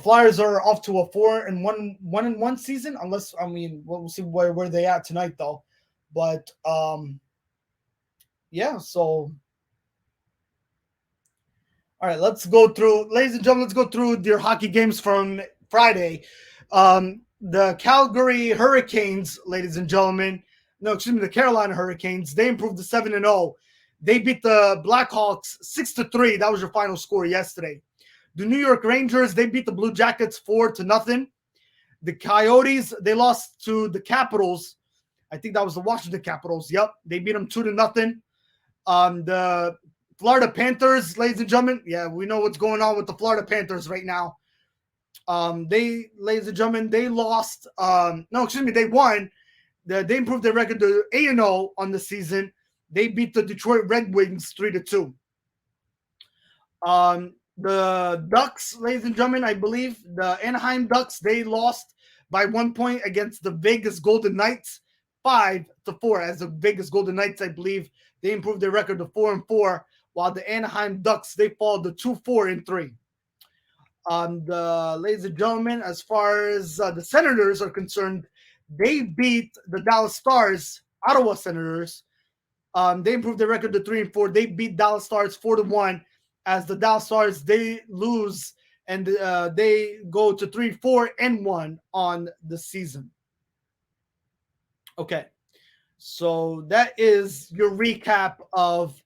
Flyers are off to a 4-1 season. Unless, I mean, we'll see where they at tonight though. But yeah. So, all right, let's go through, ladies and gentlemen. Let's go through your hockey games from Friday. The Calgary Hurricanes, ladies and gentlemen. No, excuse me, the Carolina Hurricanes. They improved to 7-0. They beat the Blackhawks 6-3. That was your final score yesterday. The New York Rangers, they beat the Blue Jackets 4-0. The Coyotes, they lost to the Capitals. I think that was the Washington Capitals. Yep, they beat them 2-0. The Florida Panthers, ladies and gentlemen. Yeah, we know what's going on with the Florida Panthers right now. Ladies and gentlemen, they lost. They won. They improved their record to 8-0 on the season. They beat the Detroit Red Wings 3-2. The Ducks, ladies and gentlemen, I believe the Anaheim Ducks, they lost by 1 point against the Vegas Golden Knights 5-4. As the Vegas Golden Knights, I believe, they improved their record to 4-4, while the Anaheim Ducks, they fall to 2-4-3. Ladies and gentlemen, as far as the Senators are concerned, they beat the Dallas Stars, Ottawa Senators. They improved their record to 3-4. They beat Dallas Stars 4-1. As the Dallas Stars, they lose and they go to 3-4-1 on the season. Okay, so that is your recap of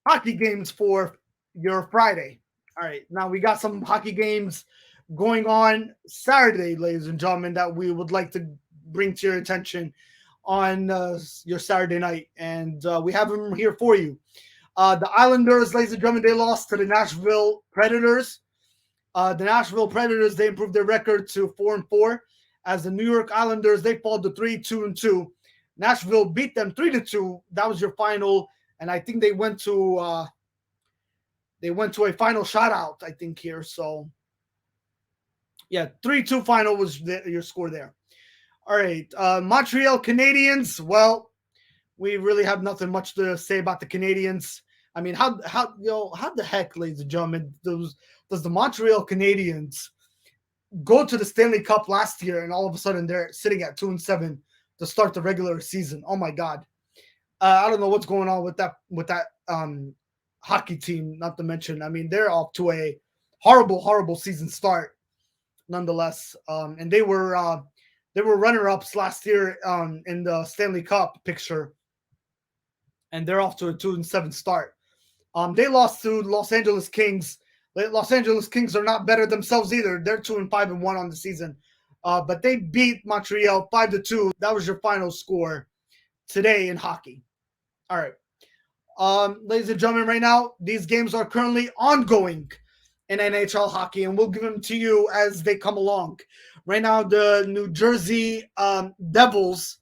hockey games for your Friday. All right, now we got some hockey games going on Saturday, ladies and gentlemen, that we would like to bring to your attention on your Saturday night, and we have them here for you. The Islanders, ladies and gentlemen, they lost to the Nashville Predators. The Nashville Predators, they improved their record to 4-4. As the New York Islanders, they fall to 3-2-2. Nashville beat them 3-2. That was your final, and I think they went to a final shutout, I think, here. So yeah, 3-2 final was your score there. All right, Montreal Canadiens. Well, we really have nothing much to say about the Canadiens. I mean, how the heck, ladies and gentlemen, does the Montreal Canadiens go to the Stanley Cup last year, and all of a sudden they're sitting at 2-7 to start the regular season? Oh my God, I don't know what's going on with that hockey team. Not to mention, I mean, they're off to a horrible season start, nonetheless. And they were runner-ups last year in the Stanley Cup picture, and they're off to a 2-7 start. They lost to Los Angeles Kings. The Los Angeles Kings are not better themselves either. They're 2-5-1 on the season. But they beat Montreal 5-2. That was your final score today in hockey. All right. Ladies and gentlemen, right now, these games are currently ongoing in NHL hockey, and we'll give them to you as they come along. Right now, the New Jersey Devils,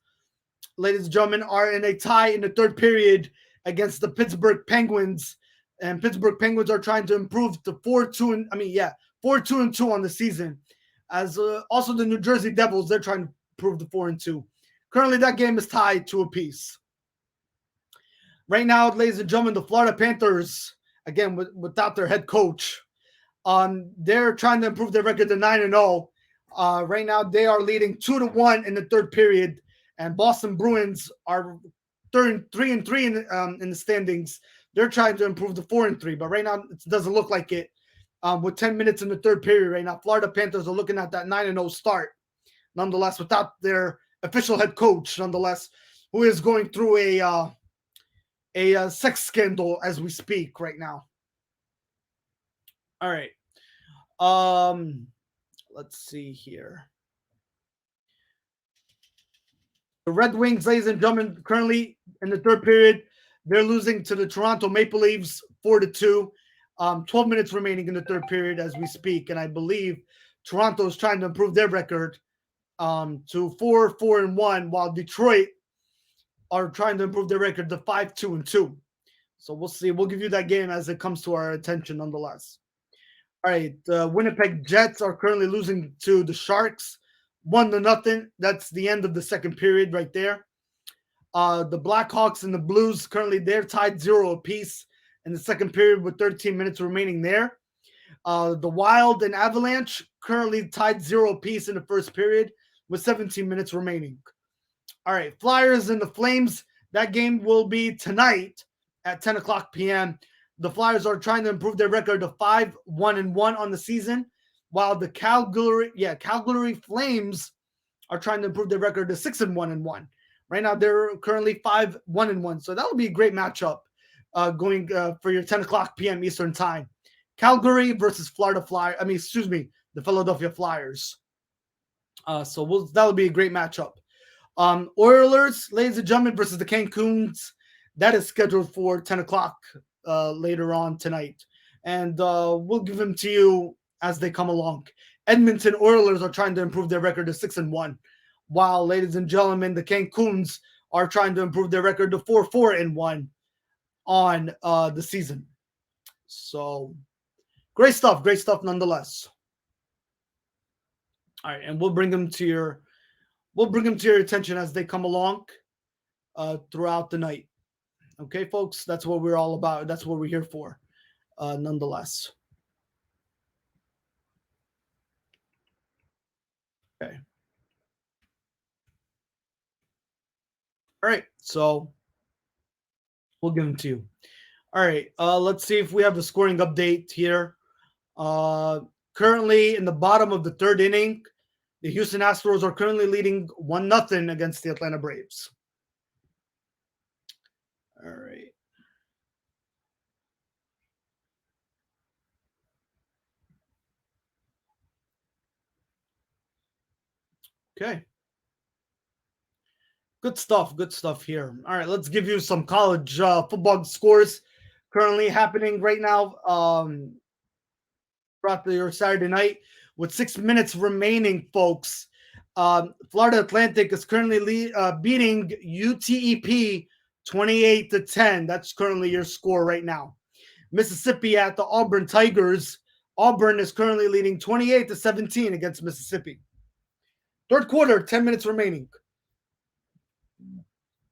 ladies and gentlemen, are in a tie in the third period against the Pittsburgh Penguins. And Pittsburgh Penguins are trying to improve to 4-2 on the season. As also the New Jersey Devils, they're trying to improve to 4-2. Currently, that game is tied 2-2. Right now, ladies and gentlemen, the Florida Panthers, again without their head coach, they're trying to improve their record to 9-0. Right now, they are leading 2-1 in the third period, and Boston Bruins are 3-3 in the standings. They're trying to improve to 4-3, but right now it doesn't look like it. With 10 minutes in the third period right now, Florida Panthers are looking at that 9-0 start, nonetheless, without their official head coach, nonetheless, who is going through a sex scandal as we speak right now. All right. Let's see here. The Red Wings, ladies and gentlemen, currently in the third period, they're losing to the Toronto Maple Leafs 4-2. 12 minutes remaining in the third period as we speak, and I believe Toronto is trying to improve their record to 4-1, while Detroit are trying to improve their record to 5-2. So we'll see. We'll give you that game as it comes to our attention, nonetheless. All right, the Winnipeg Jets are currently losing to the Sharks 1-0. That's the end of the second period right there. The Blackhawks and the Blues currently they're tied 0 apiece in the second period with 13 minutes remaining there. The Wild and Avalanche currently tied 0 apiece in the first period with 17 minutes remaining. All right, Flyers and the Flames. That game will be tonight at 10 o'clock p.m. The Flyers are trying to improve their record to 5-1-1 on the season, while the Calgary Flames are trying to improve their record to 6-1-1. Right now, they're currently 5-1-1. So that will be a great matchup going for your 10 o'clock p.m. Eastern time. Calgary versus the Philadelphia Flyers. So that will be a great matchup. Oilers, ladies and gentlemen, versus the Cancun's. That is scheduled for 10 o'clock later on tonight. And we'll give them to you as they come along. Edmonton Oilers are trying to improve their record to 6-1. While, ladies and gentlemen, the Cancun's are trying to improve their record to 4-1 on the season. So, great stuff nonetheless. All right, and we'll bring them to your attention as they come along throughout the night. Okay, folks, that's what we're all about. That's what we're here for, nonetheless. Okay. All right, so we'll give them to you. All right, let's see if we have the scoring update here. Currently in the bottom of the third inning, the Houston Astros are currently leading 1-0 against the Atlanta Braves. All right. Okay. Good stuff here. All right, let's give you some college football scores currently happening right now throughout your Saturday night with 6 minutes remaining, folks. Florida Atlantic is currently beating UTEP 28-10. That's currently your score right now. Mississippi at the Auburn Tigers. Auburn is currently leading 28-17 against Mississippi. Third quarter, 10 minutes remaining.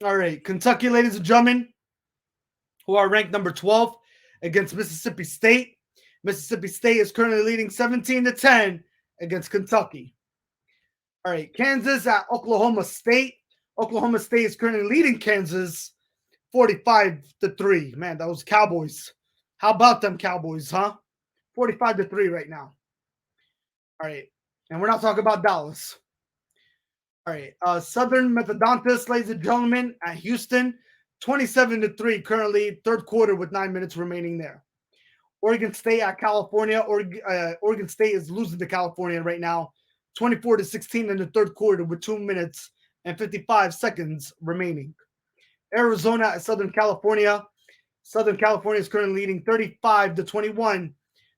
All right, Kentucky, ladies and gentlemen, who are ranked number 12 against Mississippi State. Mississippi State is currently leading 17-10 against Kentucky. All right, Kansas at Oklahoma State. Oklahoma State is currently leading Kansas 45-3. Man, that was Cowboys. How about them Cowboys, huh? 45-3 right now. All right, and we're not talking about Dallas. All right, Southern Methodontists, ladies and gentlemen, at Houston, 27-3 currently, third quarter with 9 minutes remaining there. Oregon State at California. Oregon State is losing to California right now, 24-16 in the third quarter with 2 minutes and 55 seconds remaining. Arizona at Southern California. Southern California is currently leading 35-21,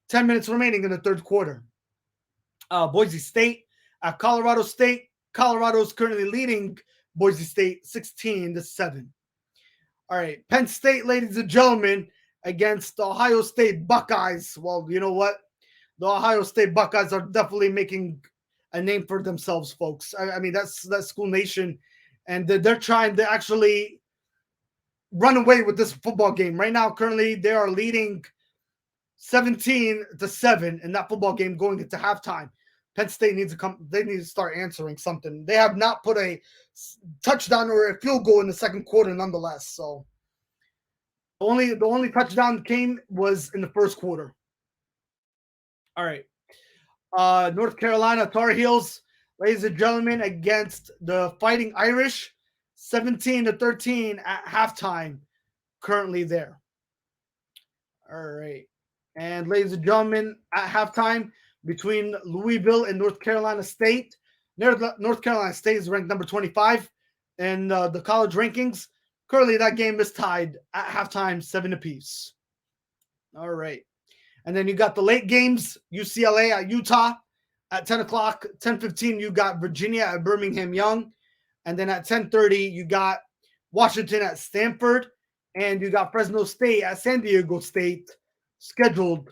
10 minutes remaining in the third quarter. Boise State at Colorado State. Colorado is currently leading Boise State 16-7. All right, Penn State, ladies and gentlemen, against the Ohio State Buckeyes. Well, you know what? The Ohio State Buckeyes are definitely making a name for themselves, folks. I mean, that's School Nation, and they're trying to actually run away with this football game. Right now, currently, they are leading 17-7 in that football game going into halftime. Penn State needs to come. They need to start answering something. They have not put a touchdown or a field goal in the second quarter, nonetheless. So the only touchdown came was in the first quarter. All right, North Carolina Tar Heels, ladies and gentlemen, against the Fighting Irish, 17-13 at halftime. Currently there. All right, and ladies and gentlemen, at halftime, between Louisville and North Carolina State. North Carolina State is ranked number 25 in the college rankings. Currently, that game is tied at halftime, 7 apiece. All right. And then you got the late games, UCLA at Utah at 10 o'clock. 10:15, you got Virginia at Birmingham Young. And then at 10:30, you got Washington at Stanford. And you got Fresno State at San Diego State scheduled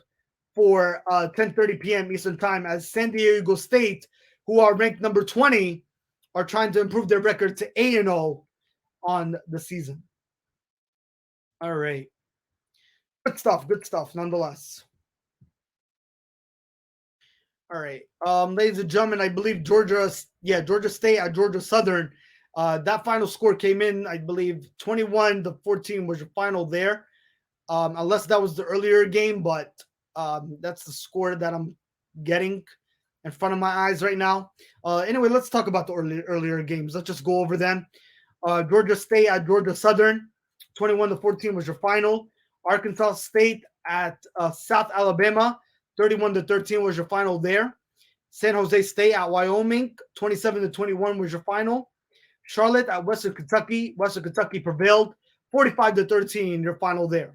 for 10:30 p.m. Eastern Time, as San Diego State, who are ranked number 20, are trying to improve their record to 8-0 on the season. All right. Good stuff, nonetheless. All right. Ladies and gentlemen, I believe Georgia State at Georgia Southern. That final score came in, I believe, 21-14 was your final there. Unless that was the earlier game, but that's the score that I'm getting in front of my eyes right now. Anyway, let's talk about the earlier games. Let's just go over them. Georgia State at Georgia Southern, 21-14 was your final. Arkansas State at South Alabama, 31-13 was your final there. San Jose State at Wyoming, 27-21 was your final. Charlotte at Western Kentucky. Western Kentucky prevailed, 45-13 your final there.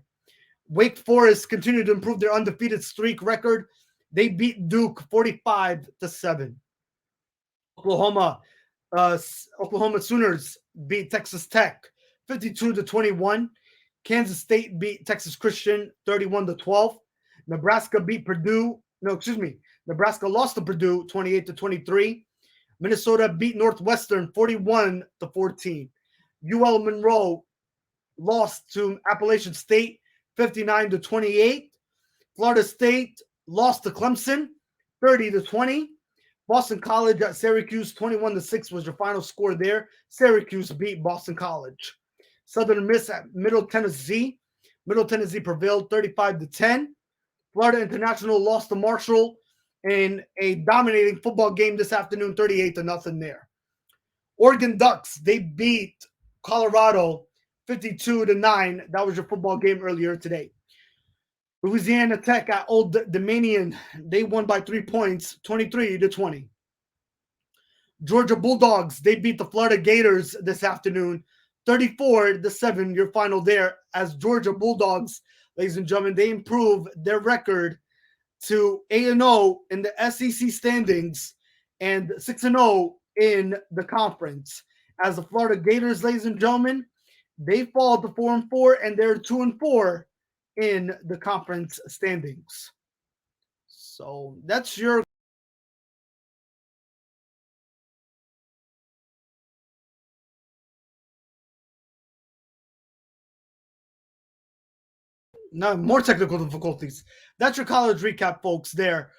Wake Forest continued to improve their undefeated streak record. They beat Duke 45-7. Oklahoma Sooners beat Texas Tech 52-21. Kansas State beat Texas Christian 31-12. Nebraska lost to Purdue 28-23. Minnesota beat Northwestern 41-14. UL Monroe lost to Appalachian State 59-28. Florida State lost to Clemson 30-20. Boston College at Syracuse 21-6 was your final score there. Syracuse beat Boston College. Southern Miss at Middle Tennessee. Middle Tennessee prevailed 35-10. Florida International lost to Marshall in a dominating football game this afternoon, 38-0 there. Oregon Ducks, they beat Colorado 52-9. That was your football game earlier today. Louisiana Tech at Old Dominion, they won by 3 points, 23-20. Georgia Bulldogs, they beat the Florida Gators this afternoon, 34-7, your final there, as Georgia Bulldogs, ladies and gentlemen, they improve their record to 8-0 in the SEC standings and 6-0 in the conference. As the Florida Gators, ladies and gentlemen, they fall to 4-4, and they're 2-4 in the conference standings. So that's your more technical difficulties. That's your college recap, folks. There,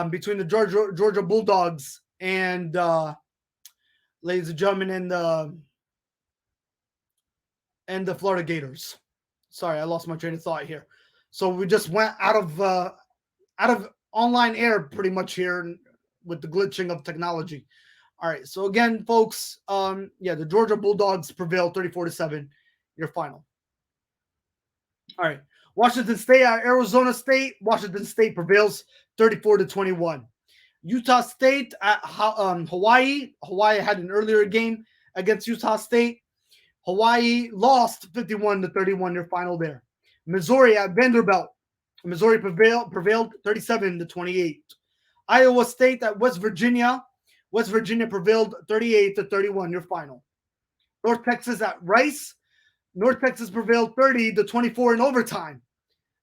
between the Georgia Bulldogs and ladies and gentlemen, and the Florida Gators. Sorry, I lost my train of thought here. So we just went out of online air pretty much here with the glitching of technology. All right. So again, folks, the Georgia Bulldogs prevailed 34-7. Your final. All right. Washington State at Arizona State. Washington State prevails 34-21. Utah State at Hawaii. Hawaii had an earlier game against Utah State. Hawaii lost 51-31. Your final there. Missouri at Vanderbilt. Missouri prevailed 37-28. Iowa State at West Virginia. West Virginia prevailed 38-31. Your final. North Texas at Rice. North Texas prevailed 30-24 in overtime.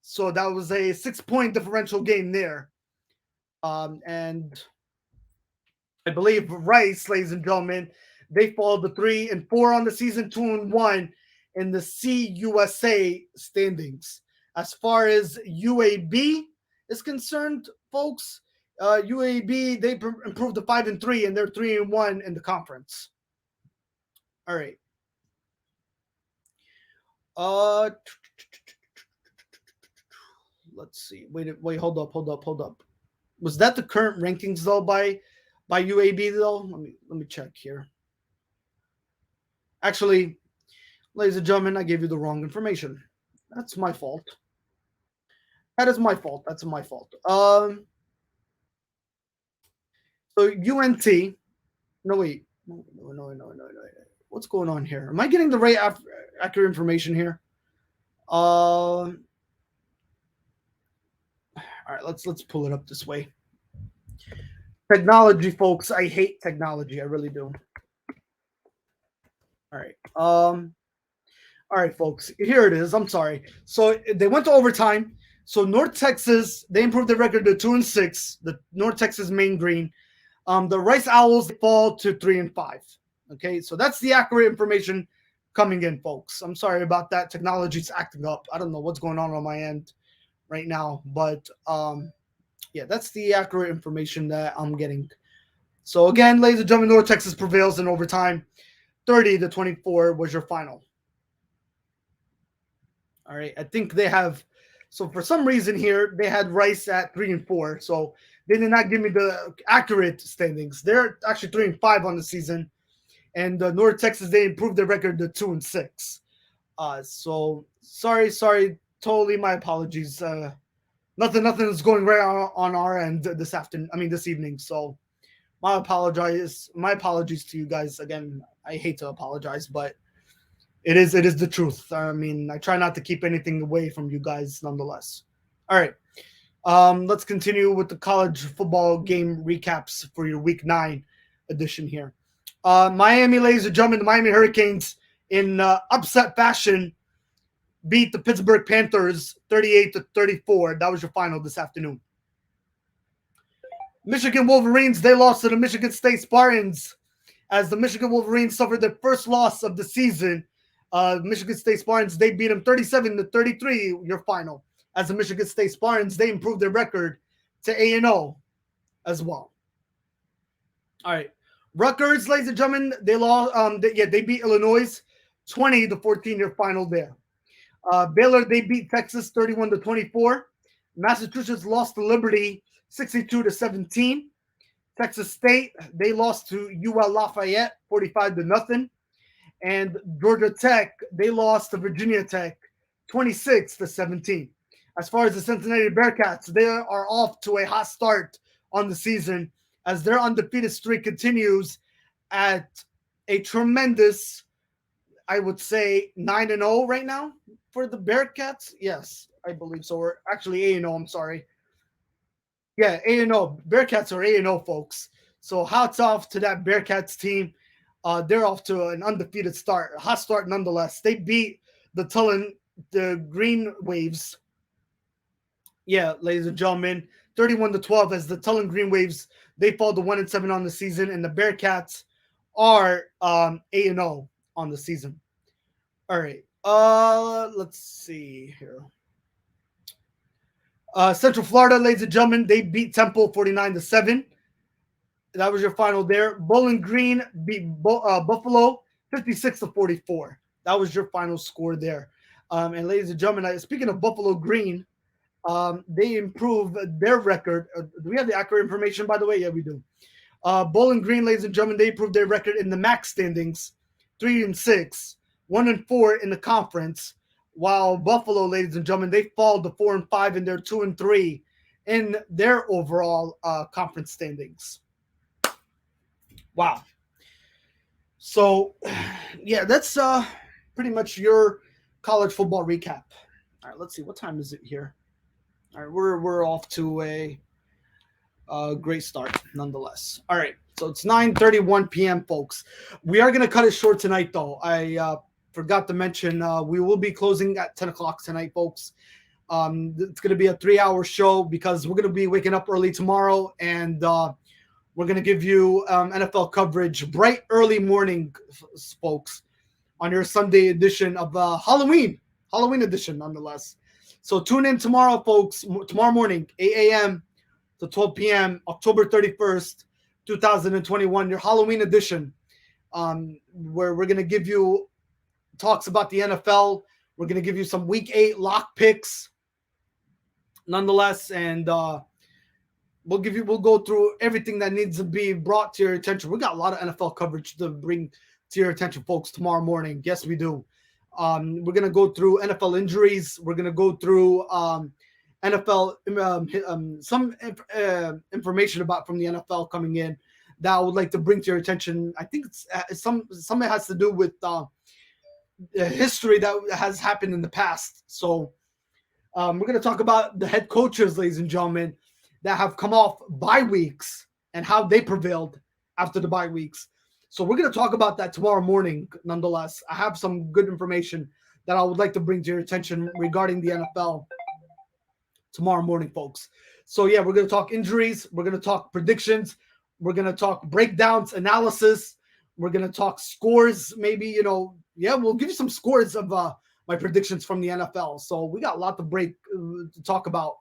So that was a 6-point differential game there. And I believe Rice, ladies and gentlemen, they fall to 3-4 on the season, 2-1 in the CUSA standings. As far as UAB is concerned, folks, UAB, they improved to 5-3, and they're 3-1 in the conference. All right. Let's see. Wait, hold up. Was that the current rankings though by UAB though? Let me check here. Actually, ladies and gentlemen, I gave you the wrong information. That's my fault. That is my fault. That's my fault. So UNT. No, wait. No. What's going on here? Am I getting the right accurate information here? All right, let's pull it up this way. Technology, folks. I hate technology. I really do. All right. All right, folks. Here it is. I'm sorry. So they went to overtime. So North Texas, they improved their record to 2-6. The North Texas Main Green. The Rice Owls fall to 3-5. Okay, so that's the accurate information coming in, folks. I'm sorry about that. Technology's acting up. I don't know what's going on my end right now, but that's the accurate information that I'm getting. So again, ladies and gentlemen, North Texas prevails in overtime. 30-24 was your final. All right, I think they have. So for some reason here, they had Rice at 3-4. So they did not give me the accurate standings. They're actually 3-5 on the season. And North Texas, they improved their record to 2-6. So sorry, totally my apologies. Nothing is going right on our end this evening. So my apologies to you guys. Again, I hate to apologize, but it is the truth. I mean, I try not to keep anything away from you guys nonetheless. All right. Let's continue with the college football game recaps for your week 9 edition here. Miami, ladies and gentlemen, the Miami Hurricanes in upset fashion beat the Pittsburgh Panthers 38-34. That was your final this afternoon. Michigan Wolverines, they lost to the Michigan State Spartans as the Michigan Wolverines suffered their first loss of the season. Michigan State Spartans, they beat them 37-33, your final. As the Michigan State Spartans, they improved their record to 8-0 as well. All right. Rutgers, ladies and gentlemen, they lost. They beat Illinois 20-14, your final there. Baylor, they beat Texas 31-24. Massachusetts lost to Liberty 62-17. Texas State, they lost to UL Lafayette 45-0. And Georgia Tech, they lost to Virginia Tech 26-17. As far as the Cincinnati Bearcats, they are off to a hot start on the season as their undefeated streak continues at a tremendous, I would say, 9-0 right now for the Bearcats. Yes, I believe so. We're actually 8-0, I'm sorry. Yeah, 8-0. Bearcats are 8-0, folks. So hats off to that Bearcats team. They're off to an undefeated start, a hot start nonetheless. They beat the Green Waves. Yeah, ladies and gentlemen, 31-12 as the Tulane Green Waves, they fall to 1-7 on the season, and the Bearcats are 8-0 on the season. All right. Let's see here. Central Florida, ladies and gentlemen, they beat Temple 49-7. That was your final there. Bowling Green beat Buffalo 56-44. That was your final score there. And ladies and gentlemen, speaking of Buffalo Green, they improved their record. Do we have the accurate information, by the way? Yeah, we do. Bowling Green, ladies and gentlemen, they improved their record in the MAC standings, 3-6, 1-4 in the conference. While Buffalo, ladies and gentlemen, they fall to 4-5 and they're 2-3 in their overall conference standings. Wow. So, yeah, that's pretty much your college football recap. All right, let's see. What time is it here? All right, we're off to a great start nonetheless. All right, so it's 9:31 p.m., folks. We are going to cut it short tonight, though. I forgot to mention we will be closing at 10 o'clock tonight, folks. It's going to be a 3-hour show because we're going to be waking up early tomorrow, and we're going to give you NFL coverage bright early morning, folks, on your Sunday edition of Halloween edition, nonetheless. So tune in tomorrow, folks, tomorrow morning, 8 a.m. to 12 p.m., October 31st, 2021, your Halloween edition, where we're going to give you talks about the NFL. We're going to give you some Week 8 lock picks, nonetheless, and we'll go through everything that needs to be brought to your attention. We got a lot of NFL coverage to bring to your attention, folks, tomorrow morning. Yes, we do. We're going to go through NFL injuries. We're going to go through NFL, some information about from the NFL coming in that I would like to bring to your attention. I think it's some it has to do with history that has happened in the past. So we're going to talk about the head coaches, ladies and gentlemen, that have come off bye weeks and how they prevailed after the bye weeks. So we're going to talk about that tomorrow morning. Nonetheless, I have some good information that I would like to bring to your attention regarding the NFL tomorrow morning, folks. So yeah, we're going to talk injuries. We're going to talk predictions. We're going to talk breakdowns, analysis. We're going to talk scores. Maybe, we'll give you some scores of my predictions from the NFL. So we got a lot to talk about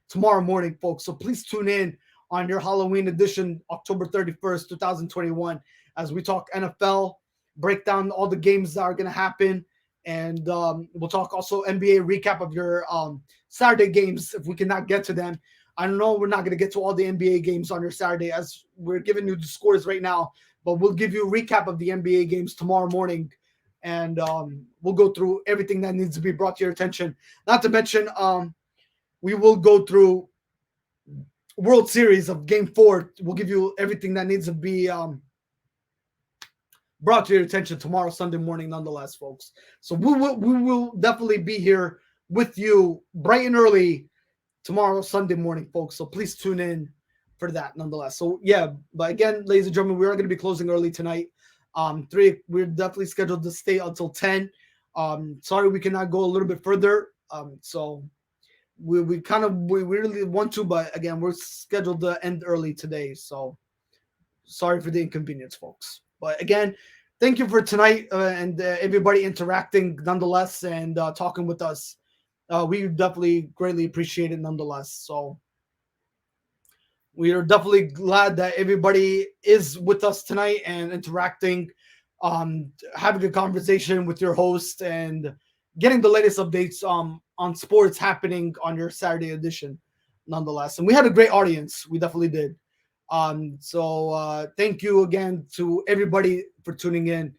tomorrow morning, folks. So please tune in on your Halloween edition, October 31st, 2021, as we talk NFL, break down all the games that are going to happen, and we'll talk also NBA recap of your Saturday games if we cannot get to them. I know we're not going to get to all the NBA games on your Saturday as we're giving you the scores right now, but we'll give you a recap of the NBA games tomorrow morning, and we'll go through everything that needs to be brought to your attention. Not to mention, we will go through World Series of Game 4. We'll give you everything that needs to be brought to your attention tomorrow, Sunday morning, nonetheless, folks. So we will definitely be here with you bright and early tomorrow, Sunday morning, folks. So please tune in for that, nonetheless. So yeah, but again, ladies and gentlemen, we are going to be closing early tonight. We're definitely scheduled to stay until 10. Sorry we cannot go a little bit further. So we really want to, but again, we're scheduled to end early today. So sorry for the inconvenience, folks. But again, thank you for tonight and everybody interacting nonetheless and talking with us. We definitely greatly appreciate it nonetheless. So we are definitely glad that everybody is with us tonight and interacting, having a conversation with your host and getting the latest updates on sports happening on your Saturday edition nonetheless. And we had a great audience. We definitely did. So thank you again to everybody for tuning in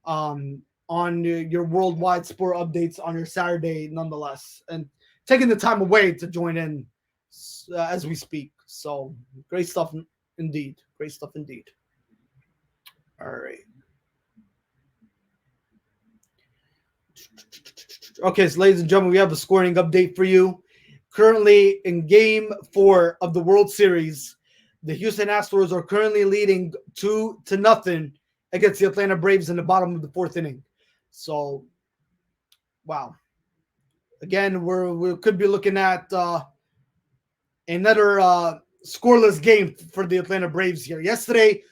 on your worldwide sport updates on your Saturday nonetheless, and taking the time away to join in as we speak. So great stuff indeed. Great stuff indeed. All right. Okay, so ladies and gentlemen, we have a scoring update for you. Currently in Game 4 of the World Series, The Houston Astros are currently leading 2-0 against the Atlanta Braves in the bottom of the fourth inning. So, wow. Again, we could be looking at another scoreless game for the Atlanta Braves here. Yesterday,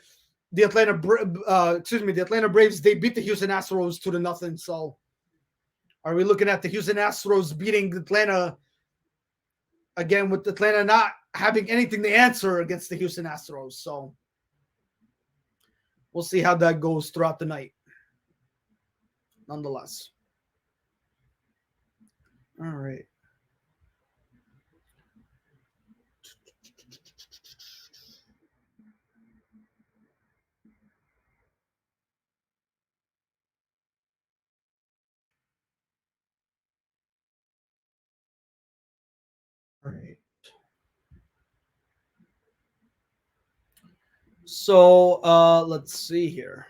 the Atlanta Braves, they beat the Houston Astros 2-0. So, are we looking at the Houston Astros beating Atlanta again, with Atlanta not having anything to answer against the Houston Astros? So, we'll see how that goes throughout the night. Nonetheless. All right. All right. So, let's see here.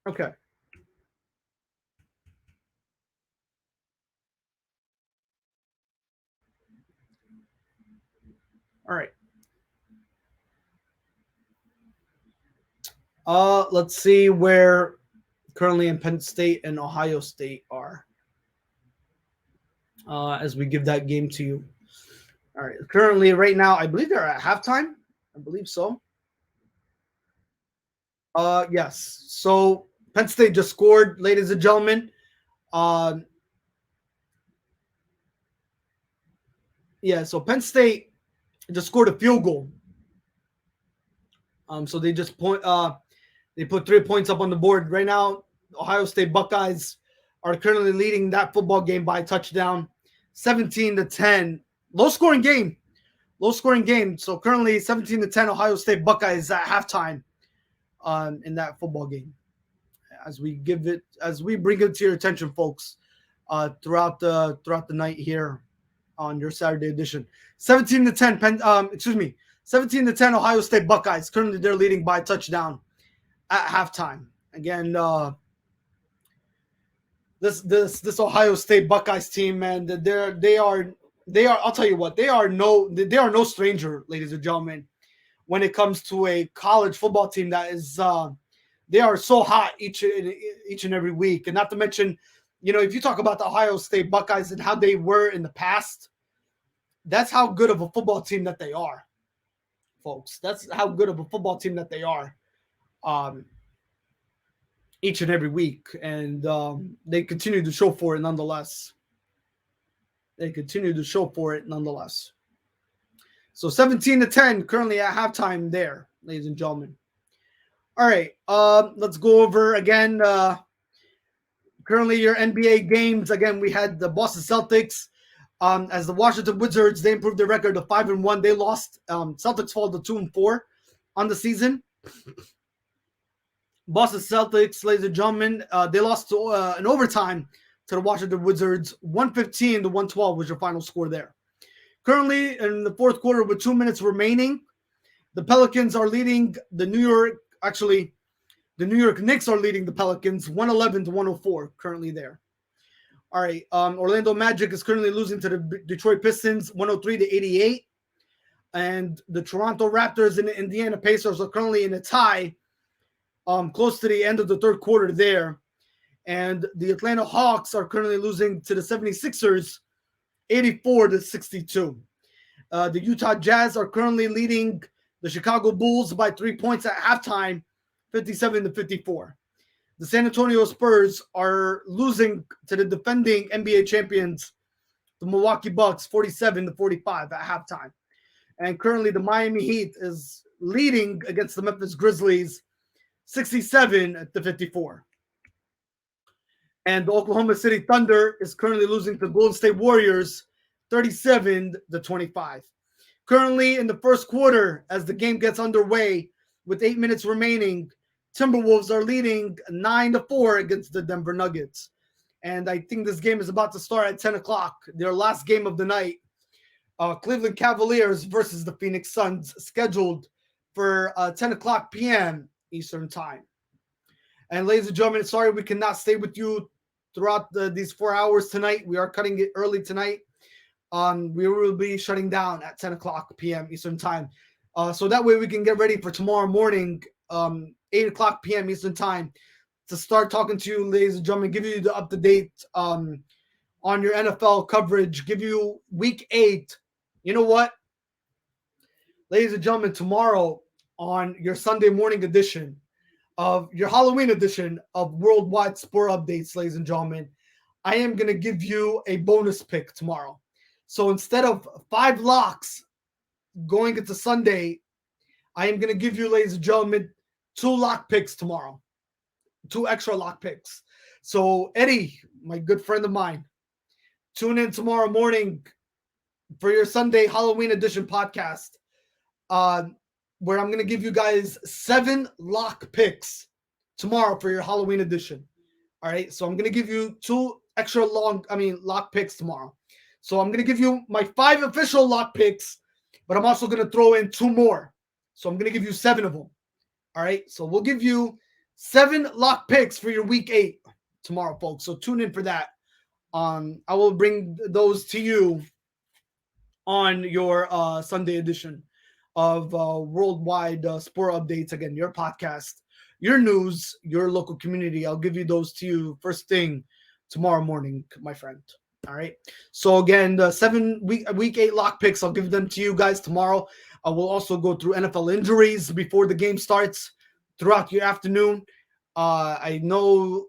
Okay. All right. Let's see where currently in Penn State and Ohio State are. As we give that game to you. All right. Currently, right now, I believe they're at halftime. I believe so. Yes. So Penn State just scored, ladies and gentlemen. Yeah. So Penn State just scored a field goal. So they just they put 3 points up on the board right now. Ohio State Buckeyes are currently leading that football game by a touchdown, 17-10. Low scoring game. So currently 17-10 Ohio State Buckeyes at halftime in that football game. As we bring it to your attention, folks, throughout the night here on your Saturday edition. 17-10 17-10 Ohio State Buckeyes. Currently they're leading by a touchdown at halftime. Again, this Ohio State Buckeyes team, man, they are I'll tell you what, they are no stranger, ladies and gentlemen, when it comes to a college football team that is they are so hot each and every week. And not to mention, if you talk about the Ohio State Buckeyes and how they were in the past, that's how good of a football team that they are, folks. That's how good of a football team that they are. Each and every week, and they continue to show for it nonetheless. So 17-10 currently at halftime there, ladies and gentlemen. All right, let's go over again. Currently, your NBA games. Again, we had the Boston Celtics as the Washington Wizards. They improved their record to 5-1. They lost. Celtics fall to 2-4 on the season. Boston Celtics, ladies and gentlemen, they lost to, in overtime to the Washington Wizards. 115-112 was your final score there. Currently, in the fourth quarter with 2 minutes remaining, the Pelicans are leading the New York Knicks are leading the Pelicans 111-104 currently there. All right, Orlando Magic is currently losing to the Detroit Pistons 103-88. And the Toronto Raptors and the Indiana Pacers are currently in a tie close to the end of the third quarter there. And the Atlanta Hawks are currently losing to the 76ers 84-62. The Utah Jazz are currently leading the Chicago Bulls by 3 points at halftime, 57-54. The San Antonio Spurs are losing to the defending NBA champions, the Milwaukee Bucks, 47-45 at halftime. And currently the Miami Heat is leading against the Memphis Grizzlies 67-54. And the Oklahoma City Thunder is currently losing to Golden State Warriors 37-25. Currently in the first quarter, as the game gets underway with 8 minutes remaining, Timberwolves are leading 9-4 against the Denver Nuggets. And I think this game is about to start at 10 o'clock, their last game of the night. Cleveland Cavaliers versus the Phoenix Suns, scheduled for 10 o'clock p.m. Eastern Time. And ladies and gentlemen, sorry we cannot stay with you throughout these 4 hours tonight. We are cutting it early tonight. We will be shutting down at 10 o'clock p.m. Eastern time. So that way we can get ready for tomorrow morning, 8 o'clock p.m. Eastern time, to start talking to you, ladies and gentlemen, give you the up-to-date on your NFL coverage, give you week 8. You know what? Ladies and gentlemen, tomorrow on your Sunday morning edition of your Halloween edition of Worldwide Sport Updates, ladies and gentlemen, I am going to give you a bonus pick tomorrow. So instead of 5 locks going into Sunday, I am going to give you, ladies and gentlemen, 2 lock picks tomorrow. 2 extra lock picks. So Eddie, my good friend of mine, tune in tomorrow morning for your Sunday Halloween edition podcast, where I'm going to give you guys 7 lock picks tomorrow for your Halloween edition. All right. So I'm going to give you 2 extra lock picks tomorrow. So I'm going to give you my 5 official lock picks, but I'm also going to throw in 2 more. So I'm going to give you 7 of them. All right. So we'll give you 7 lock picks for your week 8 tomorrow, folks. So tune in for that. I will bring those to you on your Sunday edition of Worldwide Sport Updates. Again, your podcast, your news, your local community. I'll give you those to you first thing tomorrow morning, my friend. All right. So again, the 7 week 8 lock picks, I'll give them to you guys tomorrow. I will also go through NFL injuries before the game starts throughout your afternoon. I know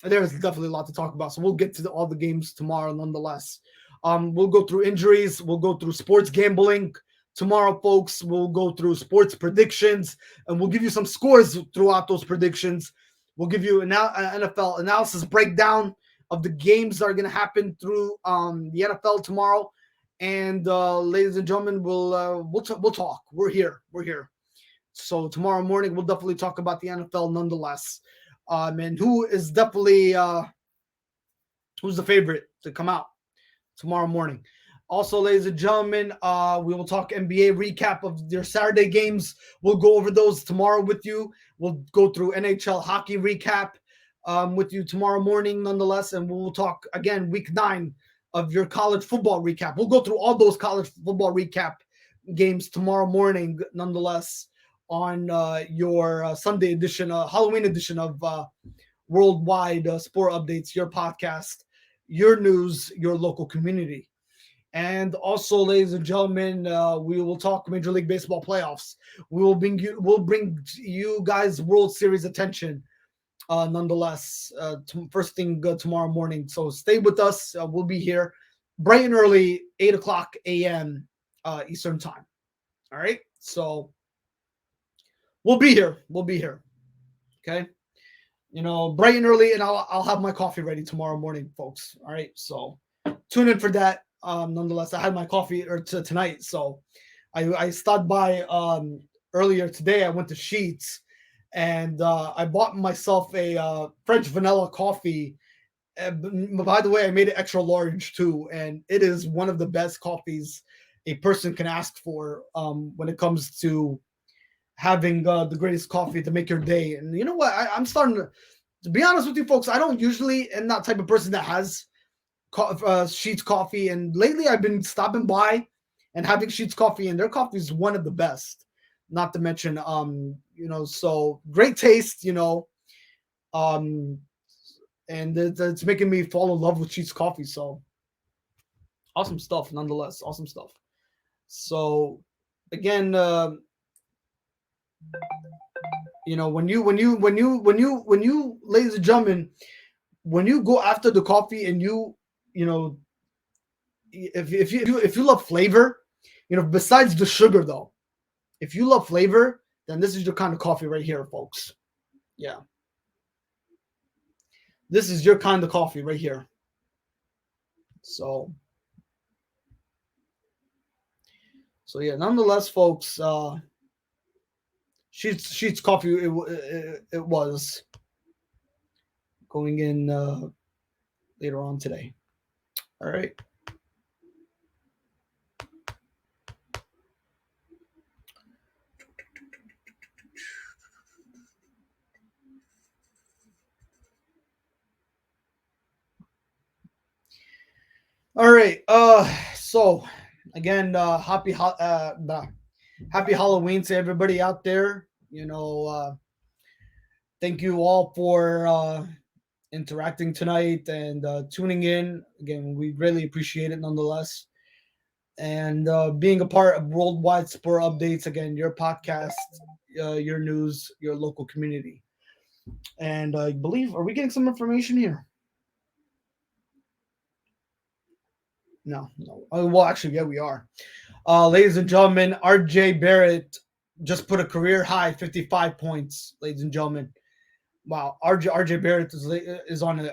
there's definitely a lot to talk about, so we'll get to all the games tomorrow nonetheless. We'll go through injuries. We'll go through sports gambling tomorrow, folks. We'll go through sports predictions, and we'll give you some scores throughout those predictions. We'll give you an NFL analysis breakdown of the games that are going to happen through the NFL tomorrow. And ladies and gentlemen, we'll talk. We're here. So tomorrow morning, we'll definitely talk about the NFL nonetheless. And who is definitely who's the favorite to come out tomorrow morning. Also, ladies and gentlemen, we will talk NBA recap of their Saturday games. We'll go over those tomorrow with you. We'll go through NHL hockey recap with you tomorrow morning nonetheless. And we'll talk, again, week 9 of your college football recap. We'll go through all those college football recap games tomorrow morning nonetheless on your Sunday edition, Halloween edition of Worldwide Sport Updates, your podcast, your news, your local community. And also, ladies and gentlemen, we will talk Major League Baseball playoffs. We'll bring you guys World Series attention nonetheless, first thing tomorrow morning. So stay with us. We'll be here bright and early, 8 o'clock a.m. Eastern time. All right. So we'll be here. Okay. Bright and early, and I'll have my coffee ready tomorrow morning, folks. All right. So tune in for that. Nonetheless, I had my coffee tonight. So I stopped by earlier today. I went to Sheetz, and I bought myself a French vanilla coffee. By the way, I made it extra large too, and it is one of the best coffees a person can ask for when it comes to having the greatest coffee to make your day. And you know what? I'm starting to be honest with you, folks. I don't usually am that type of person that has Sheetz coffee, and lately I've been stopping by and having Sheetz coffee, and their coffee is one of the best. Not to mention, so great taste, and it's making me fall in love with Sheetz coffee. So awesome stuff, nonetheless, awesome stuff. So again, when you, ladies and gentlemen, when you go after the coffee and if you love flavor, besides the sugar though, if you love flavor, then this is your kind of coffee right here, folks. Yeah. This is your kind of coffee right here. So yeah, nonetheless, folks, Sheetz coffee, it was going in later on today. All right. All right. So again, happy Halloween to everybody out there. Thank you all for interacting tonight and tuning in. Again, we really appreciate it nonetheless. And being a part of Worldwide Sport Updates, again, your podcast, your news, your local community. And I believe, are we getting some information here? No, no. Oh, well, actually, yeah, we are. Ladies and gentlemen, RJ Barrett just put a career high 55 points, ladies and gentlemen. Wow, RJ Barrett is on a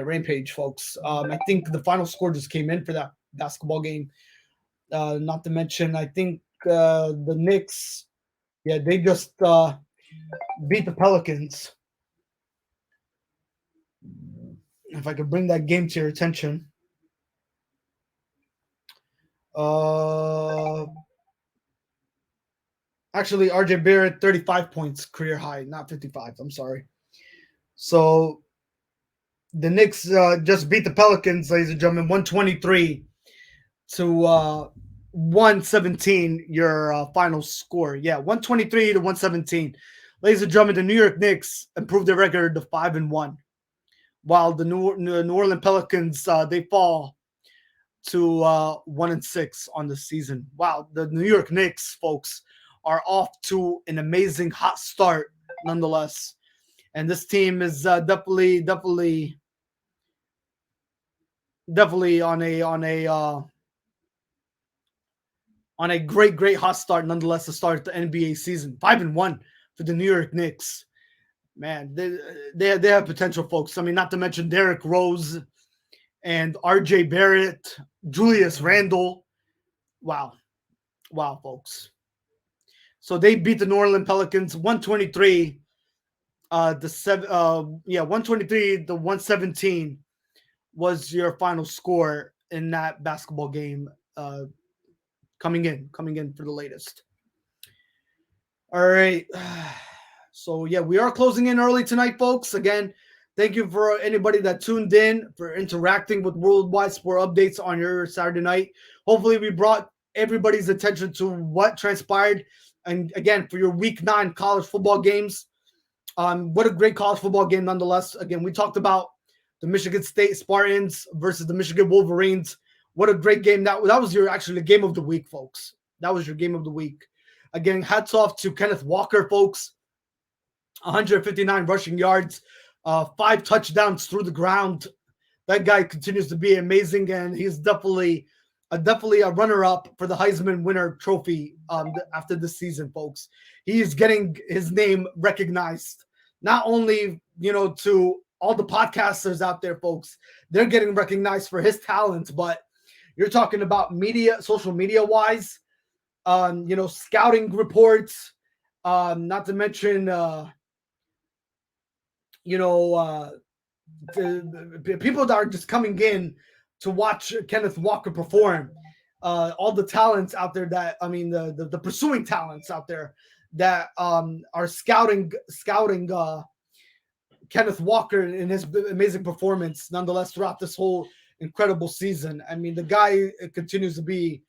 rampage, folks. I think the final score just came in for that basketball game. Not to mention, I think the Knicks, yeah, they just beat the Pelicans. If I could bring that game to your attention. Uh, Actually, RJ Barrett, 35 points, career high, not 55. I'm sorry. So the Knicks just beat the Pelicans, ladies and gentlemen, 123 to 117. Your final score, yeah, 123 to 117. Ladies and gentlemen, the New York Knicks improved their record to 5-1, while the New Orleans Pelicans they fall to 1-6 on the season. Wow, the New York Knicks, folks, are off to an amazing hot start, nonetheless. And this team is definitely on a great hot start, nonetheless, to start the NBA season. 5-1 for the New York Knicks. Man, they have potential, folks. I mean, not to mention Derrick Rose and RJ Barrett, Julius Randle. Wow. Wow, folks. So they beat the New Orleans Pelicans 123 123 to 117 was your final score in that basketball game, coming in for the latest. All right. So yeah, we are closing in early tonight, folks. Again, thank you for anybody that tuned in, for interacting with Worldwide Sport Updates on your Saturday night. Hopefully we brought everybody's attention to what transpired. And again, for your week 9 college football games, what a great college football game nonetheless. Again, we talked about the Michigan State Spartans versus the Michigan Wolverines. What a great game. That was your actually the game of the week, folks. That was your game of the week. Again, hats off to Kenneth Walker, folks. 159 rushing yards, 5 touchdowns through the ground. That guy continues to be amazing, and he's definitely a runner-up for the Heisman winner trophy after this season, folks. He's getting his name recognized, not only to all the podcasters out there, folks. They're getting recognized for his talents, but you're talking about media, social media wise, scouting reports, not to mention the people that are just coming in to watch Kenneth Walker perform. All the talents out there the pursuing talents out there that are scouting Kenneth Walker in his amazing performance, nonetheless, throughout this whole incredible season. I mean, the guy continues to be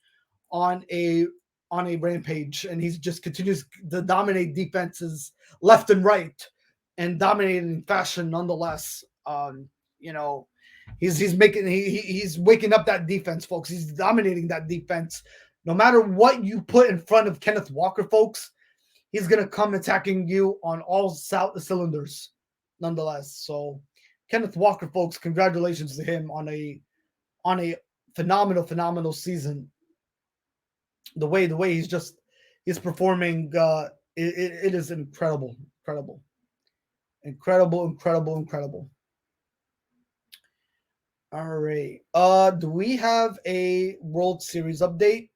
on a rampage, and he's just continues to dominate defenses left and right, and dominating in fashion nonetheless. He's waking up that defense, folks. He's dominating that defense. No matter what you put in front of Kenneth Walker, folks, he's gonna come attacking you on all cylinders, nonetheless. So, Kenneth Walker, folks, congratulations to him on a phenomenal season. The way he's performing, it is incredible. All right. Do we have a World Series update?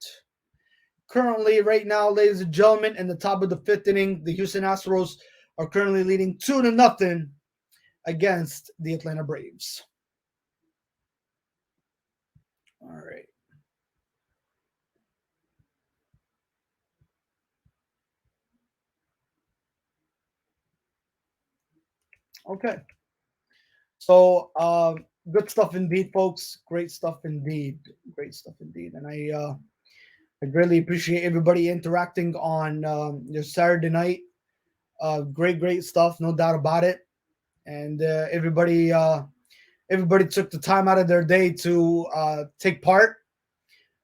Currently, right now, ladies and gentlemen, in the top of the 5th inning, the Houston Astros are currently leading 2-0 against the Atlanta Braves. All right. Okay. So Good stuff indeed, folks. Great stuff indeed. Great stuff indeed. And I greatly appreciate everybody interacting on your Saturday night. Great stuff, no doubt about it. And everybody took the time out of their day to take part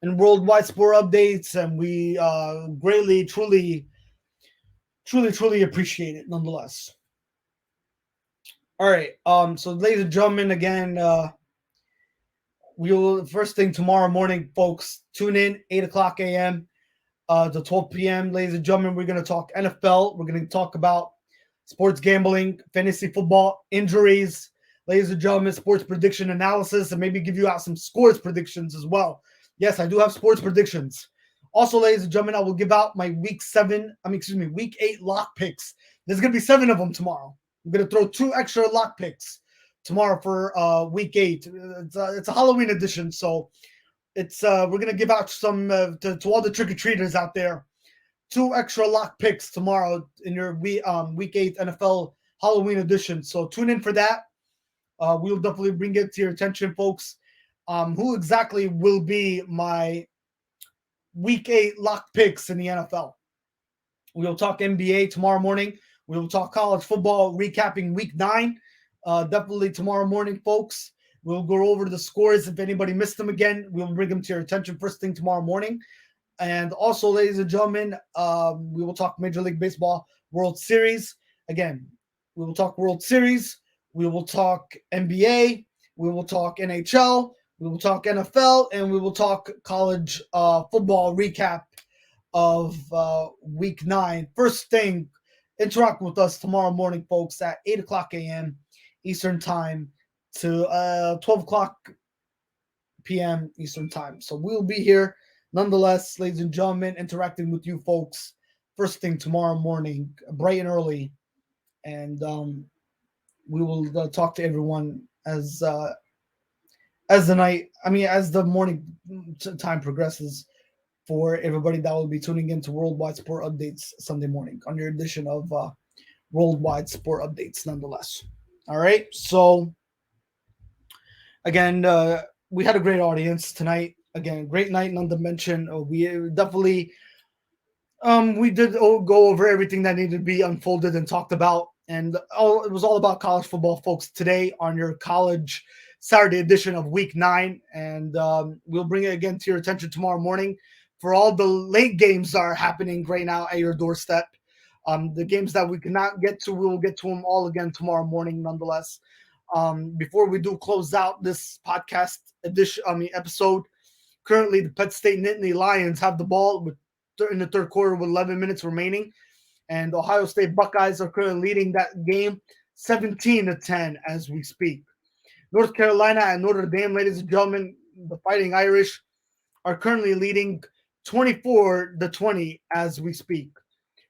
in worldwide sport updates, and we greatly, truly appreciate it nonetheless. All right. So ladies and gentlemen, again, we will first thing tomorrow morning, folks. Tune in 8:00 a.m. To 12 p.m. Ladies and gentlemen, we're going to talk NFL. We're going to talk about sports gambling, fantasy football, injuries. Ladies and gentlemen, sports prediction analysis, and maybe give you out some scores predictions as well. Yes, I do have sports predictions. Also, ladies and gentlemen, I will give out my week 8 lock picks. There's going to be 7 of them tomorrow. I'm going to throw 2 extra lock picks tomorrow for week 8. It's a Halloween edition, so it's we're going to give out some to all the trick-or-treaters out there. 2 extra lock picks tomorrow in your week 8 NFL Halloween edition. So tune in for that. We'll definitely bring it to your attention, folks. Who exactly will be my week 8 lock picks in the NFL? We will talk NBA tomorrow morning. We will talk college football, recapping week 9. Definitely tomorrow morning, folks. We'll go over the scores. If anybody missed them again, we'll bring them to your attention first thing tomorrow morning. And also, ladies and gentlemen, we will talk Major League Baseball World Series. Again, we will talk World Series. We will talk NBA. We will talk NHL. We will talk NFL. And we will talk college football recap of week 9. First thing, interact with us tomorrow morning, folks, at 8:00 a.m. Eastern Time to 12:00 p.m. Eastern Time. So we'll be here nonetheless, ladies and gentlemen, interacting with you folks first thing tomorrow morning, bright and early. And we will talk to everyone as the morning time progresses, for everybody that will be tuning in to Worldwide Sport Updates Sunday morning on your edition of Worldwide Sport Updates nonetheless. All right. So again, we had a great audience tonight. Again, great night, none to mention. We definitely we did go over everything that needed to be unfolded and talked about. And it was all about college football, folks, today on your college Saturday edition of week 9. And we'll bring it again to your attention tomorrow morning for all the late games that are happening right now at your doorstep. The games that we cannot get to, we will get to them all again tomorrow morning, nonetheless. Before we do close out this podcast episode, currently the Penn State Nittany Lions have the ball in the third quarter with 11 minutes remaining. And Ohio State Buckeyes are currently leading that game 17-10 as we speak. North Carolina and Notre Dame, ladies and gentlemen, the Fighting Irish are currently leading 24-20 as we speak.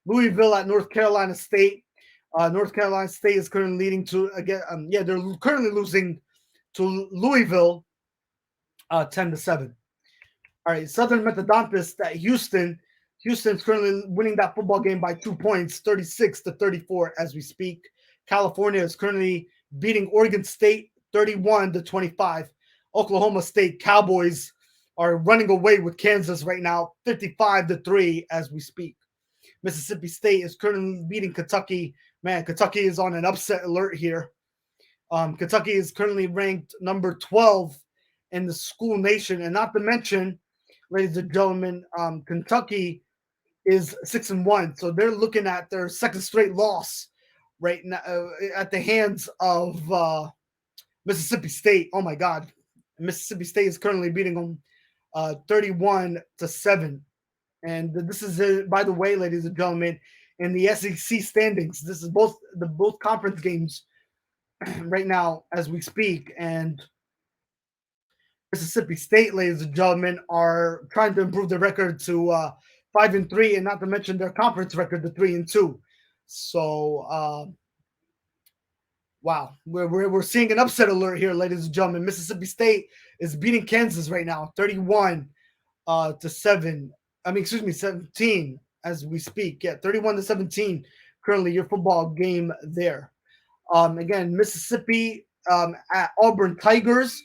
Louisville at North Carolina State. North Carolina State is currently leading they're currently losing to Louisville 10-7. All right, Southern Methodist at Houston. Houston's currently winning that football game by 2 points, 36-34 as we speak. California is currently beating Oregon State 31-25. Oklahoma State Cowboys are running away with Kansas right now, 55-3 as we speak. Mississippi State is currently beating Kentucky. Man, Kentucky is on an upset alert here. Kentucky is currently ranked number 12 in the school nation. And not to mention, ladies and gentlemen, Kentucky is 6-1. So they're looking at their second straight loss right now at the hands of Mississippi State. Oh, my God. Mississippi State is currently beating them 31-7. And this is, by the way, ladies and gentlemen, in the SEC standings. This is both conference games right now as we speak. And Mississippi State, ladies and gentlemen, are trying to improve their record to 5-3, and not to mention their conference record to 3-2. So, wow, we're seeing an upset alert here, ladies and gentlemen. Mississippi State is beating Kansas right now, 31-7. 17 as we speak. Yeah, 31-17. Currently, your football game there. Again, Mississippi at Auburn Tigers.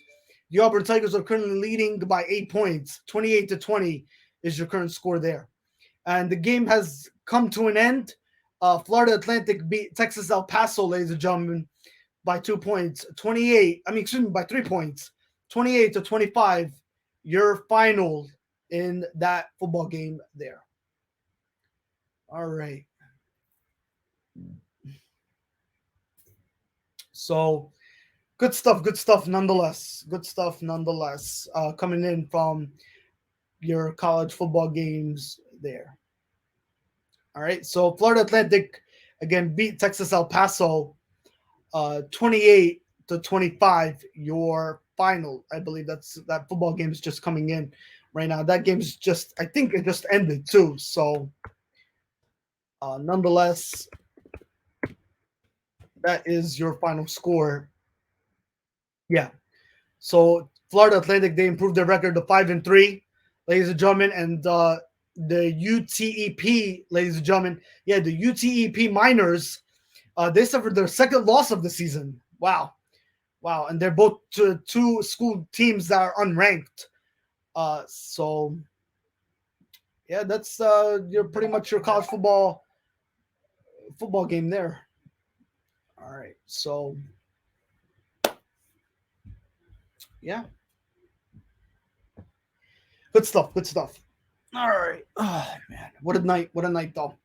The Auburn Tigers are currently leading by 8 points. 28-20 is your current score there. And the game has come to an end. Florida Atlantic beat Texas El Paso, ladies and gentlemen, by 2 points. By 3 points. 28-25. Your final in that football game there. All right. So good stuff nonetheless. Coming in from your college football games there. All right. So Florida Atlantic again beat Texas El Paso 28-25. Your final. I believe that football game is just coming in right now. That game's I think it just ended too. So nonetheless, that is your final score. Yeah. So Florida Atlantic, they improved their record to 5-3, ladies and gentlemen, and the UTEP, ladies and gentlemen, the UTEP Miners, they suffered their second loss of the season. Wow, and they're both two school teams that are unranked. So yeah, that's you're pretty much your college football game there. All right, so yeah, good stuff. All right, oh man, what a night though,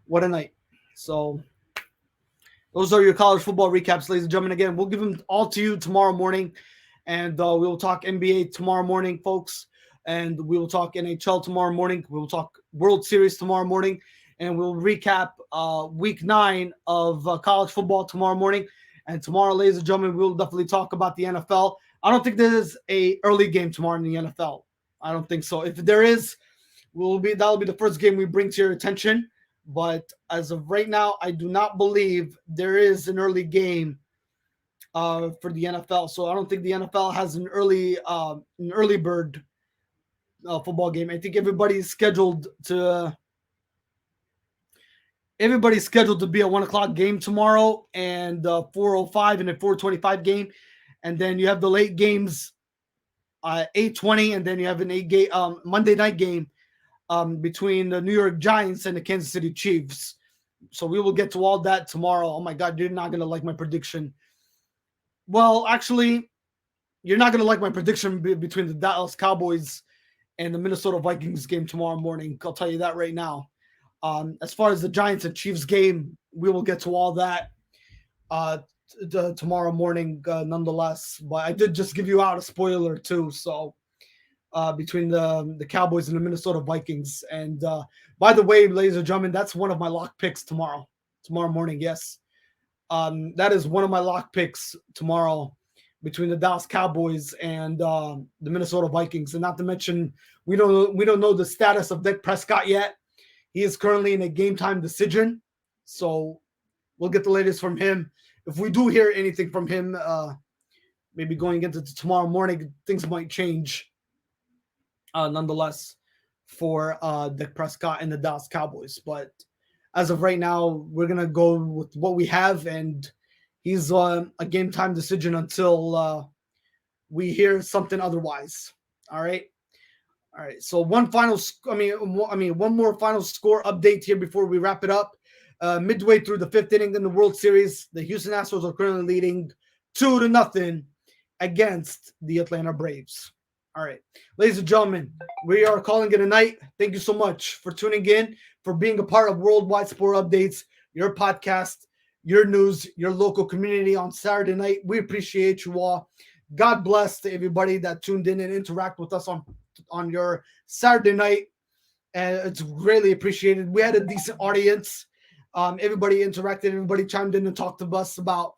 what a night. So those are your college football recaps, ladies and gentlemen. Again, we'll give them all to you tomorrow morning, and we will talk NBA tomorrow morning, folks, and we will talk NHL tomorrow morning. We will talk World Series tomorrow morning, and we'll recap week 9 of college football tomorrow morning. And tomorrow, ladies and gentlemen, we'll definitely talk about the NFL. I don't think there's a early game tomorrow in the NFL. I don't think so. If there is, that'll be the first game we bring to your attention. But as of right now, I do not believe there is an early game for the NFL. So I don't think the NFL has an early bird football game. I think everybody's scheduled to be a 1:00 game tomorrow, and 4:05 and a 4:25 game, and then you have the late games, 8:20, and then you have an 8 Monday night game between the New York Giants and the Kansas City Chiefs. So we will get to all that tomorrow. Oh my God, you're not gonna like my prediction. Well, actually, you're not gonna like my prediction between the Dallas Cowboys and the Minnesota Vikings game tomorrow morning. I'll tell you that right now. As far as the Giants and Chiefs game, we will get to all that tomorrow morning, nonetheless. But I did just give you out a spoiler too. So between the Cowboys and the Minnesota Vikings, and by the way, ladies and gentlemen, that's one of my lock picks tomorrow morning. Yes, that is one of my lock picks tomorrow between the Dallas Cowboys and the Minnesota Vikings. And not to mention, we don't know the status of Dak Prescott yet. He is currently in a game time decision, so we'll get the latest from him. If we do hear anything from him, maybe going into tomorrow morning, things might change. Nonetheless, for Dak Prescott and the Dallas Cowboys, but as of right now, we're gonna go with what we have, and he's a game time decision until we hear something otherwise. All right. So one more final score update here before we wrap it up. Midway through the 5th inning in the World Series, the Houston Astros are currently leading 2-0 against the Atlanta Braves. All right, ladies and gentlemen, we are calling it a night. Thank you so much for tuning in, for being a part of Worldwide Sport Updates, your podcast, your news, your local community on Saturday night. We appreciate you all. God bless to everybody that tuned in and interact with us on your Saturday night, and it's greatly appreciated. We had a decent audience. Everybody interacted, everybody chimed in and talked to us about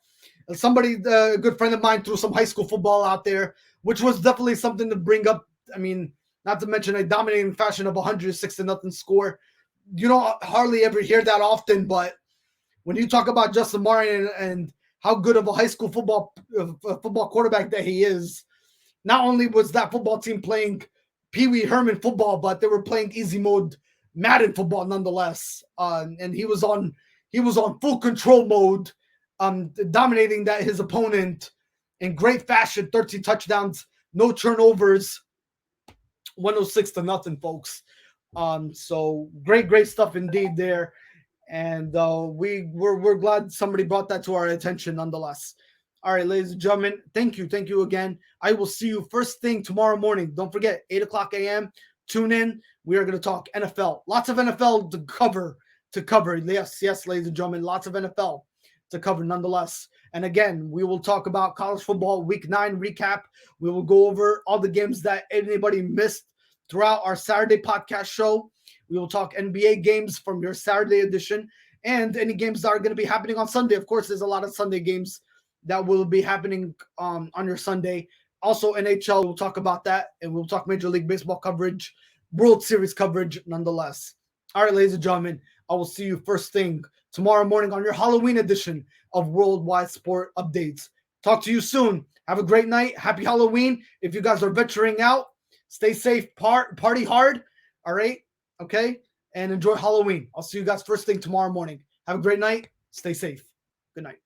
somebody, a good friend of mine, threw some high school football out there, which was definitely something to bring up. I mean, not to mention a dominating fashion of 106-0 score. You don't hardly ever hear that often, but when you talk about Justin Martin and how good of a high school football quarterback that he is, not only was that football team playing Pee Wee Herman football, but they were playing easy mode Madden football nonetheless. And he was on full control mode, dominating his opponent in great fashion. 13 touchdowns, no turnovers, 106-0, folks. So great stuff indeed there. And we're glad somebody brought that to our attention nonetheless. All right, ladies and gentlemen, thank you again. I will see you first thing tomorrow morning. Don't forget, 8 o'clock a.m. Tune in. We are going to talk NFL. Lots of NFL to cover. Yes, ladies and gentlemen, lots of NFL to cover nonetheless. And again, we will talk about college football week 9 recap. We will go over all the games that anybody missed throughout our Saturday podcast show. We will talk NBA games from your Saturday edition and any games that are going to be happening on Sunday. Of course, there's a lot of Sunday games that will be happening on your Sunday. Also, NHL, we'll talk about that, and we'll talk Major League Baseball coverage, World Series coverage nonetheless. All right, ladies and gentlemen, I will see you first thing tomorrow morning on your Halloween edition of Worldwide Sport Updates. Talk to you soon. Have a great night. Happy Halloween. If you guys are venturing out, stay safe, party hard, all right? Okay? And enjoy Halloween. I'll see you guys first thing tomorrow morning. Have a great night. Stay safe. Good night.